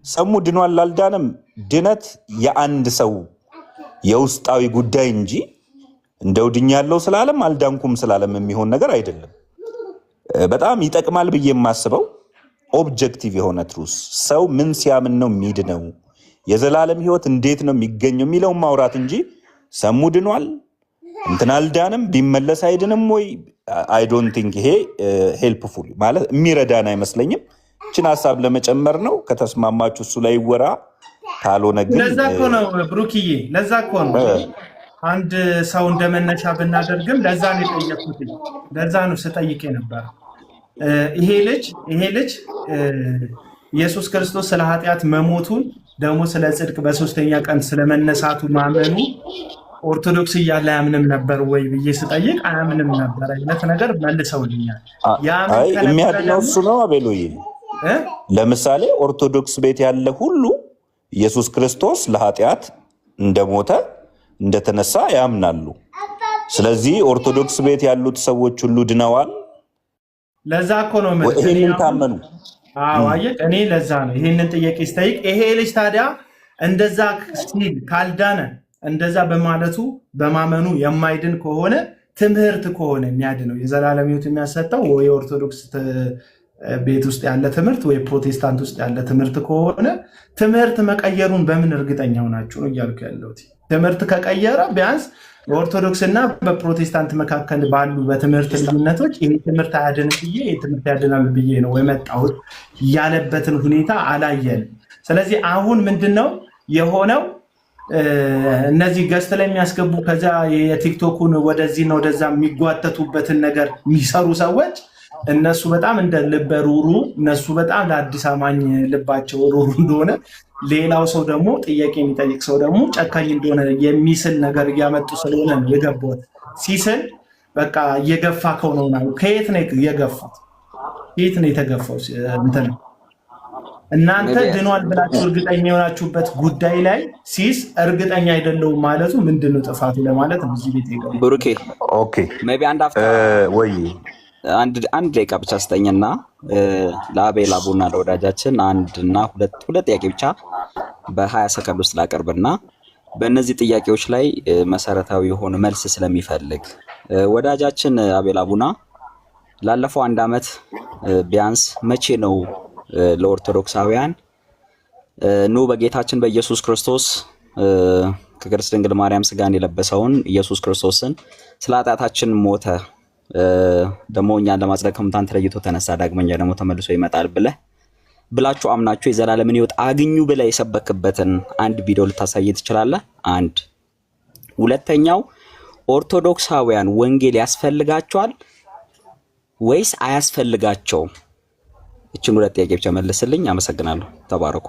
ሰሙ ድኗል አልዳንም፣ ድነት የአንድ ሰው የውስጣዊ ጉዳይ እንጂ እንደው ድኛለሁ ስላለም አልዳንኩም ስላለም የሚሆን ነገር አይደለም። በጣም ይጠቅማል ብዬ የማስበው ኦብጀክቲቭ የሆነ ትሩስ ሰው ምን ሲያምን ነው የሚድነው፣ የዘላለም ህይወት እንዴት ነው የሚገኘው የሚለውን ማውራት እንጂ ሰሙ ድኗል እንትን አልዳንም ቢመለስ አይድንም ወይ አይ ዶንት ቲንክ ይሄ ሄልፕፉል ማለት የሚረዳን አይመስለኝም። እችን ሀሳብ ለመጨመር ነው። ከተስማማችሁ እሱ ላይ ይወራ፣ ካልሆነ ግን ለዛ እኮ ነው ብሩክዬ፣ ለዛ እኮ ነው አንድ ሰው እንደመነሻ ብናደርግም ለዛ ነው የጠየኩት። ለዛ ነው ስጠይቅ ነበር። ይሄ ልጅ ኢየሱስ ክርስቶስ ስለ ኃጢአት መሞቱን ደግሞ ስለ ጽድቅ በሶስተኛ ቀን ስለመነሳቱ ማመኑ ኦርቶዶክስ እያለ አያምንም ነበር ወይ ብዬ ስጠይቅ አያምንም ነበር አይነት ነገር መልሰውልኛል። የሚያድነው እሱ ነው አቤሎዬ። ለምሳሌ ኦርቶዶክስ ቤት ያለ ሁሉ ኢየሱስ ክርስቶስ ለኃጢአት እንደሞተ እንደተነሳ ያምናሉ። ስለዚህ ኦርቶዶክስ ቤት ያሉት ሰዎች ሁሉ ድነዋል። ለዛ እኮ ነው ይሄንን ታመኑ። እኔ ለዛ ነው ይሄንን ጥያቄ ስጠይቅ ይሄ ልጅ ታዲያ እንደዛ ሲል ካልዳነ እንደዛ በማለቱ በማመኑ የማይድን ከሆነ ትምህርት ከሆነ የሚያድነው የዘላለም ሕይወት የሚያሰጠው ወይ ኦርቶዶክስ ቤት ውስጥ ያለ ትምህርት ወይ ፕሮቴስታንት ውስጥ ያለ ትምህርት ከሆነ ትምህርት መቀየሩን በምን እርግጠኛ ሆናችሁ ነው እያልኩ ያለሁት? ትምህርት ከቀየረ ቢያንስ በኦርቶዶክስ እና በፕሮቴስታንት መካከል ባሉ በትምህርት ልዩነቶች ይህ ትምህርት አያድንም ብዬ ይህ ትምህርት ያድናል ብዬ ነው የመጣሁት ያለበትን ሁኔታ አላየንም። ስለዚህ አሁን ምንድነው የሆነው? እነዚህ ገስት ላይ የሚያስገቡ ከዛ የቲክቶኩን ወደዚህና ወደዛ የሚጓተቱበትን ነገር የሚሰሩ ሰዎች እነሱ በጣም እንደ ልበ ሩሩ እነሱ በጣም ለአዲስ አማኝ ልባቸው ሩሩ እንደሆነ ሌላው ሰው ደግሞ ጥያቄ የሚጠይቅ ሰው ደግሞ ጨካኝ እንደሆነ የሚስል ነገር እያመጡ ስለሆነ ነው የገባት። ሲስል በቃ እየገፋ ከሆነው ነው። ከየት ነው የገፋት? የት ነው የተገፋው? እንትን እናንተ ድኗል ብላችሁ እርግጠኛ የሆናችሁበት ጉዳይ ላይ ሲስ እርግጠኛ አይደለሁም ማለቱ ምንድነው ጥፋቱ ለማለት ነው። እዚህ ቤት ይገባል። ብሩኬ ኦኬ ሜይ ቢ አንድ አፍታ ወይ አንድ ደቂቃ ብቻ ስጠኝና ለአቤል አቡና ለወዳጃችን ሁለት ጥያቄ ብቻ በ20 ሰከንድ ውስጥ ላቀርብና በእነዚህ ጥያቄዎች ላይ መሰረታዊ የሆነ መልስ ስለሚፈልግ ወዳጃችን አቤል አቡና ላለፈው 1 ዓመት ቢያንስ መቼ ነው ለኦርቶዶክሳውያን ኑ በጌታችን በኢየሱስ ክርስቶስ ከቅድስት ድንግል ማርያም ስጋን የለበሰውን ኢየሱስ ክርስቶስን ስለ ኃጢአታችን ሞተ ደግሞ እኛን ለማጽደቅ ከሙታን ተለይቶ ተነሳ ዳግመኛ ደግሞ ተመልሶ ይመጣል ብላችሁ አምናችሁ የዘላለምን ሕይወት አግኙ ብለህ የሰበክበትን አንድ ቪዲዮ ልታሳይ ትችላለህ? አንድ ሁለተኛው ኦርቶዶክሳውያን ወንጌል ያስፈልጋቸዋል ወይስ አያስፈልጋቸውም? እቺን ሁለት ጥያቄ ብቻ መልስልኝ። አመሰግናለሁ። ተባረኩ።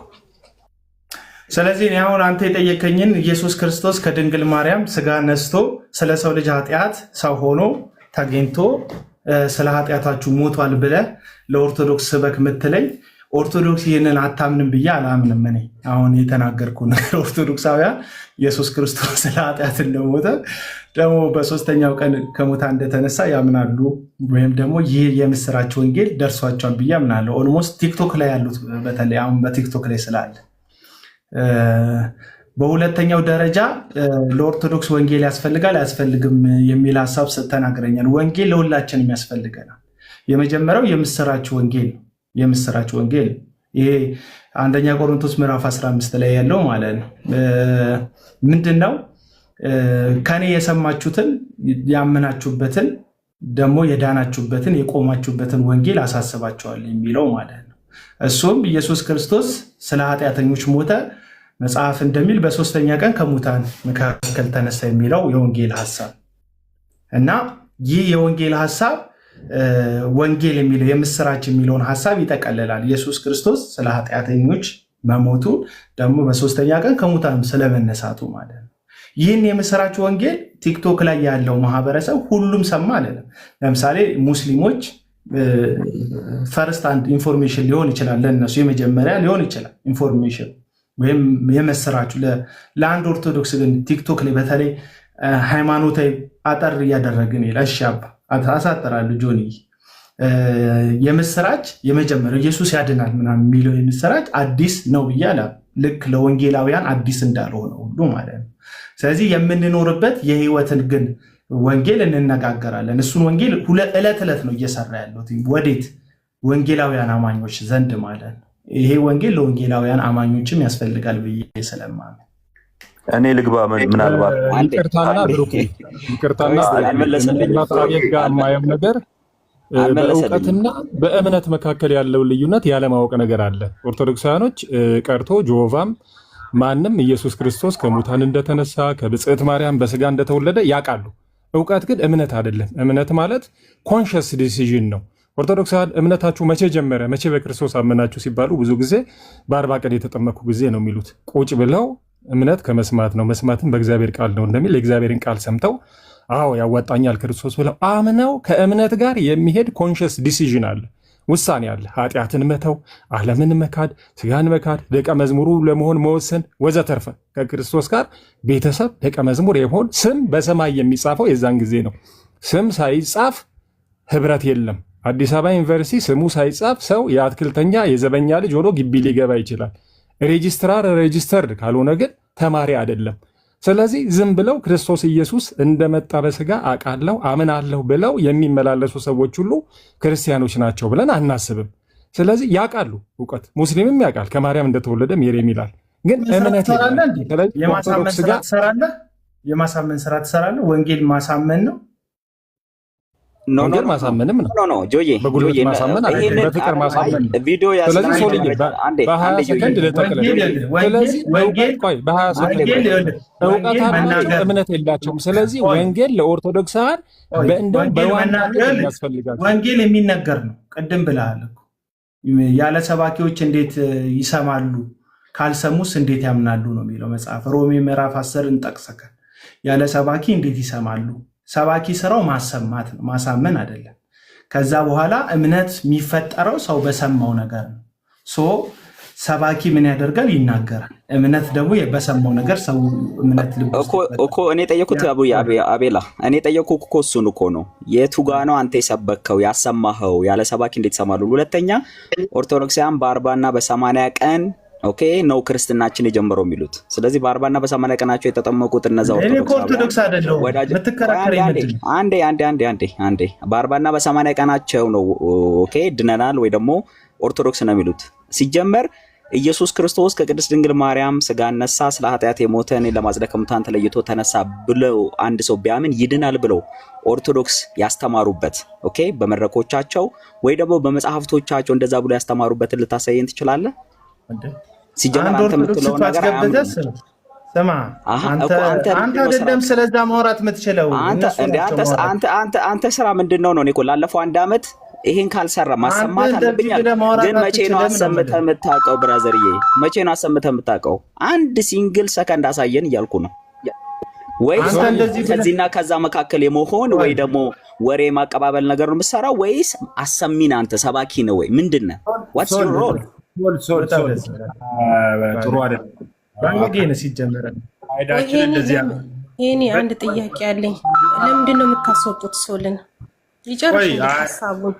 ስለዚህ እኔ አሁን አንተ የጠየቀኝን ኢየሱስ ክርስቶስ ከድንግል ማርያም ስጋ ነስቶ ስለ ሰው ልጅ ኃጢአት ሰው ሆኖ ተገኝቶ ስለ ኃጢአታችሁ ሞቷል ብለህ ለኦርቶዶክስ ስበክ ምትለኝ፣ ኦርቶዶክስ ይህንን አታምንም ብዬ አላምንም። እኔ አሁን የተናገርኩ ነገር ኦርቶዶክሳውያን ኢየሱስ ክርስቶስ ስለ ኃጢአት እንደሞተ ደግሞ በሶስተኛው ቀን ከሙታን እንደተነሳ ያምናሉ፣ ወይም ደግሞ ይህ የምስራች ወንጌል ደርሷቸዋል ብዬ አምናለሁ። ኦልሞስት ቲክቶክ ላይ ያሉት በተለይ አሁን በቲክቶክ ላይ ስላለ። በሁለተኛው ደረጃ ለኦርቶዶክስ ወንጌል ያስፈልጋል አያስፈልግም የሚል ሀሳብ ተናግረኛል። ወንጌል ለሁላችንም ያስፈልገናል። የመጀመሪያው የምስራች ወንጌል ነው። የምስራች ወንጌል ይሄ 1ኛ ቆሮንቶስ ምዕራፍ 15 ላይ ያለው ማለት ነው። ምንድን ነው? ከኔ የሰማችሁትን ያመናችሁበትን ደግሞ የዳናችሁበትን የቆማችሁበትን ወንጌል አሳስባችኋል የሚለው ማለት ነው። እሱም ኢየሱስ ክርስቶስ ስለ ኃጢአተኞች ሞተ፣ መጽሐፍ እንደሚል በሶስተኛ ቀን ከሙታን መካከል ተነሳ የሚለው የወንጌል ሐሳብ እና ይህ የወንጌል ሐሳብ ወንጌል የሚለው የምስራች የሚለውን ሐሳብ ይጠቀልላል። ኢየሱስ ክርስቶስ ስለ ኃጢአተኞች መሞቱ ደግሞ በሶስተኛ ቀን ከሙታን ስለመነሳቱ ማለት ነው። ይህን የምስራች ወንጌል ቲክቶክ ላይ ያለው ማህበረሰብ ሁሉም ሰማ አይደለም። ለምሳሌ ሙስሊሞች ፈርስት አንድ ኢንፎርሜሽን ሊሆን ይችላል፣ ለእነሱ የመጀመሪያ ሊሆን ይችላል ኢንፎርሜሽን ወይም የመሰራችሁ። ለአንድ ኦርቶዶክስ ግን ቲክቶክ ላይ በተለይ ሃይማኖታዊ አጠር እያደረግን ለሻባ አሳጥራሉ ጆኒ የምስራች የመጀመሪያው ኢየሱስ ያድናል ምናምን የሚለው የምስራች አዲስ ነው ብያለ ልክ ለወንጌላውያን አዲስ እንዳልሆነ ሁሉ ማለት ነው። ስለዚህ የምንኖርበት የህይወትን ግን ወንጌል እንነጋገራለን። እሱን ወንጌል ዕለት ዕለት ነው እየሰራ ያለው ወዴት ወንጌላውያን አማኞች ዘንድ ማለት ነው። ይሄ ወንጌል ለወንጌላውያን አማኞችም ያስፈልጋል ብዬ ስለማምን እኔ ልግባ። ምናልባት ይቅርታና ብሩክ ይቅርታና አቤት ጋር የማየው ነገር በእውቀትና በእምነት መካከል ያለው ልዩነት ያለማወቅ ነገር አለ። ኦርቶዶክሳውያኖች ቀርቶ ጆቫም ማንም ኢየሱስ ክርስቶስ ከሙታን እንደተነሳ ከብጽዕት ማርያም በስጋ እንደተወለደ ያውቃሉ። እውቀት ግን እምነት አይደለም። እምነት ማለት ኮንሽስ ዲሲዥን ነው። ኦርቶዶክሳውያን እምነታችሁ መቼ ጀመረ፣ መቼ በክርስቶስ አመናችሁ ሲባሉ ብዙ ጊዜ በ40 ቀን የተጠመኩ ጊዜ ነው የሚሉት። ቁጭ ብለው እምነት ከመስማት ነው፣ መስማትም በእግዚአብሔር ቃል ነው እንደሚል የእግዚአብሔርን ቃል ሰምተው አዎ ያዋጣኛል ክርስቶስ ብለው አምነው ከእምነት ጋር የሚሄድ ኮንሽስ ዲሲዥን አለ፣ ውሳኔ አለ። ኃጢአትን መተው፣ ዓለምን መካድ፣ ስጋን መካድ፣ ደቀ መዝሙሩ ለመሆን መወሰን ወዘተርፈ ከክርስቶስ ጋር ቤተሰብ ደቀ መዝሙር የመሆን ስም በሰማይ የሚጻፈው የዛን ጊዜ ነው። ስም ሳይጻፍ ህብረት የለም። አዲስ አበባ ዩኒቨርሲቲ ስሙ ሳይጻፍ ሰው የአትክልተኛ የዘበኛ ልጅ ሆኖ ግቢ ሊገባ ይችላል። ሬጂስትራር ሬጂስተርድ ካልሆነ ግን ተማሪ አይደለም። ስለዚህ ዝም ብለው ክርስቶስ ኢየሱስ እንደመጣ በስጋ አውቃለሁ አምናለሁ ብለው የሚመላለሱ ሰዎች ሁሉ ክርስቲያኖች ናቸው ብለን አናስብም። ስለዚህ ያውቃሉ፣ እውቀት ሙስሊምም ያውቃል ከማርያም እንደተወለደ ሜሬም ይላል። ግን እምነት የማሳመን ስራ ትሰራለህ። ወንጌል ማሳመን ነው። ወንጌል ማሳመንም ነው። ኖ ጆዬ በጉልበት ማሳመን አይደለም፣ በፍቅር ማሳመን ነው። ቪዲዮ ስለዚህ ሰው ልጅ በ20 ሰከንድ ልጠቅልል። ስለዚህ በ20 ሰከንድ እውቀት አላቸው እምነት የላቸውም። ስለዚህ ወንጌል ለኦርቶዶክሳውያን በእንደውም በዋናነት ያስፈልጋል። ወንጌል የሚነገር ነው። ቅድም ብለሃል እኮ ያለ ሰባኪዎች እንዴት ይሰማሉ? ካልሰሙስ እንዴት ያምናሉ ነው የሚለው መጽሐፍ። ሮሜ ምዕራፍ 10 እንጠቅሰከ ያለ ሰባኪ እንዴት ይሰማሉ? ሰባኪ ስራው ማሰማት ነው፣ ማሳመን አይደለም። ከዛ በኋላ እምነት የሚፈጠረው ሰው በሰማው ነገር ነው። ሰባኪ ምን ያደርጋል? ይናገራል። እምነት ደግሞ በሰማው ነገር ሰው እምነት እኮ እኔ ጠየኩት አቤላ፣ እኔ ጠየኩት እኮ እሱን እኮ ነው። የቱ ጋ ነው አንተ የሰበከው ያሰማኸው? ያለ ሰባኪ እንዴት ይሰማሉ? ሁለተኛ ኦርቶዶክሳውያን በ40 እና በ80 ቀን ኦኬ ነው ክርስትናችን የጀመረው የሚሉት። ስለዚህ በ40 እና በ80 ቀናቸው የተጠመቁት እነዛ ኦርቶዶክስ አይደለም ምትከራከረኝ አንዴ በ40 እና በ80 ቀናቸው ነው ኦኬ ድነናል ወይ ደግሞ ኦርቶዶክስ ነው የሚሉት። ሲጀመር ኢየሱስ ክርስቶስ ከቅድስት ድንግል ማርያም ስጋ ነሳ፣ ስለ ኃጢአት የሞተ፣ እኔን ለማጽደቅ ከሙታን ተለይቶ ተነሳ ብለው አንድ ሰው ቢያምን ይድናል ብለው ኦርቶዶክስ ያስተማሩበት ኦኬ በመድረኮቻቸው ወይ ደግሞ በመጽሐፍቶቻቸው እንደዛ ብሎ ያስተማሩበትን ልታሳየን ትችላለህ? ሲጀመር አንተ የምትለው ነገር ስማ አንተ አይደለም ስለዛ ማውራት የምትችለው አንተ ስራ ምንድነው ነው? እኔ እኮ ላለፈው 1 ዓመት ይሄን ካልሰራ ማሰማት አለብኛል። ግን መቼ ነው አሰምተህ የምታውቀው? ብራዘርዬ መቼ ነው አሰምተህ የምታውቀው? አንድ ሲንግል ሰከንድ አሳየን እያልኩ ነው። ወይስ ከዚህና ከዛ መካከል የመሆን ወይ ደግሞ ወሬ ማቀባበል ነገር ነው የምትሰራው? ወይስ አሰሚን አንተ ሰባኪ ነው ወይ ምንድነው? ዋትስ ዩር ሮል? ጥሩ አይደለም። ባንገጌን ሲጀመረ አይዳችን እንደዚህ ያለ የኔ አንድ ጥያቄ አለኝ። ለምንድን ነው የምታስወጡት? ሶልን ይጨርሽ ሐሳቡን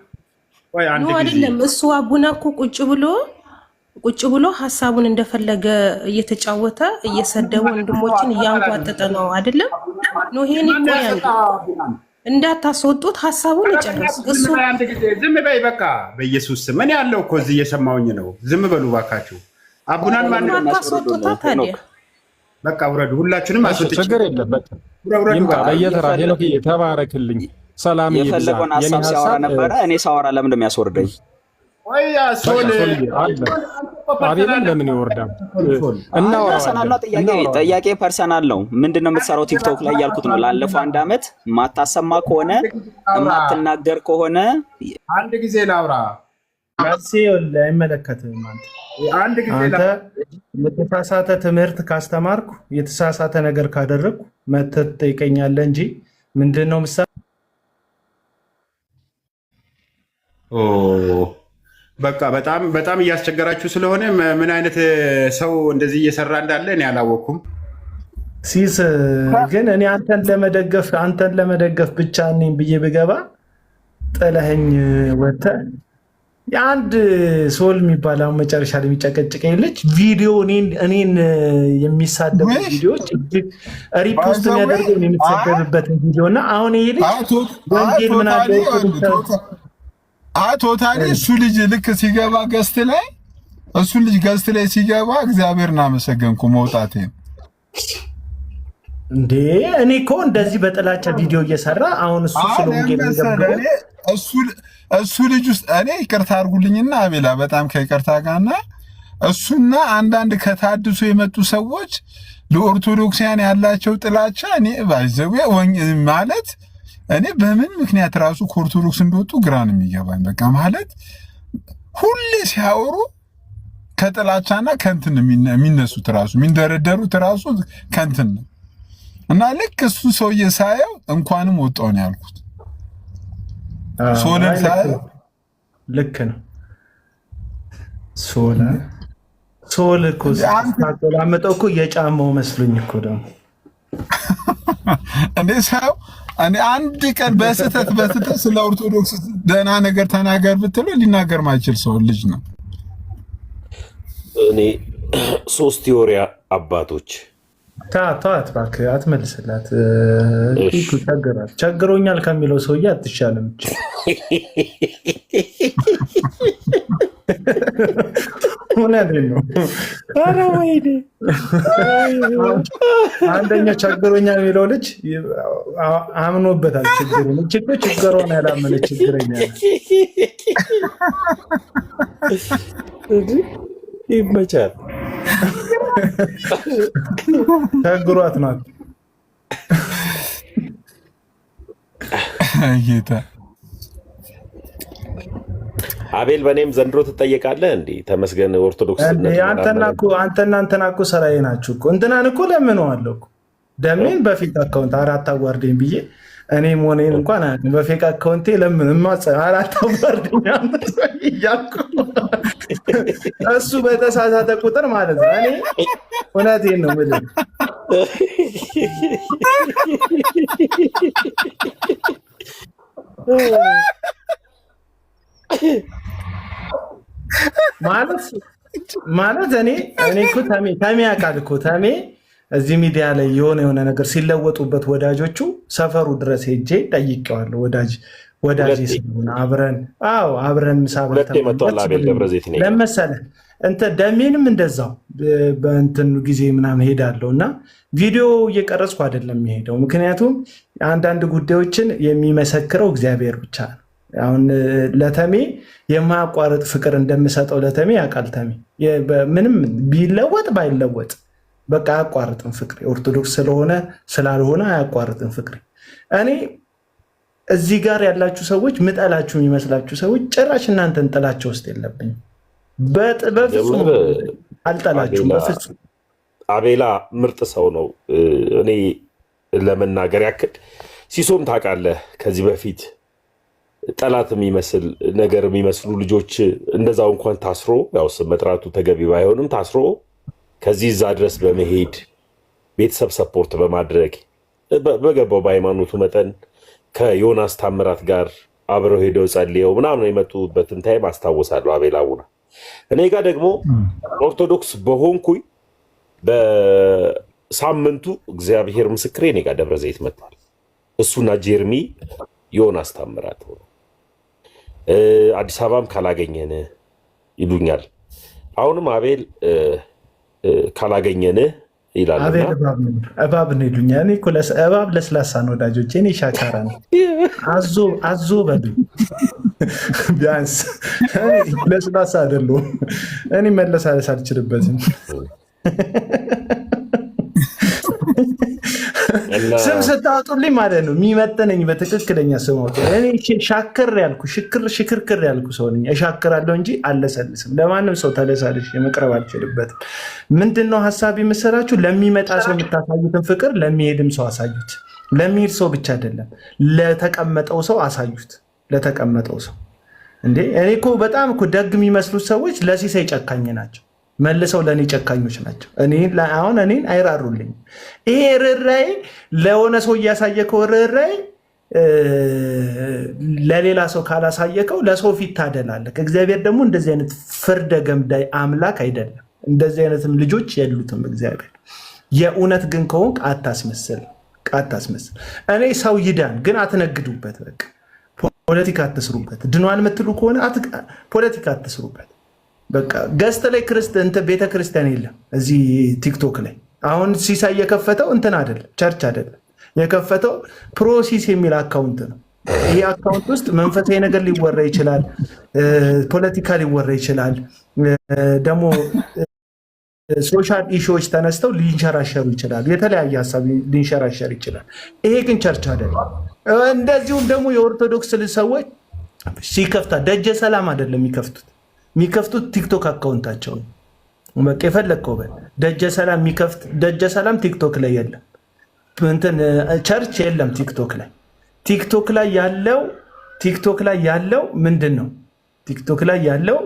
ነው አይደለም? እሱ አቡና እኮ ቁጭ ብሎ ሐሳቡን እንደፈለገ እየተጫወተ እየሰደበ ወንድሞችን እያንጓጠጠ ነው አይደለም? ነው ይሄን ይቆያል። እንዳታስወጡት ሐሳቡን ይጨርስ። እሱ ዝም በይ በቃ በኢየሱስ ስም። ምን ያለው እኮ እዚህ እየሰማውኝ ነው። ዝም በሉ ባካችሁ። አቡናን ማን ታስወጡታ ታዲያ? በቃ ውረዱ፣ ሁላችንም አስወጡ። ችግር የለበትም። ይምጣ በየተራ ሄኖክ ተባረክልኝ። ሰላም ይብዛ። የፈለገውን ሐሳብ ሲያወራ ነበረ። እኔ ሳወራ ለምን እንደሚያስወርደኝ? ወይ አሶል አቤልም ለምን ይወርዳል? ፐርሰናል ነው ጥያቄ ፐርሰናል ነው። ምንድነው የምትሰራው ቲክቶክ ላይ ያልኩት ነው። ላለፈው 1 ዓመት ማታሰማ ከሆነ ማትናገር ከሆነ አንድ ጊዜ ላውራ። አይመለከትም። አንተ የተሳሳተ ትምህርት ካስተማርኩ የተሳሳተ ነገር ካደረግኩ መተት ትጠይቀኛለህ እንጂ ምንድነው ምሳሌ በቃ በጣም እያስቸገራችሁ ስለሆነ ምን አይነት ሰው እንደዚህ እየሰራ እንዳለ እኔ አላወኩም። ሲስ ግን እኔ አንተን ለመደገፍ ብቻ እኔም ብዬ ብገባ ጥለኸኝ ወጥተህ የአንድ ሶል የሚባለው መጨረሻ ላይ የሚጨቀጭቀኝ ልጅ ቪዲዮ እኔን የሚሳደቡ ቪዲዮዎች ሪፖስት የሚያደርገው የሚሰደብበትን ቪዲዮ እና አሁን ይሄ ልጅ ወንጌል ምን አለ ቶታሊ እሱ ልጅ ልክ ሲገባ ገስት ላይ ሲገባ እግዚአብሔርን አመሰገንኩ መውጣቴ እንዴ። እኔ እኮ እንደዚህ በጥላቻ ቪዲዮ እየሰራ አሁን እሱ ስለ ወንጌል እሱ ልጅ ውስጥ እኔ ይቅርታ አድርጉልኝና አቤላ በጣም ከይቅርታ ጋርና እሱና አንዳንድ ከታድሶ የመጡ ሰዎች ለኦርቶዶክሲያን ያላቸው ጥላቻ እኔ ባይዘው ማለት እኔ በምን ምክንያት ራሱ ከኦርቶዶክስ እንደወጡ ግራ ነው የሚገባኝ። በቃ ማለት ሁሌ ሲያወሩ ከጥላቻና ከንትን የሚነሱት ራሱ የሚንደረደሩት ራሱ ከንትን ነው እና ልክ እሱ ሰውዬ ሳየው እንኳንም ወጣው ነው ያልኩት። ሶልን ሳየው ልክ ነው። ሶል እኮ ሳቆላመጠው እኮ የጫማው መስሎኝ እኮ ደግሞ እንዴ ሳየው እኔ አንድ ቀን በስተት ስለ ኦርቶዶክስ ደህና ነገር ተናገር ብትለው ሊናገር ማይችል ሰው ልጅ ነው። እኔ 3 የወሬ አባቶች ተዋት እባክህ አትመልስላት። ቸግሮኛል ከሚለው ሰውዬ አትሻልም። እውነቴን ነው። ኧረ ወይኔ አንደኛው ቸግሮኛል የሚለው ልጅ አምኖበታል ችግሩን። ችግሩን ያላመነ ችግረኛ ይመቻል። ቸግሯት ናት ጌታ። አቤል በእኔም ዘንድሮ ትጠየቃለህ እንዴ? ተመስገን ኦርቶዶክስ አንተና እኮ ሰራዬ ናችሁ እኮ። እንትናን እኮ ለምነዋለሁ እኮ ደሜን በፌክ አካውንት 4 አዋርደኝ ብዬ እኔ ሞኔን እንኳን በፌክ አካውንቴ ለምን 4 አዋርደኝ እያልኩ እሱ በተሳሳተ ቁጥር ማለት ነው። እኔ እውነቴን ነው የምልህ ማለት ማለት እኔ እኮ ተሜ ያውቃል እኮ ተሜ እዚህ ሚዲያ ላይ የሆነ ነገር ሲለወጡበት ወዳጆቹ ሰፈሩ ድረስ ሄጄ ጠይቄዋለሁ። ወዳጅ ስለሆነ አብረን ምሳ በልተን ለመሰለህ እንትን ደሜንም እንደዛው በእንትን ጊዜ ምናምን ሄዳለሁ እና ቪዲዮ እየቀረጽኩ አይደለም የሚሄደው። ምክንያቱም አንዳንድ ጉዳዮችን የሚመሰክረው እግዚአብሔር ብቻ ነው። አሁን ለተሜ የማያቋርጥ ፍቅር እንደምሰጠው ለተሜ ያውቃል። ተሜ ምንም ቢለወጥ ባይለወጥ በቃ አያቋርጥም ፍቅር። ኦርቶዶክስ ስላልሆነ አያቋርጥም ፍቅር። እኔ እዚህ ጋር ያላችሁ ሰዎች ምጠላችሁ የሚመስላችሁ ሰዎች ጭራሽ እናንተን ጥላቸው ውስጥ የለብኝም። በፍጹም አልጠላችሁም። በፍጹም አቤላ ምርጥ ሰው ነው። እኔ ለመናገር ያክል ሲሶም ታውቃለህ፣ ከዚህ በፊት ጠላት የሚመስል ነገር የሚመስሉ ልጆች እንደዛው እንኳን ታስሮ ያው ስም መጥራቱ ተገቢ ባይሆንም ታስሮ ከዚህ እዛ ድረስ በመሄድ ቤተሰብ ሰፖርት በማድረግ በገባው በሃይማኖቱ መጠን ከዮናስ ታምራት ጋር አብረው ሄደው ጸልየው ምናምን የመጡበትን ታይም አስታውሳለሁ። አቤላ ቡና እኔ ጋር ደግሞ ኦርቶዶክስ በሆንኩኝ በሳምንቱ እግዚአብሔር ምስክሬ እኔ ጋር ደብረ ዘይት መጥቷል። እሱና ጀርሚ ዮናስ ታምራት አዲስ አበባም ካላገኘን ይሉኛል። አሁንም አቤል ካላገኘን ይላልና እባብ ነው ይሉኛል። እኔ እኮ እባብ ለስላሳ ነው ወዳጆቼ፣ እኔ ሻካራ ነው። አዞ በሉኝ ቢያንስ ለስላሳ አይደለሁም። እኔ መለሳለስ አልችልበትም። ስም ስታወጡልኝ ማለት ነው የሚመጥነኝ በትክክለኛ ስም አውጡ። እኔ ሽክርክር ያልኩ ሰው ነኝ። እሻክራለሁ እንጂ አለሰልስም። ለማንም ሰው ተለሳልሽ የመቅረብ አልችልበትም። ምንድነው ሀሳብ የምሰራችሁ? ለሚመጣ ሰው የምታሳዩትን ፍቅር ለሚሄድም ሰው አሳዩት። ለሚሄድ ሰው ብቻ አይደለም፣ ለተቀመጠው ሰው አሳዩት። ለተቀመጠው ሰው እንዴ እኔ እኮ በጣም እኮ ደግ የሚመስሉት ሰዎች ለሲሳይ ጨካኝ ናቸው፣ መልሰው ለእኔ ጨካኞች ናቸው። አሁን እኔን አይራሩልኝ። ይሄ ርኅራኄ ለሆነ ሰው እያሳየከው ርኅራኄ ለሌላ ሰው ካላሳየከው ለሰው ፊት ታደላለህ። እግዚአብሔር ደግሞ እንደዚህ አይነት ፍርደ ገምዳይ አምላክ አይደለም። እንደዚህ አይነትም ልጆች የሉትም እግዚአብሔር። የእውነት ግን ከሆንክ አታስመስል። እኔ ሰው ይዳን ግን አትነግዱበት። በቃ ፖለቲካ አትስሩበት። ድኗን የምትሉ ከሆነ ፖለቲካ አትስሩበት። በቃ ገስት ላይ ቤተ ክርስቲያን የለም እዚህ ቲክቶክ ላይ። አሁን ሲሳይ የከፈተው እንትን አይደለም፣ ቸርች አይደለም የከፈተው፣ ፕሮሲስ የሚል አካውንት ነው። ይህ አካውንት ውስጥ መንፈሳዊ ነገር ሊወራ ይችላል፣ ፖለቲካ ሊወራ ይችላል፣ ደግሞ ሶሻል ኢሹዎች ተነስተው ሊንሸራሸሩ ይችላል፣ የተለያየ ሀሳብ ሊንሸራሸር ይችላል። ይሄ ግን ቸርች አይደለም። እንደዚሁም ደግሞ የኦርቶዶክስ ሰዎች ሲከፍታ ደጀ ሰላም አይደለም የሚከፍቱት ቲክቶክ አካውንታቸው ነው። በቃ የፈለግከው በል። ደጀ ሰላም ቲክቶክ ላይ የለም፣ እንትን ቸርች የለም ቲክቶክ ላይ። ቲክቶክ ላይ ያለው ምንድን ነው? ቲክቶክ ላይ ያለው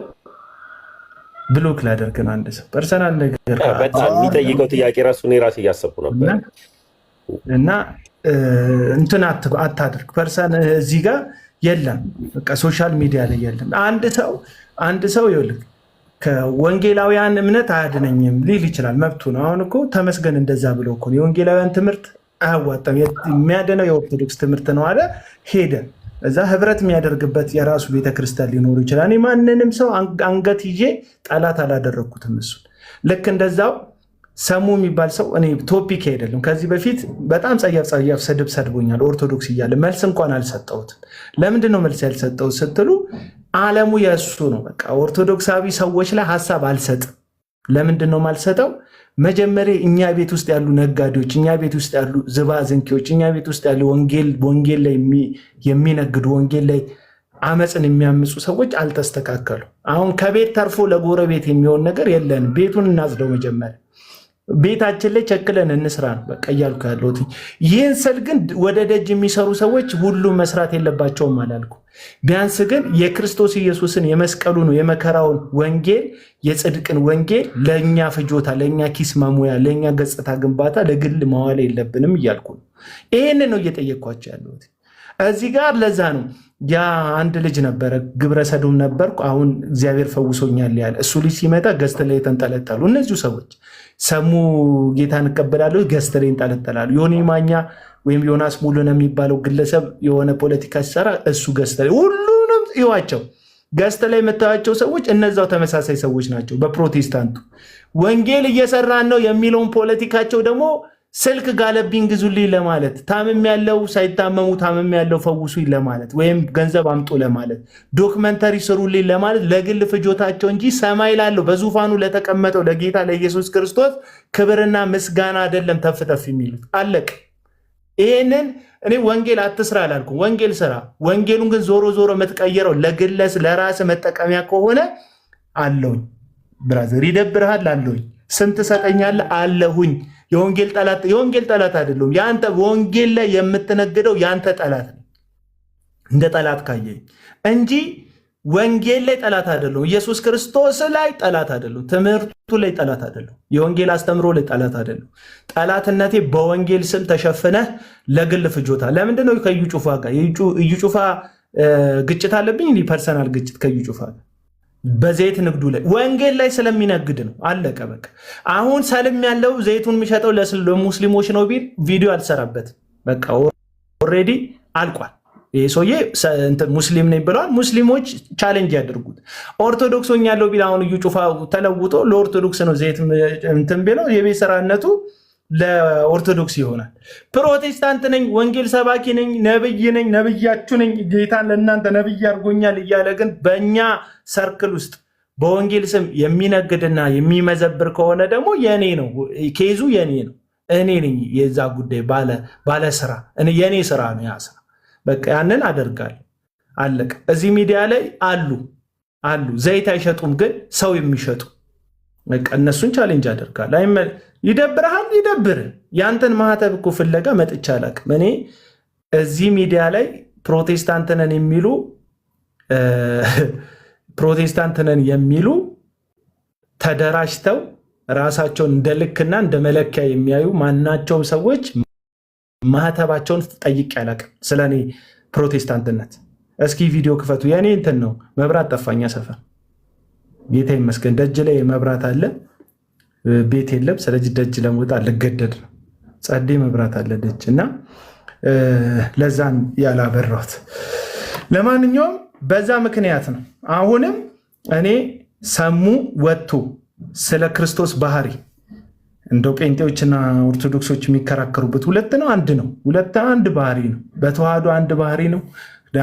ብሎክ ላደርግ ነው አንድ ሰው ፐርሰናል ነገር በጣም የሚጠይቀው ጥያቄ ራሱ እኔ ራሴ እያሰብኩ ነበር እና እንትን አታድርግ። ፐርሰን እዚህ ጋር የለም፣ በቃ ሶሻል ሚዲያ ላይ የለም። አንድ ሰው ይኸውልህ ከወንጌላውያን እምነት አያድነኝም ሊል ይችላል፣ መብቱ ነው። አሁን እኮ ተመስገን እንደዛ ብሎ እኮ የወንጌላውያን ትምህርት አያዋጣም፣ የሚያድነው የኦርቶዶክስ ትምህርት ነው አለ፣ ሄደ። እዛ ህብረት የሚያደርግበት የራሱ ቤተክርስቲያን ሊኖሩ ይችላል። እኔ ማንንም ሰው አንገት ይዤ ጠላት አላደረግኩትም። እሱን ልክ እንደዛው ሰሙ የሚባል ሰው እኔ ቶፒክ አይደለም። ከዚህ በፊት በጣም ጸያፍ ስድብ ሰድቦኛል ኦርቶዶክስ እያለ መልስ እንኳን አልሰጠሁትም። ለምንድን ነው መልስ ያልሰጠሁት ስትሉ ዓለሙ የእሱ ነው። በቃ ኦርቶዶክሳዊ ሰዎች ላይ ሀሳብ አልሰጥም። ለምንድን ነው ማልሰጠው? መጀመሪያ እኛ ቤት ውስጥ ያሉ ነጋዴዎች፣ እኛ ቤት ውስጥ ያሉ ዝባዝንኪዎች፣ እኛ ቤት ውስጥ ያሉ ወንጌል ላይ የሚነግዱ ወንጌል ላይ አመፅን የሚያምፁ ሰዎች አልተስተካከሉ። አሁን ከቤት ተርፎ ለጎረቤት የሚሆን ነገር የለንም። ቤቱን እናጽደው መጀመሪያ፣ ቤታችን ላይ ቸክለን እንስራ ነው በቃ እያልኩ ያለሁት። ይህን ስል ግን ወደ ደጅ የሚሰሩ ሰዎች ሁሉም መስራት የለባቸውም አላልኩ። ቢያንስ ግን የክርስቶስ ኢየሱስን የመስቀሉን የመከራውን ወንጌል የጽድቅን ወንጌል ለእኛ ፍጆታ፣ ለእኛ ኪስ ማሙያ፣ ለእኛ ገጽታ ግንባታ ለግል መዋል የለብንም እያልኩ ነው። ይህንን ነው እየጠየቅኳቸው ያለሁት እዚህ ጋር። ለዛ ነው ያ አንድ ልጅ ነበረ፣ ግብረ ሰዶም ነበርኩ፣ አሁን እግዚአብሔር ፈውሶኛል ያለ እሱ ልጅ ሲመጣ ገዝት ላይ ተንጠለጠሉ። እነዚሁ ሰዎች ሰሙ ጌታን እቀበላለሁ፣ ገዝት ላይ ይንጠለጠላሉ። ዮኒ ማኛ ወይም ዮናስ ሙሉን የሚባለው ግለሰብ የሆነ ፖለቲካ ሲሰራ እሱ ገዝት ላይ ሁሉንም ይዋቸው ገዝት ላይ የምታያቸው ሰዎች እነዛው ተመሳሳይ ሰዎች ናቸው። በፕሮቴስታንቱ ወንጌል እየሰራን ነው የሚለውን ፖለቲካቸው ደግሞ ስልክ ጋለብኝ ግዙልኝ ለማለት፣ ታምም ያለው ሳይታመሙ ታምም ያለው ፈውሱኝ ለማለት፣ ወይም ገንዘብ አምጡ ለማለት፣ ዶክመንተሪ ስሩልኝ ለማለት ለግል ፍጆታቸው እንጂ ሰማይ ላለው በዙፋኑ ለተቀመጠው ለጌታ ለኢየሱስ ክርስቶስ ክብርና ምስጋና አይደለም ተፍተፍ የሚሉት። አለቅ። ይሄንን እኔ ወንጌል አትስራ አላልኩም፣ ወንጌል ስራ። ወንጌሉን ግን ዞሮ ዞሮ የምትቀይረው ለግለስ ለራስ መጠቀሚያ ከሆነ አለሁኝ። ብራዘር ይደብርሃል፣ አለሁኝ። ስንት ሰጠኛለህ? አለሁኝ። የወንጌል ጠላት አይደለም። ያንተ ወንጌል ላይ የምትነግደው ያንተ ጠላት ነው፣ እንደ ጠላት ካየኝ እንጂ ወንጌል ላይ ጠላት አይደለም። ኢየሱስ ክርስቶስ ላይ ጠላት አይደለም። ትምህርቱ ላይ ጠላት አይደለም። የወንጌል አስተምሮ ላይ ጠላት አይደለም። ጠላትነቴ በወንጌል ስም ተሸፍነህ ለግል ፍጆታ። ለምንድን ነው ከዩ ጩፋ ጋር እዩ ጩፋ ግጭት አለብኝ? እንዲህ ፐርሰናል ግጭት ከዩ ጩፋ ጋር በዘይት ንግዱ ላይ ወንጌል ላይ ስለሚነግድ ነው። አለቀ በቃ። አሁን ሰልም ያለው ዘይቱን የሚሸጠው ለሙስሊሞች ነው ቢል ቪዲዮ አልሰራበትም። በቃ ኦልሬዲ አልቋል። ይሄ ሰውዬ ሙስሊም ነኝ ብለዋል። ሙስሊሞች ቻሌንጅ ያደርጉት። ኦርቶዶክስ ሆኛለሁ ቢል አሁን እዩ ጩፋ ተለውጦ ለኦርቶዶክስ ነው ዘይት እንትን ቢለው የቤት ስራነቱ ለኦርቶዶክስ ይሆናል። ፕሮቴስታንት ነኝ፣ ወንጌል ሰባኪ ነኝ፣ ነብይ ነኝ፣ ነብያችሁ ነኝ፣ ጌታን ለእናንተ ነብይ አድርጎኛል እያለ ግን በእኛ ሰርክል ውስጥ በወንጌል ስም የሚነግድና የሚመዘብር ከሆነ ደግሞ የኔ ነው ኬዙ፣ የኔ ነው። እኔ ነኝ የዛ ጉዳይ ባለ ስራ፣ የኔ ስራ ነው ያ ስራ። በቃ ያንን አደርጋለሁ። አለቀ። እዚህ ሚዲያ ላይ አሉ ዘይት አይሸጡም፣ ግን ሰው የሚሸጡ በቃ እነሱን ቻሌንጅ አደርጋለሁ። ይደብርሃል፣ ይደብር። ያንተን ማህተብ እኮ ፍለጋ መጥቻ አላቅም። እኔ እዚህ ሚዲያ ላይ ፕሮቴስታንት ነን የሚሉ ተደራጅተው ራሳቸውን እንደ ልክና እንደ መለኪያ የሚያዩ ማናቸውም ሰዎች ማህተባቸውን ጠይቄ አላቅም። ስለ እኔ ፕሮቴስታንትነት እስኪ ቪዲዮ ክፈቱ። የእኔ እንትን ነው፣ መብራት ጠፋኛ ሰፈር፣ ጌታ ይመስገን። ደጅ ላይ መብራት አለ፣ ቤት የለም። ስለዚህ ደጅ ለመውጣት ልገደድ ነው። ጸዴ መብራት አለ ደጅ እና ለዛን ያላበራሁት። ለማንኛውም በዛ ምክንያት ነው። አሁንም እኔ ሰሙ ወጥቶ ስለ ክርስቶስ ባህሪ እንደው ጴንጤዎችና ኦርቶዶክሶች የሚከራከሩበት ሁለት ነው አንድ ነው? አንድ ባህሪ ነው። በተዋህዶ አንድ ባህሪ ነው፣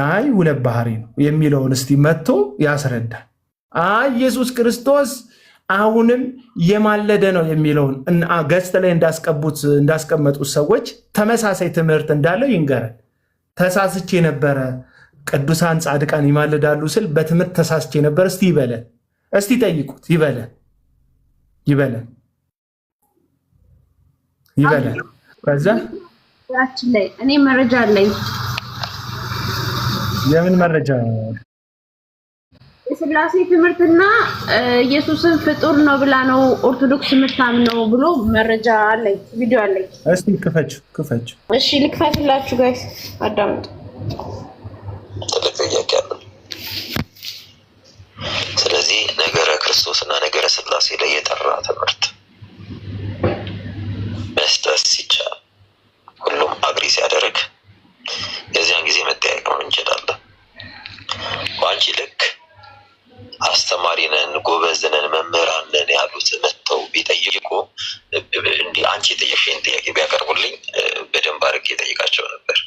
አይ ሁለት ባህሪ ነው የሚለውን እስቲ መጥቶ ያስረዳል። አይ ኢየሱስ ክርስቶስ አሁንም የማለደ ነው የሚለውን ገጽ ላይ እንዳስቀመጡት ሰዎች ተመሳሳይ ትምህርት እንዳለው ይንገረን። ተሳስቼ ነበረ፣ ቅዱሳን ጻድቃን ይማልዳሉ ስል በትምህርት ተሳስቼ ነበር። እስቲ ይበለን፣ እስቲ ጠይቁት፣ ይበለን። ከዛ ላይ እኔ መረጃ አለኝ። የምን መረጃ? የስላሴ ትምህርትና ኢየሱስን ፍጡር ነው ብላ ነው ኦርቶዶክስ የምታምነው ብሎ መረጃ አለኝ፣ ቪዲዮ አለኝ። እስቲ ክፈች። እሺ ልክፈትላችሁ ጋይስ አዳምጡ። ትልቅ ጥያቄ አለ። ስለዚህ ነገረ ክርስቶስና ነገረ ስላሴ ላይ የጠራ ትምህርት መስጠት ሲቻል ሁሉም አግሪ ሲያደርግ የዚያን ጊዜ መጠያየቅ ነው እንችላለን። በአንቺ ልክ አስተማሪ ነን፣ ጎበዝ ነን፣ መምህራን ነን ያሉት መጥተው ቢጠይቁ እንዲህ አንቺ የጠየቅሽኝ ጥያቄ ቢያቀርቡልኝ በደንብ አድርጌ ጠይቃቸው ነበር።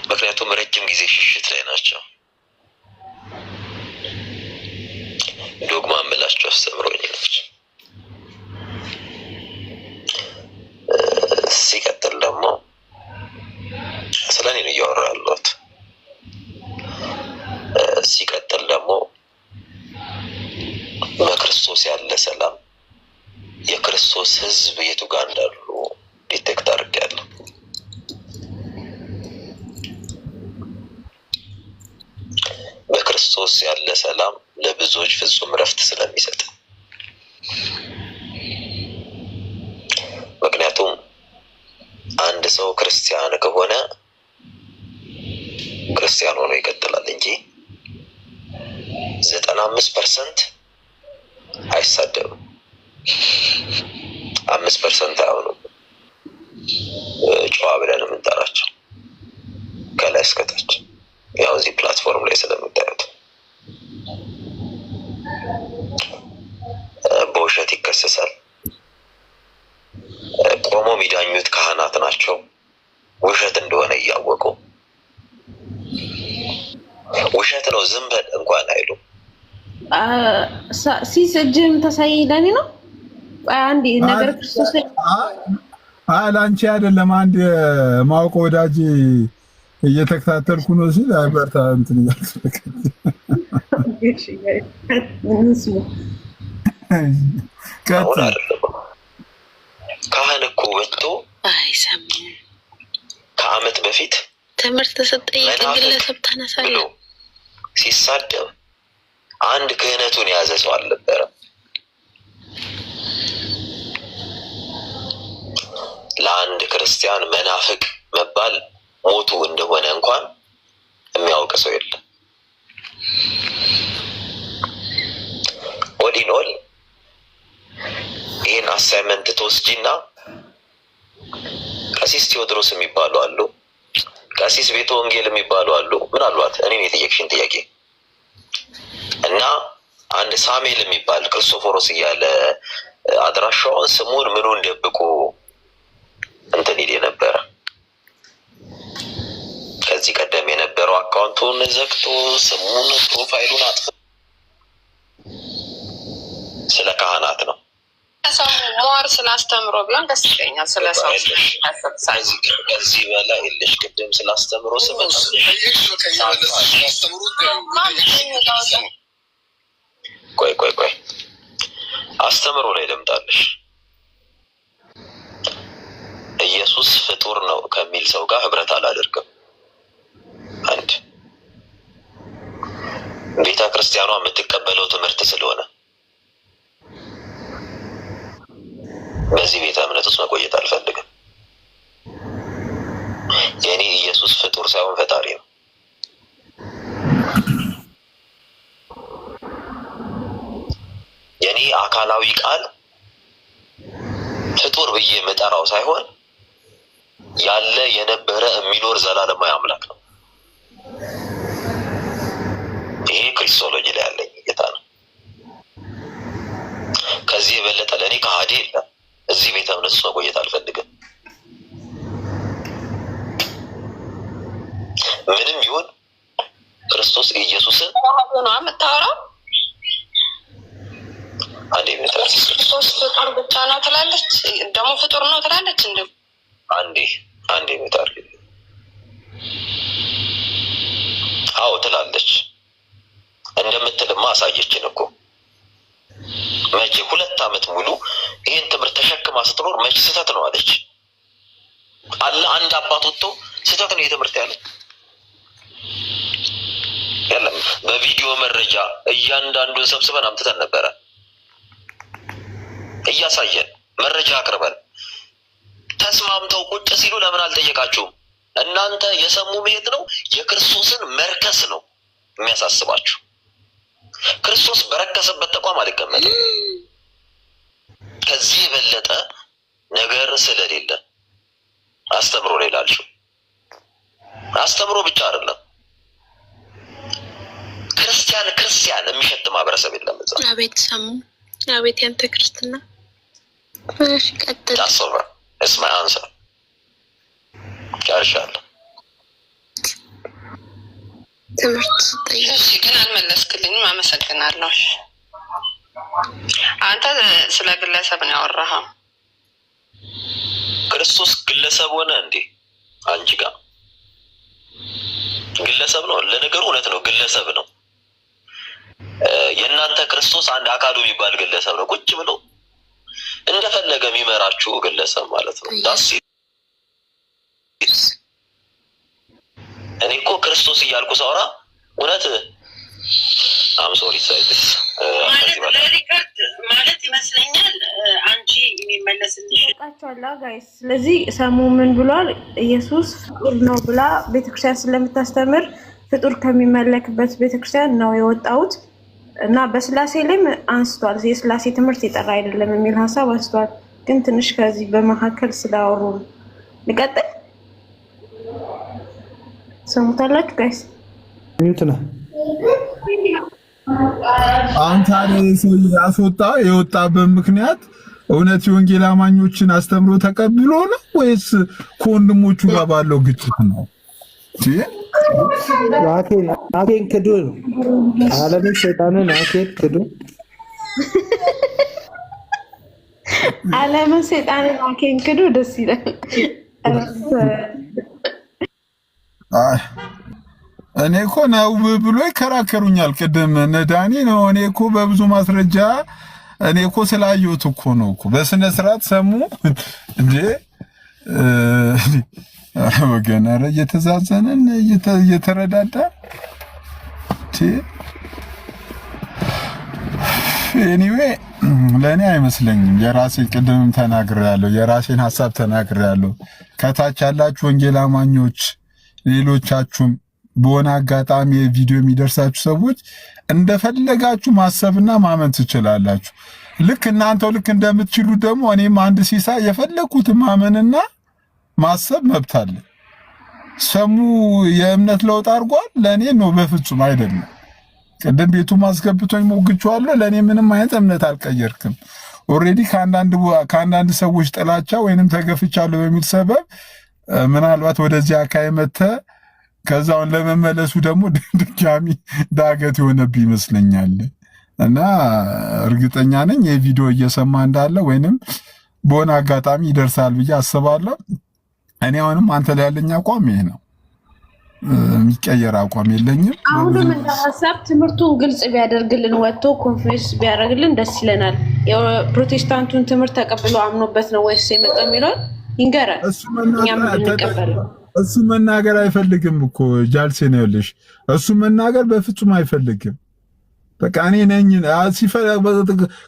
ምክንያቱም ረጅም ጊዜ ሽሽት ላይ ናቸው። ዶግማ የምላቸው አስተምሮኝ ነች። ሲቀጥል ደግሞ ስለ እኔ ነው እያወራ ያለሁት። ሲቀጥል ደግሞ በክርስቶስ ያለ ሰላም የክርስቶስ ሕዝብ የቱ ጋር እንዳሉ ዲቴክት አድርጌያለሁ። በክርስቶስ ያለ ሰላም ለብዙዎች ፍጹም ረፍት ስለሚሰጥ፣ ምክንያቱም አንድ ሰው ክርስቲያን ከሆነ ክርስቲያን ሆኖ ይቀጥላል እንጂ 95% አይሳደብም። 5% አይሆኑም ጨዋ ብለን የምንጠራቸው ከላይ እስከታች ያው እዚህ ፕላትፎርም ላይ ስለምታዩት በውሸት ይከሰሳል። ቆሞ የሚዳኙት ካህናት ናቸው ውሸት እንደሆነ እያወቁ ውሸት ነው ዝም በል እንኳን አይሉም። ሲስ እጅም ተሳይ ለኔ ነው አንድ ነገር ክርስቶስ ለአንቺ አይደለም አንድ ማውቀ ወዳጅ እየተከታተልኩ ነው ሲል አይበርታ እንትን ካህን እኮ ወጥቶ ከዓመት በፊት ትምህርት ተሰጠኝ ግለሰብ ተነሳለሁ ሲሳደብ አንድ ክህነቱን የያዘ ሰው አልነበረም። ለአንድ ክርስቲያን መናፍቅ መባል ሞቱ እንደሆነ እንኳን የሚያውቅ ሰው የለም። ኦዲኖል ይህን አሳይመንት ተወስጂና ቀሲስ ቴዎድሮስ የሚባሉ አሉ፣ ቀሲስ ቤተ ወንጌል የሚባሉ አሉ። ምን አሏት? እኔን የጠየቅሽን ጥያቄ እና አንድ ሳሙኤል የሚባል ክርስቶፎሮስ እያለ አድራሻውን ስሙን ምኑን ደብቆ እንትን ይል ነበረ። ከዚህ ቀደም የነበረው አካውንቱን ዘግቶ ስሙን ፕሮፋይሉን አጥፎ ስለ ካህናት ነው ሞር ስላስተምሮ ቢሆን ደስ ይለኛል። ስለሰው ከዚህ በላይ የለሽ። ቅድም ስላስተምሮ ስመጣ ቆይ አስተምሮ ላይ ልምጣለሽ። ኢየሱስ ፍጡር ነው ከሚል ሰው ጋር ህብረት አላደርግም። አንድ ቤተ ክርስቲያኗ የምትቀበለው ትምህርት ስለሆነ በዚህ ቤተ እምነት ውስጥ መቆየት አልፈልግም። የኔ ኢየሱስ ፍጡር ሳይሆን ፈጣሪ ነው። የኔ አካላዊ ቃል ፍጡር ብዬ የምጠራው ሳይሆን ያለ የነበረ የሚኖር ዘላለማዊ አምላክ ነው። ይሄ ክሪስቶሎጂ ላይ ያለኝ ጌታ ነው። ከዚህ የበለጠ ለእኔ ከሃዲ የለም። እዚህ ቤተ እምነት ውስጥ መቆየት አልፈልግም። ምንም ይሁን ክርስቶስ ኢየሱስን ነው የምታወራው። አንዴ ክርስቶስ ፍጡር ብቻ ነው ትላለች፣ ደግሞ ፍጡር ነው ትላለች። እንዴ አንዴ ምታር አዎ ትላለች። እንደምትልማ አሳየችን እኮ መቼ 2 ዓመት ሙሉ ይህን ትምህርት ተሸክማ ስትኖር መቼ ስህተት ነው አለች አለ። አንድ አባት ወጥቶ ስህተት ነው የትምህርት ያለ የለም። በቪዲዮ መረጃ እያንዳንዱን ሰብስበን አምጥተን ነበረ እያሳየን መረጃ አቅርበን። ተስማምተው ቁጭ ሲሉ ለምን አልጠየቃችሁም? እናንተ የሰሙ መሄድ ነው የክርስቶስን መርከስ ነው የሚያሳስባችሁ። ክርስቶስ በረከሰበት ተቋም አልቀመጥም። ከዚህ የበለጠ ነገር ስለሌለ አስተምሮ ላይ ላልሽው አስተምሮ ብቻ አይደለም ክርስቲያን የሚሸት ማህበረሰብ የለም እዛ። አቤት ሰሙ፣ አቤት ያንተ ክርስትና። እሺ ቀጥል። ታሰበ እስማ አንሳ ጨርሻለሁ። ትምህርት ጠይቅ ግን አልመለስክልኝም። አመሰግናለሁ። አንተ ስለ ግለሰብ ነው ያወራኸው። ክርስቶስ ግለሰብ ሆነ እንዴ? አንቺ ጋር ግለሰብ ነው። ለነገሩ እውነት ነው፣ ግለሰብ ነው። የእናንተ ክርስቶስ አንድ አካሉ የሚባል ግለሰብ ነው። ቁጭ ብሎ እንደፈለገ የሚመራችሁ ግለሰብ ማለት ነው። ዳስ እኔ እኮ ክርስቶስ እያልኩ ሳወራ እውነት ሶሪ ሳይድስ ማለት ይመስለኛል። አንቺ የሚመለስልሽ ሰምታችኋል ጋይስ። ስለዚህ ሰሙ ምን ብሏል? ኢየሱስ ፍጡር ነው ብላ ቤተክርስቲያን ስለምታስተምር ፍጡር ከሚመለክበት ቤተክርስቲያን ነው የወጣሁት እና በስላሴ ላይም አንስቷል። የስላሴ ትምህርት የጠራ አይደለም የሚል ሀሳብ አንስቷል። ግን ትንሽ ከዚህ በመካከል ስላወሩ ልቀጥል። ሰሙታላችሁ ጋይስ? ሚዩት ነው። አንተ ሰው ያስወጣ የወጣበት ምክንያት እውነት የወንጌል አማኞችን አስተምሮ ተቀብሎ ነው ወይስ ከወንድሞቹ ጋር ባለው ግጭት ነው? አኬን ክዱ ነው። ዓለምን ሰይጣንን አኬን ክዱ ዓለምን ሰይጣንን አኬን ክዱ ደስ ይላል። እኔ እኮ ነው ብሎ ይከራከሩኛል። ቅድም ነዳኒ ነው። እኔ እኮ በብዙ ማስረጃ እኔ እኮ ስላየሁት እኮ ነው እኮ በስነ ስርዓት ሰሙ እንዴ ወገን። ኧረ እየተዛዘንን እየተረዳዳ ኤኒዌይ ለእኔ አይመስለኝም። የራሴን ቅድምም ተናግሬያለሁ፣ የራሴን ሀሳብ ተናግሬያለሁ። ከታች ያላችሁ ወንጌል አማኞች ሌሎቻችሁም በሆነ አጋጣሚ የቪዲዮ የሚደርሳችሁ ሰዎች እንደፈለጋችሁ ማሰብና ማመን ትችላላችሁ። ልክ እናንተው ልክ እንደምትችሉ ደግሞ እኔም አንድ ሲሳይ የፈለኩት ማመንና ማሰብ መብት አለ። ሰሙ የእምነት ለውጥ አድርጓል። ለእኔ ነው በፍጹም አይደለም። ቅድም ቤቱ ማስገብቶኝ ሞግቼዋለሁ። ለእኔ ምንም አይነት እምነት አልቀየርክም። ኦልሬዲ ከአንዳንድ ሰዎች ጥላቻ ወይንም ተገፍቻለሁ በሚል ሰበብ ምናልባት ወደዚህ አካባቢ መጥተህ ከዛውን ለመመለሱ ደግሞ ድጋሚ ዳገት የሆነብህ ይመስለኛል። እና እርግጠኛ ነኝ የቪዲዮ እየሰማ እንዳለ ወይንም በሆነ አጋጣሚ ይደርሳል ብዬ አስባለሁ። እኔ አሁንም አንተ ላይ ያለኝ አቋም ይሄ ነው። የሚቀየር አቋም የለኝም። አሁንም እንደ ሀሳብ ትምህርቱን ግልጽ ቢያደርግልን ወጥቶ ኮንፌስ ቢያደርግልን ደስ ይለናል። የፕሮቴስታንቱን ትምህርት ተቀብሎ አምኖበት ነው ወይስ የመጣው የሚለው ይንገራል። እኛም እንቀበለው። እሱ መናገር አይፈልግም እኮ ጃልሴ ነው ያለሽ። እሱ መናገር በፍጹም አይፈልግም። በቃ እኔ ነኝ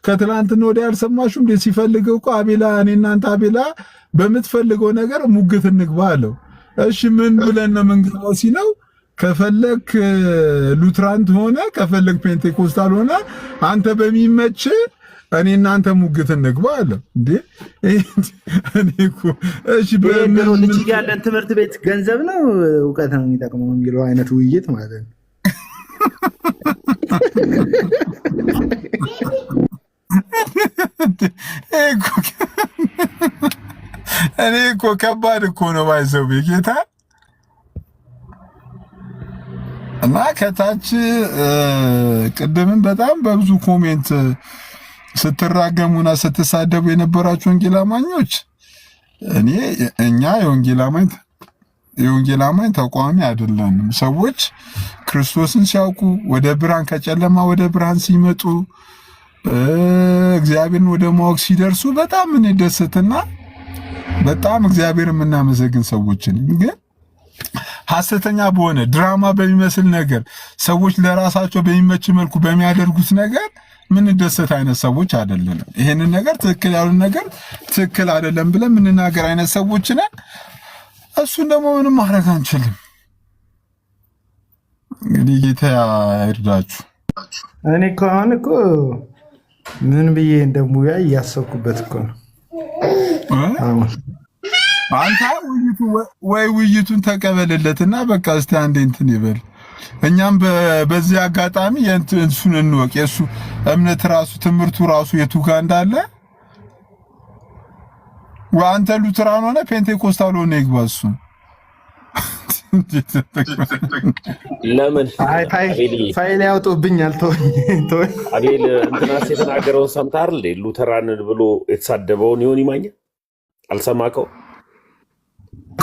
ከትላንትና ወዲያ ያልሰማሽም እንዴ? ሲፈልገው እኮ አቤላ እኔ እናንተ አቤላ በምትፈልገው ነገር ሙግት እንግባ አለው። እሺ ምን ብለን ነው የምንገባው ሲለው ከፈለክ ሉትራንት ሆነ ከፈለክ ፔንቴኮስታል ሆነ አንተ በሚመች እኔ እናንተ ሙግት እንግባ አለ እንዴ? እኔ እኮ እሺ ልጅ ያለን ትምህርት ቤት ገንዘብ ነው እውቀት ነው የሚጠቅመው የሚለው አይነት ውይይት ማለት ነው። እኔ እኮ ከባድ እኮ ነው ባይዘው ጌታ እና ከታች ቅድምም በጣም በብዙ ኮሜንት ስትራገሙና ስትሳደቡ የነበራችሁ ወንጌል አማኞች እኛ የወንጌል አማኝ ተቋሚ አይደለንም። ሰዎች ክርስቶስን ሲያውቁ ወደ ብርሃን ከጨለማ ወደ ብርሃን ሲመጡ እግዚአብሔርን ወደ ማወቅ ሲደርሱ በጣም እንደሰትና በጣም እግዚአብሔር የምናመሰግን ሰዎችን ግን ሐሰተኛ በሆነ ድራማ በሚመስል ነገር ሰዎች ለራሳቸው በሚመች መልኩ በሚያደርጉት ነገር ምን ደሰት አይነት ሰዎች አይደለንም። ይሄንን ነገር ትክክል ያሉን ነገር ትክክል አይደለም ብለን ምንናገር አይነት ሰዎች ነን። እሱን ደግሞ ምንም ማድረግ አንችልም። እንግዲህ ጌታ ይርዳችሁ። እኔ እኮ አሁን እኮ ምን ብዬ እንደሙያ እያሰብኩበት እኮ ነው። አንተ ውይይቱን ተቀበልለትና በቃ እስቲ አንዴ እንትን ይበል። እኛም በዚህ አጋጣሚ የእንሱን እንወቅ። የሱ እምነት ራሱ ትምህርቱ ራሱ የቱ ጋር እንዳለ አንተ ሉትራን ሆነ ፔንቴኮስታል ሆነ ይግባ እሱ ለምን ፋይል ያወጡብኛል? አቤል እንትናስ የተናገረውን ሰምተሃል እንዴ? ሉተራንን ብሎ የተሳደበውን ዮኒ ማኛ አልሰማከው?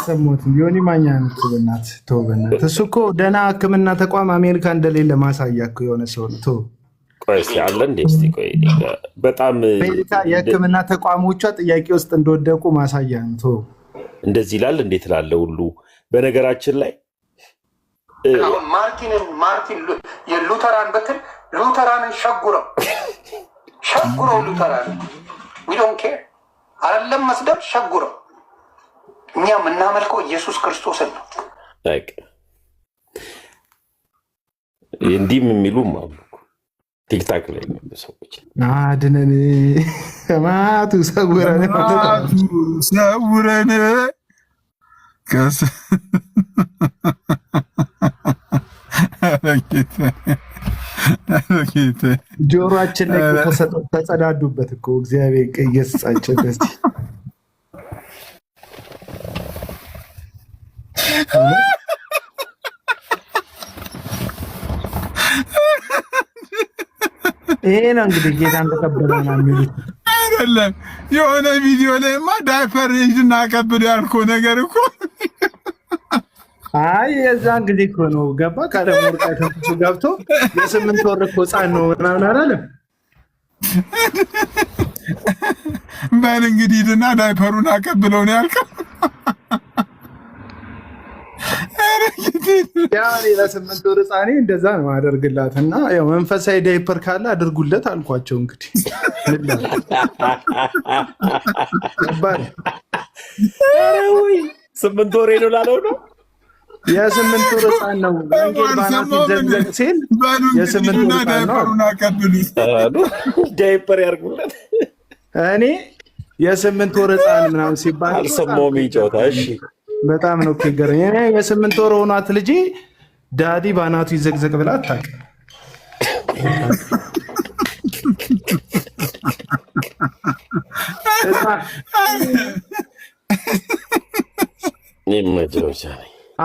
ሰሞቱን ዮኒ ማኛ እንትብናት ተወበናት። እሱ እኮ ደህና ሕክምና ተቋም አሜሪካ እንደሌለ ማሳያ እኮ የሆነ ሰው ነው። ቆይ እስኪ አለ እንዴ? እስቲ ቆይ በጣም አሜሪካ የሕክምና ተቋሞቿ ጥያቄ ውስጥ እንደወደቁ ማሳያ ነው። እንደዚህ ይላል እንዴት ላለ ሁሉ በነገራችን ላይ ማርቲን የሉተራን ብትል ሉተራንን ሸጉረው ሉተራን ዊ ዶንት ኬር አይደለም መስደብ ሸጉረው። እኛ የምናመልከው ኢየሱስ ክርስቶስን ነው። እንዲህም የሚሉም አሉ ቲክታክ ላይ ሰዎች አድነን ከማቱ ሰውረን ጆሮአችን ላይ ተጸዳዱበት እኮ እግዚአብሔር ቀየሳቸው። በዚህ ይሄ ነው እንግዲህ ጌታን ተቀበለና የሚሉት አይደለም። የሆነ ቪዲዮ ላይማ ዳይፐር ይዝና ቀብሎ ያልከው ነገር እኮ አይ የዛን ጊዜ እኮ ነው ገባ ቀለም ወርቃ ተንፍሶ ገብቶ የ8 ወር እኮ ሕፃን ነው ምናምን አላለም። በል እንግዲህ ሂድና ዳይፐሩን አቀብለው ነው ያልከው። ያኔ ለ8 ወር ሕፃኔ እንደዛ ነው አደርግላት እና ያው መንፈሳዊ ዳይፐር ካለ አድርጉለት አልኳቸው። እንግዲህ ባል 8 ወር ነው ላለው ነው የ8 ወር ሕፃን ነው። ወንጌል ባናት ይዘግዘግ ሲል የ8 ወር ዳይፐሩን አቀብሉት ዳይፐር ያርጉለት። እኔ የ8 ወር ሕፃን ምናምን ሲባል አልሰማሁም። ይጫወታ እሺ በጣም ነው ከገረኝ። እኔ የ8 ወር ሆኗት ልጄ ዳዲ ባናቱ ይዘግዘግ ብላ አታውቅም።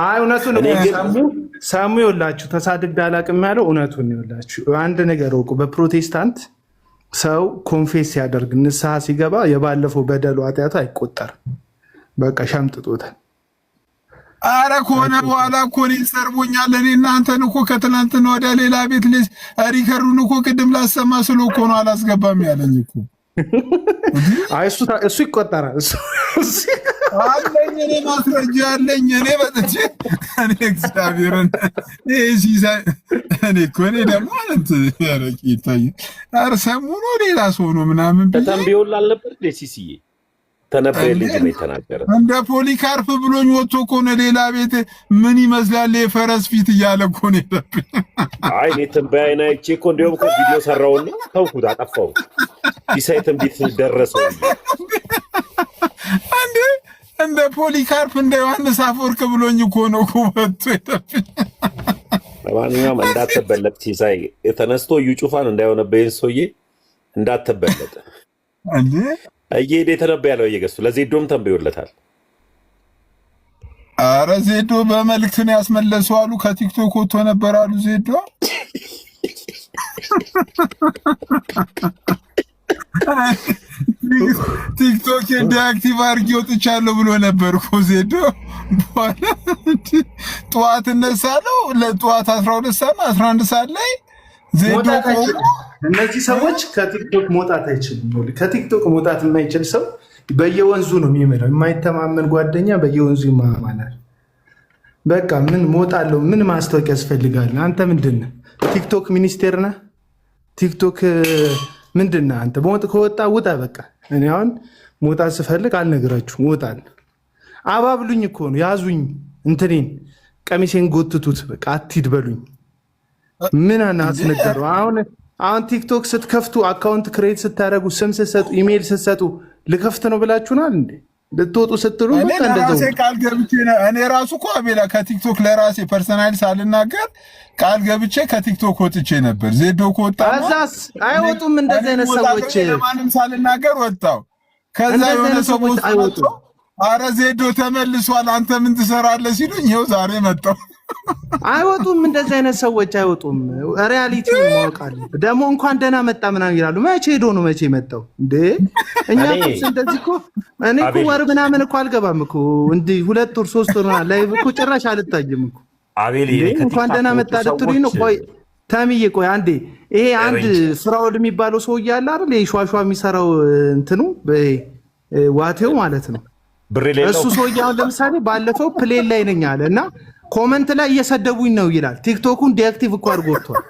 አይ እውነቱን ሳሙ ይኸውላችሁ፣ ተሳድቤ አላውቅም ያለው እውነቱን ይኸውላችሁ። አንድ ነገር እወቁ፣ በፕሮቴስታንት ሰው ኮንፌስ ሲያደርግ ንስሐ ሲገባ የባለፈው በደሉ ኃጢአቱ አይቆጠርም። በቃ ሸምጥጦታል። አረ ከሆነ በኋላ እኮ እኔን ሰርቦኛል። እኔ እናንተን እኮ ከትናንትና ወደ ሌላ ቤት ልጅ ሪከርዱን እኮ ቅድም ላሰማ ስለ እኮ ነው አላስገባም ያለኝ እኮ። አይ እሱ ይቆጠራል። አለኝ እኔ ማስረጃ አለኝ። እኔ በጥቼ እኔ እግዚአብሔርን እኔ እኮ እኔ ደግሞ አንተ ያረቂ ይታይ አረ ሰሙኑ ሌላ ሰው ነው ምናምን ተንቢዮል አልነበር ሲሲዬ ተነበየ ልጅ ነው የተናገረ። እንደ ፖሊካርፕ ብሎኝ ወጥቶ እኮ ነው ሌላ ቤት ምን ይመስላል የፈረስ ፊት እያለ እኮ ነው የለብኝ። አይ እኔ ትንበያና አይቼ እኮ እንደውም ከቪዲዮ ሰራውና ተውኩት፣ አጠፋው። ሲሳይ ትንቢት ደረሰው አንዴ እንደ ፖሊካርፕ እንደ ዮሐንስ አፈወርቅ ብሎኝ እኮ ነው እኮ ወጥቶ የለብኝ። ለማንኛውም እንዳትበለጥ ሲሳይ ተነስቶ እዩ ጩፋን እንዳይሆነብኝ ሰውዬ እንዳትበለጥ እንዴ እየሄደ የተነበየ ያለው እየገሱ ለዜዶም ተንብዮለታል። አረ ዜዶ በመልእክት ነው ያስመለሰው አሉ። ከቲክቶክ ወጥቶ ነበር አሉ ዜዶ። ቲክቶክ ዲአክቲቭ አድርጌ ወጥቻለሁ ብሎ ነበር እኮ ዜዶ። በኋላ ጠዋት እነሳለሁ ለጠዋት 12 ሰዓት 11 ሰዓት ላይ ዜዶ እነዚህ ሰዎች ከቲክቶክ መውጣት አይችሉም። ከቲክቶክ መውጣት የማይችል ሰው በየወንዙ ነው የሚመራው። የማይተማመን ጓደኛ በየወንዙ ይማማላል። በቃ ምን ሞጣለው? ምን ማስታወቂያ ያስፈልጋል? አንተ ምንድን ነህ? ቲክቶክ ሚኒስቴር ነህ? ቲክቶክ ምንድን ነህ አንተ? ሞት ከወጣ ውጣ። በቃ እኔ አሁን መውጣት ስፈልግ አልነግራችሁም፣ እወጣለሁ። አባብሉኝ እኮ ነው ያዙኝ፣ እንትኔን ቀሚሴን ጎትቱት፣ በቃ አትሂድ በሉኝ። ምን አናስነገሩ? አሁን ቲክቶክ ስትከፍቱ አካውንት ክሬት ስታደረጉ ስም ስትሰጡ ኢሜይል ስትሰጡ ልከፍት ነው ብላችሁናል እንዴ? ልትወጡ ስትሉ ቃል ገብቼ እኔ ራሱ እኮ አቤላ ከቲክቶክ ለራሴ ፐርሰናል ሳልናገር ቃል ገብቼ ከቲክቶክ ወጥቼ ነበር። ዜዶ ከወጣ አይወጡም እንደዚህ አይነት ሰዎች። ማንም ሳልናገር ወጣው። ከዛ የሆነ ሰዎች አይወጡ። አረ ዜዶ ተመልሷል አንተ ምን ትሰራለህ ሲሉኝ ይኸው ዛሬ መጣሁ። አይወጡም እንደዚህ አይነት ሰዎች አይወጡም። ሪያሊቲውን ማወቅ አለ። ደግሞ እንኳን ደህና መጣ ምናምን ይላሉ። መቼ ሄዶ ነው መቼ መጣው እንዴ? እኛ እንደዚህ እኮ እኔ እኮ ወር ምናምን እኮ አልገባም እኮ እንዲህ 2 ወር 3 ወር ላይ እኮ ጭራሽ አልታይም እኮ። እንኳን ደህና መጣ ልትሉኝ ነው? ቆይ ተምዬ ቆይ አንዴ። ይሄ አንድ ፍራውል የሚባለው ሰውዬ አለ አይደል? ሿሿ የሚሰራው እንትኑ ዋቴው ማለት ነው። እሱ ሰውዬ አሁን ለምሳሌ ባለፈው ፕሌን ላይ ነኝ አለ እና ኮመንት ላይ እየሰደቡኝ ነው ይላል። ቲክቶኩን ዲአክቲቭ እኮ አድርጎቷል።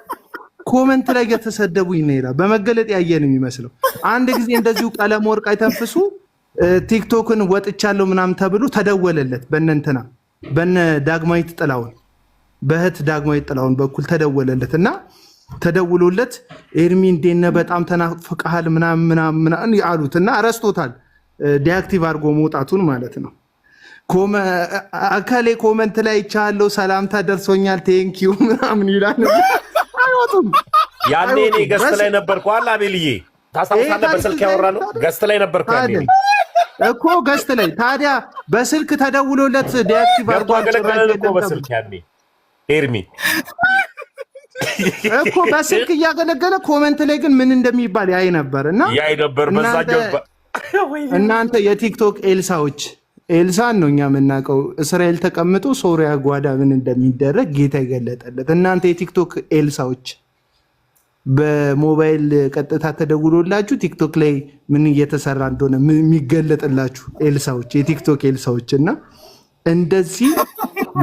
ኮመንት ላይ እየተሰደቡኝ ነው ይላል። በመገለጥ ያየ ነው የሚመስለው። አንድ ጊዜ እንደዚሁ ቀለም ወርቅ አይተንፍሱ ቲክቶክን ወጥቻለሁ ምናምን ተብሎ ተደወለለት በእነንትና በነ ዳግማዊት ጥላውን በእህት ዳግማዊት ጥላውን በኩል ተደወለለት እና ተደውሎለት ኤርሚ እንዴት ነህ በጣም ተናፍቀሃል ምናምን አሉት እና ረስቶታል ዲአክቲቭ አድርጎ መውጣቱን ማለት ነው። አካሌ ኮመንት ላይ ይቻለው ሰላምታ ደርሶኛል ቴንኪዩ ምናምን ይላል። አይወጡም። ያኔ እኔ ገስት ላይ ነበርኩ አላ አቤልዬ ታስታውሳለህ? በስልክ ያወራነው ገስት ላይ ነበርኩ ያኔ እኮ ገስት ላይ ታዲያ በስልክ ተደውሎለት ዲአክቲቭ አድርጎ አገለገለን እኮ በስልክ ያኔ ኤርሚ እኮ በስልክ እያገለገለ ኮመንት ላይ ግን ምን እንደሚባል ያይ ነበርና ያይ ነበር። በዛኛው እናንተ የቲክቶክ ኤልሳዎች ኤልሳን ነው እኛ የምናውቀው። እስራኤል ተቀምጦ ሶሪያ ጓዳ ምን እንደሚደረግ ጌታ ይገለጠለት። እናንተ የቲክቶክ ኤልሳዎች በሞባይል ቀጥታ ተደውሎላችሁ ቲክቶክ ላይ ምን እየተሰራ እንደሆነ የሚገለጥላችሁ ኤልሳዎች የቲክቶክ ኤልሳዎች እና እንደዚህ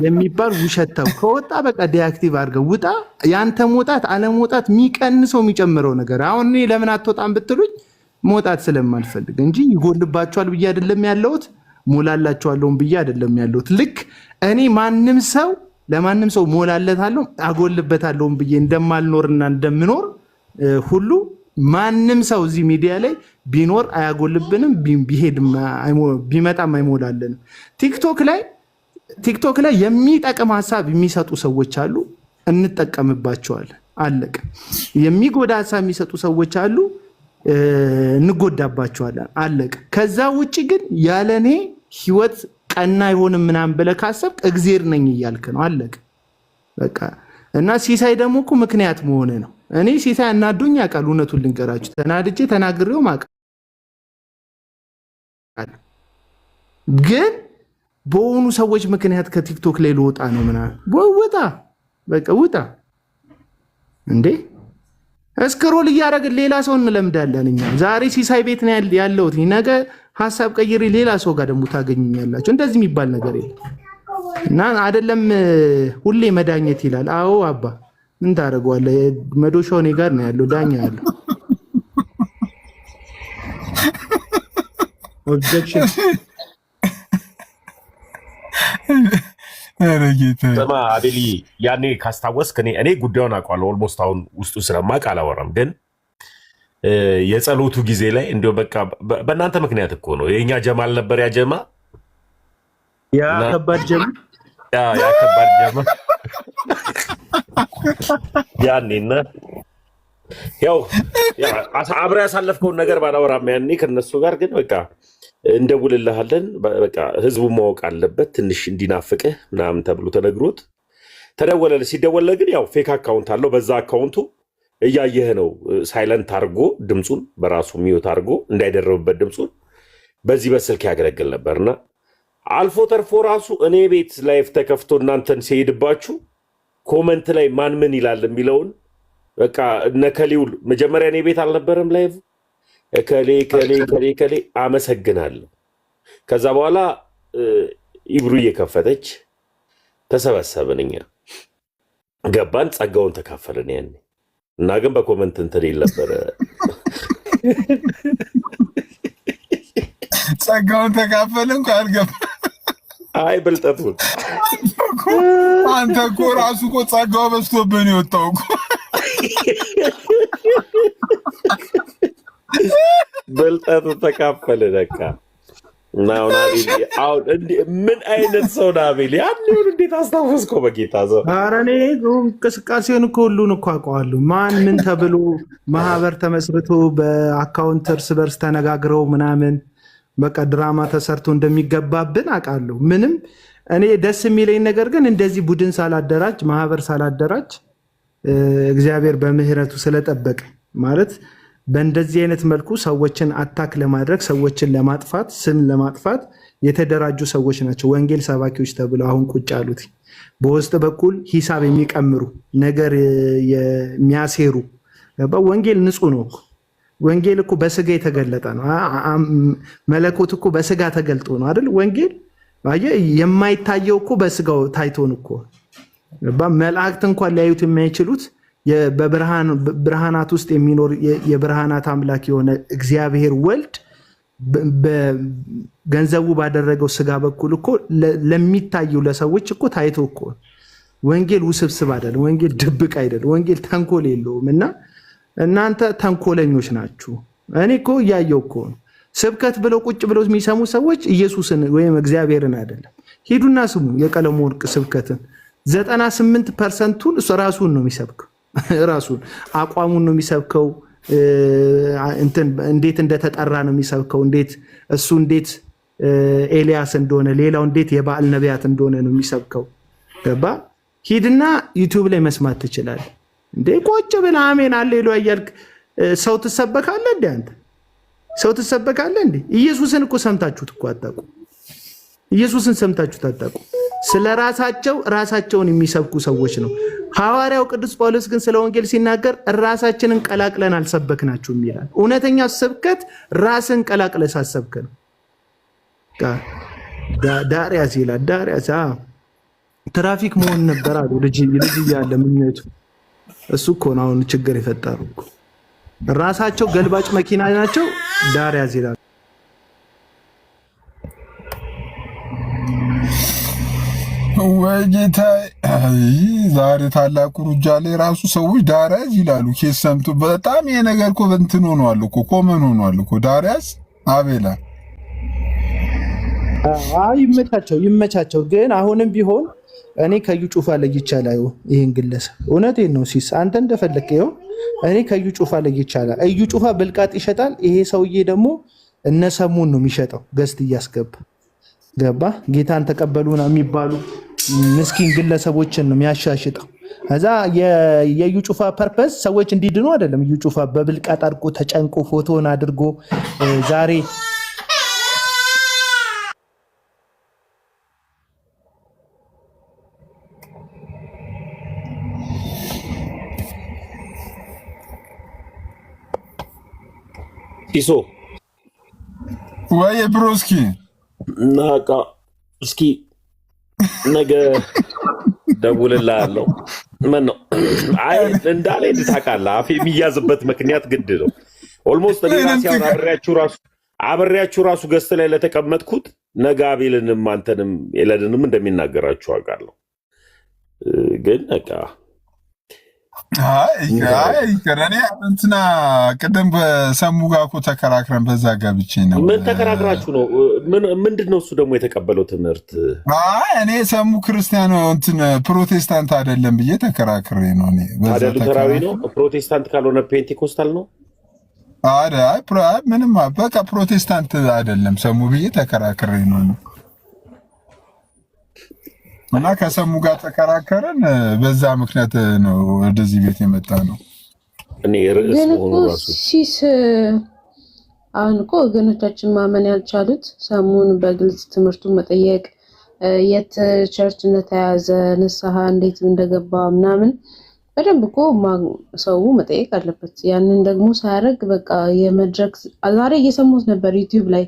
የሚባል ውሸታው ከወጣ በቃ ዲአክቲቭ አድርገው ውጣ። ያንተ መውጣት አለመውጣት የሚቀንሰው የሚጨምረው ነገር አሁን እኔ ለምን አትወጣም ብትሉኝ መውጣት ስለማልፈልግ እንጂ ይጎልባቸዋል ብዬ አይደለም ያለሁት፣ ሞላላቸዋለሁም ብዬ አይደለም ያለሁት። ልክ እኔ ማንም ሰው ለማንም ሰው ሞላለታለሁ አጎልበታለሁም ብዬ እንደማልኖርና እንደምኖር ሁሉ ማንም ሰው እዚህ ሚዲያ ላይ ቢኖር አያጎልብንም፣ ቢሄድ ቢመጣም አይሞላለንም። ቲክቶክ ላይ የሚጠቅም ሀሳብ የሚሰጡ ሰዎች አሉ፣ እንጠቀምባቸዋለን። አለቀ። የሚጎዳ ሀሳብ የሚሰጡ ሰዎች አሉ፣ እንጎዳባቸዋለን። አለቀ። ከዛ ውጭ ግን ያለኔ ህይወት ቀና አይሆንም ምናምን ብለህ ካሰብክ እግዜር ነኝ እያልክ ነው። አለቀ በቃ። እና ሲሳይ ደግሞ እኮ ምክንያት መሆነ ነው። እኔ ሲሳይ አናዶኝ ያውቃል። እውነቱን ልንገራችሁ ተናድጄ ተናግሬው ማውቃል። ግን በሆኑ ሰዎች ምክንያት ከቲክቶክ ላይ ልወጣ ነው ምናምን ውጣ፣ በቃ ውጣ እንዴ። እስክሮል እያደረግን ሌላ ሰው እንለምዳለን እኛ። ዛሬ ሲሳይ ቤት ነው ያለሁት፣ ነገ ሀሳብ ቀይሬ ሌላ ሰው ጋር ደግሞ ታገኙኛላችሁ። እንደዚህ የሚባል ነገር የለም። እና አይደለም ሁሌ መዳኘት ይላል። አዎ አባ ምን ታደርገዋለህ? መዶሻው እኔ ጋር ነው ያለው፣ ዳኛ ያለው ኦብጀክሽን ስማ አቤሊ፣ ያኔ ካስታወስክ እኔ ጉዳዩን አውቀዋለሁ። ኦልሞስት አሁን ውስጡ ስለማውቅ አላወራም። ግን የጸሎቱ ጊዜ ላይ እንዲያው በቃ በእናንተ ምክንያት እኮ ነው። የእኛ ጀማል ነበር ያ ጀማ ያ ከባድ ጀማ ያኔና ያው አብረ ያሳለፍከውን ነገር ባላወራም ያኔ ከነሱ ጋር ግን በቃ እንደውልልሃለን። በቃ ህዝቡ ማወቅ አለበት ትንሽ እንዲናፍቅህ ምናምን ተብሎ ተነግሮት ተደወለልህ። ሲደወልልህ ግን ያው ፌክ አካውንት አለው። በዛ አካውንቱ እያየህ ነው ሳይለንት አድርጎ ድምፁን በራሱ ሚዩት አድርጎ እንዳይደረብበት ድምፁን በዚህ በስልክ ያገለግል ነበርና አልፎ ተርፎ ራሱ እኔ ቤት ላይፍ ተከፍቶ እናንተን ሲሄድባችሁ ኮመንት ላይ ማን ምን ይላል የሚለውን በቃ እነከሊውል መጀመሪያ እኔ ቤት አልነበረም ላይቭ ከሌ አመሰግናለሁ። ከዛ በኋላ ኢብሩ እየከፈተች ተሰበሰብን፣ እኛ ገባን፣ ጸጋውን ተካፈልን ያኔ እና ግን በኮመንት እንትን ይል ነበረ። ጸጋውን ተካፈል እንኳ አልገባ። አይ ብልጠቱን አንተ እኮ ራሱ እኮ ጸጋው በዝቶብን የወጣው እኮ ብልጠቱ ተካፈል በቃ። እና አሁን ምን አይነት ሰው ነው አቤል? ያኔውን እንዴት አስታወስከው? በጌታ ሰው ኧረ እኔ እንቅስቃሴውን እኮ ሁሉን እኮ አውቀዋለሁ። ማን ምን ተብሎ ማህበር ተመስርቶ በአካውንት እርስ በርስ ተነጋግረው ምናምን በቃ ድራማ ተሰርቶ እንደሚገባብን አውቃለሁ። ምንም እኔ ደስ የሚለኝ ነገር ግን እንደዚህ ቡድን ሳላደራጅ ማህበር ሳላደራጅ እግዚአብሔር በምህረቱ ስለጠበቀ ማለት በእንደዚህ አይነት መልኩ ሰዎችን አታክ ለማድረግ ሰዎችን ለማጥፋት ስም ለማጥፋት የተደራጁ ሰዎች ናቸው ወንጌል ሰባኪዎች ተብለው አሁን ቁጭ ያሉት። በውስጥ በኩል ሂሳብ የሚቀምሩ ነገር የሚያሴሩ። ወንጌል ንጹህ ነው። ወንጌል እኮ በስጋ የተገለጠ ነው። መለኮት እኮ በስጋ ተገልጦ ነው አይደል? ወንጌል የማይታየው እኮ በስጋው ታይቶን እኮ መላእክት እንኳን ሊያዩት የማይችሉት በብርሃናት ውስጥ የሚኖር የብርሃናት አምላክ የሆነ እግዚአብሔር ወልድ ገንዘቡ ባደረገው ስጋ በኩል እኮ ለሚታዩ ለሰዎች እኮ ታይቶ እኮ ወንጌል ውስብስብ አይደለም። ወንጌል ድብቅ አይደለም። ወንጌል ተንኮል የለውም። እና እናንተ ተንኮለኞች ናችሁ። እኔ እኮ እያየው እኮ ስብከት ብለው ቁጭ ብለው የሚሰሙ ሰዎች ኢየሱስን ወይም እግዚአብሔርን አይደለም። ሂዱና ስሙ የቀለሙ ወርቅ ስብከትን 98%ቱን እሱ ራሱን ነው የሚሰብከው። ራሱን አቋሙን ነው የሚሰብከው። እንዴት እንደተጠራ ነው የሚሰብከው። እንዴት ኤልያስ እንደሆነ፣ ሌላው እንዴት የበዓል ነቢያት እንደሆነ ነው የሚሰብከው። ገባ? ሂድና ዩቲዩብ ላይ መስማት ትችላለህ። እንዴ ቁጭ ብለህ አሜን ሃሌሉያ እያልክ ሰው ትሰበካለህ እንዴ? አንተ ሰው ትሰበካለህ እንዴ? ኢየሱስን እኮ ሰምታችሁት እኮ አታውቁ። ኢየሱስን ሰምታችሁት አታውቁ። ስለ ራሳቸውን የሚሰብኩ ሰዎች ነው። ሐዋርያው ቅዱስ ጳውሎስ ግን ስለ ወንጌል ሲናገር ራሳችንን ቀላቅለን አልሰበክናችሁም ይላል። እውነተኛ ስብከት ራስን ቀላቅለህ ሳሰብክ ነው። ዳርያስ ይላል። ዳርያስ ትራፊክ መሆን ነበር አሉ ልጅ እያለ ምኞቱ። እሱ እኮ ነው አሁን ችግር የፈጠሩ እኮ ራሳቸው ገልባጭ መኪና ናቸው። ዳርያስ ይላል። ወይ ጌታ! ዛሬ ታላቁ ሩጃ ላይ ራሱ ሰዎች ዳርያስ ይላሉ። ኬስ ሰምቶ በጣም ይሄ ነገር እኮ እንትን ሆኗል እኮ ኮመን ሆኗል እኮ ዳርያስ አቤላ። ይመቻቸው። ግን አሁንም ቢሆን እኔ ከዩ ጩፋ ለይቻላል። ይሄን ግለሰብ እውነቴን ነው ሲስ አንተ እንደፈለከው እኔ ከዩ ጩፋ ለይቻላል። እዩ ጩፋ ብልቃጥ ይሸጣል። ይሄ ሰውዬ ደግሞ እነሰሙን ነው የሚሸጠው ገስት እያስገባ ገባ። ጌታን ተቀበሉና የሚባሉ ምስኪን ግለሰቦችን ነው የሚያሻሽጠው። እዛ የዩ ጩፋ ፐርፐስ ሰዎች እንዲድኑ አይደለም። እዩ ጩፋ በብልቃጥ አድርጎ ተጨንቆ ፎቶን አድርጎ ዛሬ ፒሶ ወይ ብሮስኪ ናቃ እስኪ ነገ ደውልልሃለሁ። ምን ነው አይ እንዳለ ታውቃለህ፣ አፌ የሚያዝበት ምክንያት ግድ ነው። ኦልሞስት እኔ አብሬያችሁ ራሱ ገስት ላይ ለተቀመጥኩት ነገ አቤልንም አንተንም ኤለንንም እንደሚናገራችሁ አውቃለሁ። ግን በቃ እኔ እንትና ቅድም በሰሙ ጋር እኮ ተከራክረን በዛ ገብቼ ነው። ምን ተከራክራችሁ ነው? ምንድን ነው እሱ ደግሞ የተቀበለው ትምህርት? እኔ ሰሙ ክርስቲያን እንትን ፕሮቴስታንት አይደለም ብዬ ተከራክሬ ነው። ታዲያ ሉተራዊ ነው? ፕሮቴስታንት ካልሆነ ፔንቴኮስታል ነው? ምንም በቃ ፕሮቴስታንት አይደለም ሰሙ ብዬ ተከራክሬ ነው። እና ከሰሙ ጋር ተከራከረን። በዛ ምክንያት ነው ወደዚህ ቤት የመጣ ነው። እኔ ርዕስ ሆኖ ራሱ ሲስ አሁን እኮ ወገኖቻችን ማመን ያልቻሉት ሰሙን በግልጽ ትምህርቱን መጠየቅ፣ የት ቸርች እንደተያዘ ንስሐ እንዴት እንደገባ ምናምን በደንብ እኮ ሰው መጠየቅ አለበት። ያንን ደግሞ ሳያደርግ በቃ የመድረክ ዛሬ እየሰሙት ነበር ዩቲዩብ ላይ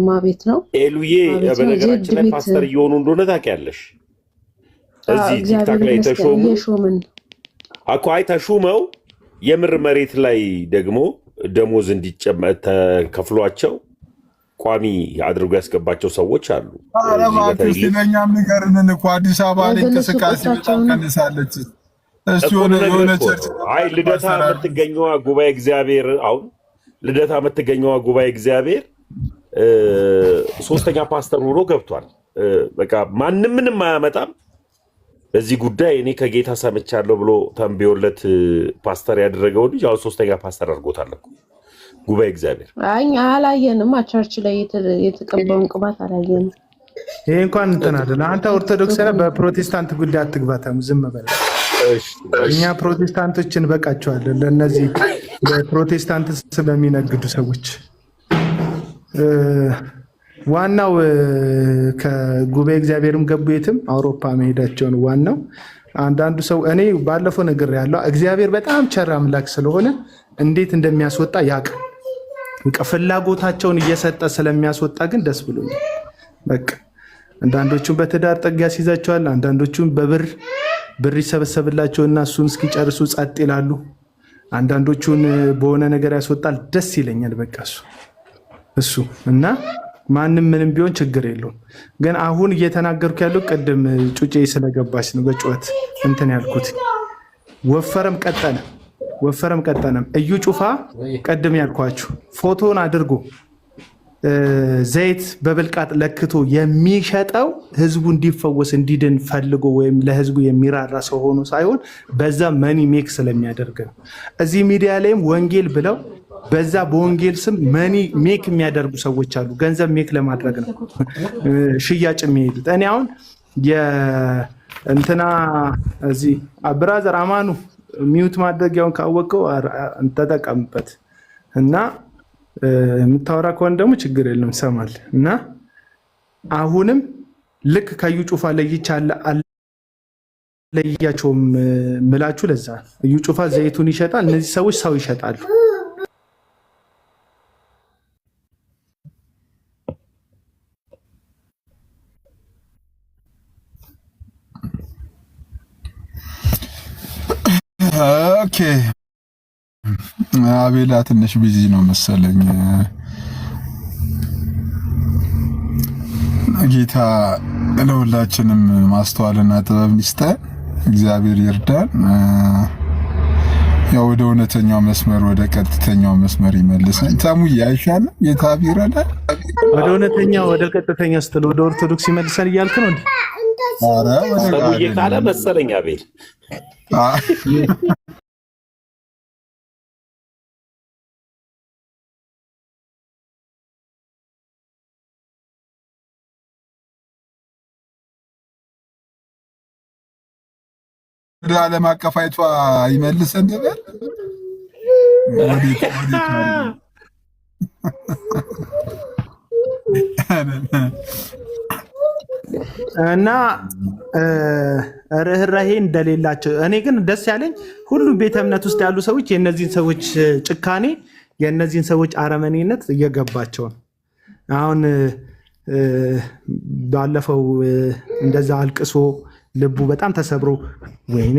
ማቤት ነው ኤሉዬ። በነገራችን ላይ ፓስተር እየሆኑ እንደሆነ ታውቂያለሽ። እዚህ ቲክታክ ላይ ተሾመው የምር መሬት ላይ ደግሞ ደሞዝ እንዲጨመር ተከፍሏቸው ቋሚ አድርጎ ያስገባቸው ሰዎች አሉ። ለኛም ንገርንን እኮ አዲስ አበባ ላይ እንቅስቃሴ በጣም ቀንሳለች። ልደታ የምትገኘዋ ጉባኤ እግዚአብሔር አሁን ልደታ የምትገኘዋ ጉባኤ እግዚአብሔር ሶስተኛ ፓስተር ሆኖ ገብቷል። በቃ ማንም ምንም አያመጣም በዚህ ጉዳይ። እኔ ከጌታ ሰምቻለሁ ብሎ ተንብዮለት ፓስተር ያደረገው ልጅ አሁን ሶስተኛ ፓስተር አድርጎታል ጉባኤ እግዚአብሔር። አላየንም፣ ቸርች ላይ የተቀባውን ቅባት አላየንም። ይሄ እንኳን እንትን አይደለ። አንተ ኦርቶዶክስ ነህ፣ በፕሮቴስታንት ጉዳይ አትግባታም፣ ዝም በል። እኛ ፕሮቴስታንቶችን በቃቸዋለን ለእነዚህ በፕሮቴስታንት ስለሚነግዱ ሰዎች። ዋናው ከጉባኤ እግዚአብሔርም ገቡ የትም አውሮፓ መሄዳቸውን ዋናው። አንዳንዱ ሰው እኔ ባለፈው ነገር ያለው እግዚአብሔር በጣም ቸር አምላክ ስለሆነ እንዴት እንደሚያስወጣ ያውቃል። በቃ ፍላጎታቸውን እየሰጠ ስለሚያስወጣ ግን ደስ ብሎኛል። በቃ አንዳንዶቹም በትዳር ጠግ ያስይዛቸዋል፣ አንዳንዶቹም በብር ይሰበሰብላቸውና እሱን እስኪጨርሱ ጸጥ ይላሉ። አንዳንዶቹን በሆነ ነገር ያስወጣል። ደስ ይለኛል። በቃ እሱ እና ማንም ምንም ቢሆን ችግር የለውም። ግን አሁን እየተናገርኩ ያለው ቅድም ጩጬ ስለገባች ነው በጩኸት እንትን ያልኩት። ወፈረም ቀጠነም እዩ ጩፋ ቅድም ያልኳችሁ ፎቶን አድርጎ ዘይት በብልቃጥ ለክቶ የሚሸጠው ህዝቡ እንዲፈወስ እንዲድን ፈልጎ ወይም ለህዝቡ የሚራራ ሰው ሆኖ ሳይሆን በዛ መኒ ሜክ ስለሚያደርግ ነው። እዚህ ሚዲያ ላይም ወንጌል ብለው በዛ በወንጌል ስም መኒ ሜክ የሚያደርጉ ሰዎች አሉ። ገንዘብ ሜክ ለማድረግ ነው ሽያጭ የሚሄዱት። እኔ አሁን እንትና እዚህ ብራዘር አማኑ ሚውት ማድረጊያውን ካወቀው ተጠቀምበት እና የምታወራ ከሆነ ደግሞ ችግር የለም ይሰማል። እና አሁንም ልክ ከዩ ጩፋ ለያቸውም ምላችሁ ለዛ እዩ ጩፋ ዘይቱን ይሸጣል፣ እነዚህ ሰዎች ሰው ይሸጣሉ። ኦኬ አቤላ ትንሽ ቢዚ ነው መሰለኝ። ጌታ ለሁላችንም ማስተዋልና ጥበብ ይስጠን፣ እግዚአብሔር ይርዳን። ያው ወደ እውነተኛው መስመር ወደ ቀጥተኛው መስመር ይመልሰን። ተሙዬ አይሻልም? ጌታ ቢረዳን ወደ እውነተኛው ወደ ቀጥተኛ ስትል ወደ ኦርቶዶክስ ይመልሰን እያልክ ነው እንዴ? ኧረ ተሙዬ ካለ መሰለኝ አቤል ወደ ዓለም አቀፋይቷ ይመልሰን ነበር። እና ርህራሄ እንደሌላቸው እኔ ግን ደስ ያለኝ ሁሉም ቤተ እምነት ውስጥ ያሉ ሰዎች የእነዚህን ሰዎች ጭካኔ የእነዚህን ሰዎች አረመኔነት እየገባቸው ነው። አሁን ባለፈው እንደዛ አልቅሶ ልቡ በጣም ተሰብሮ ወይኔ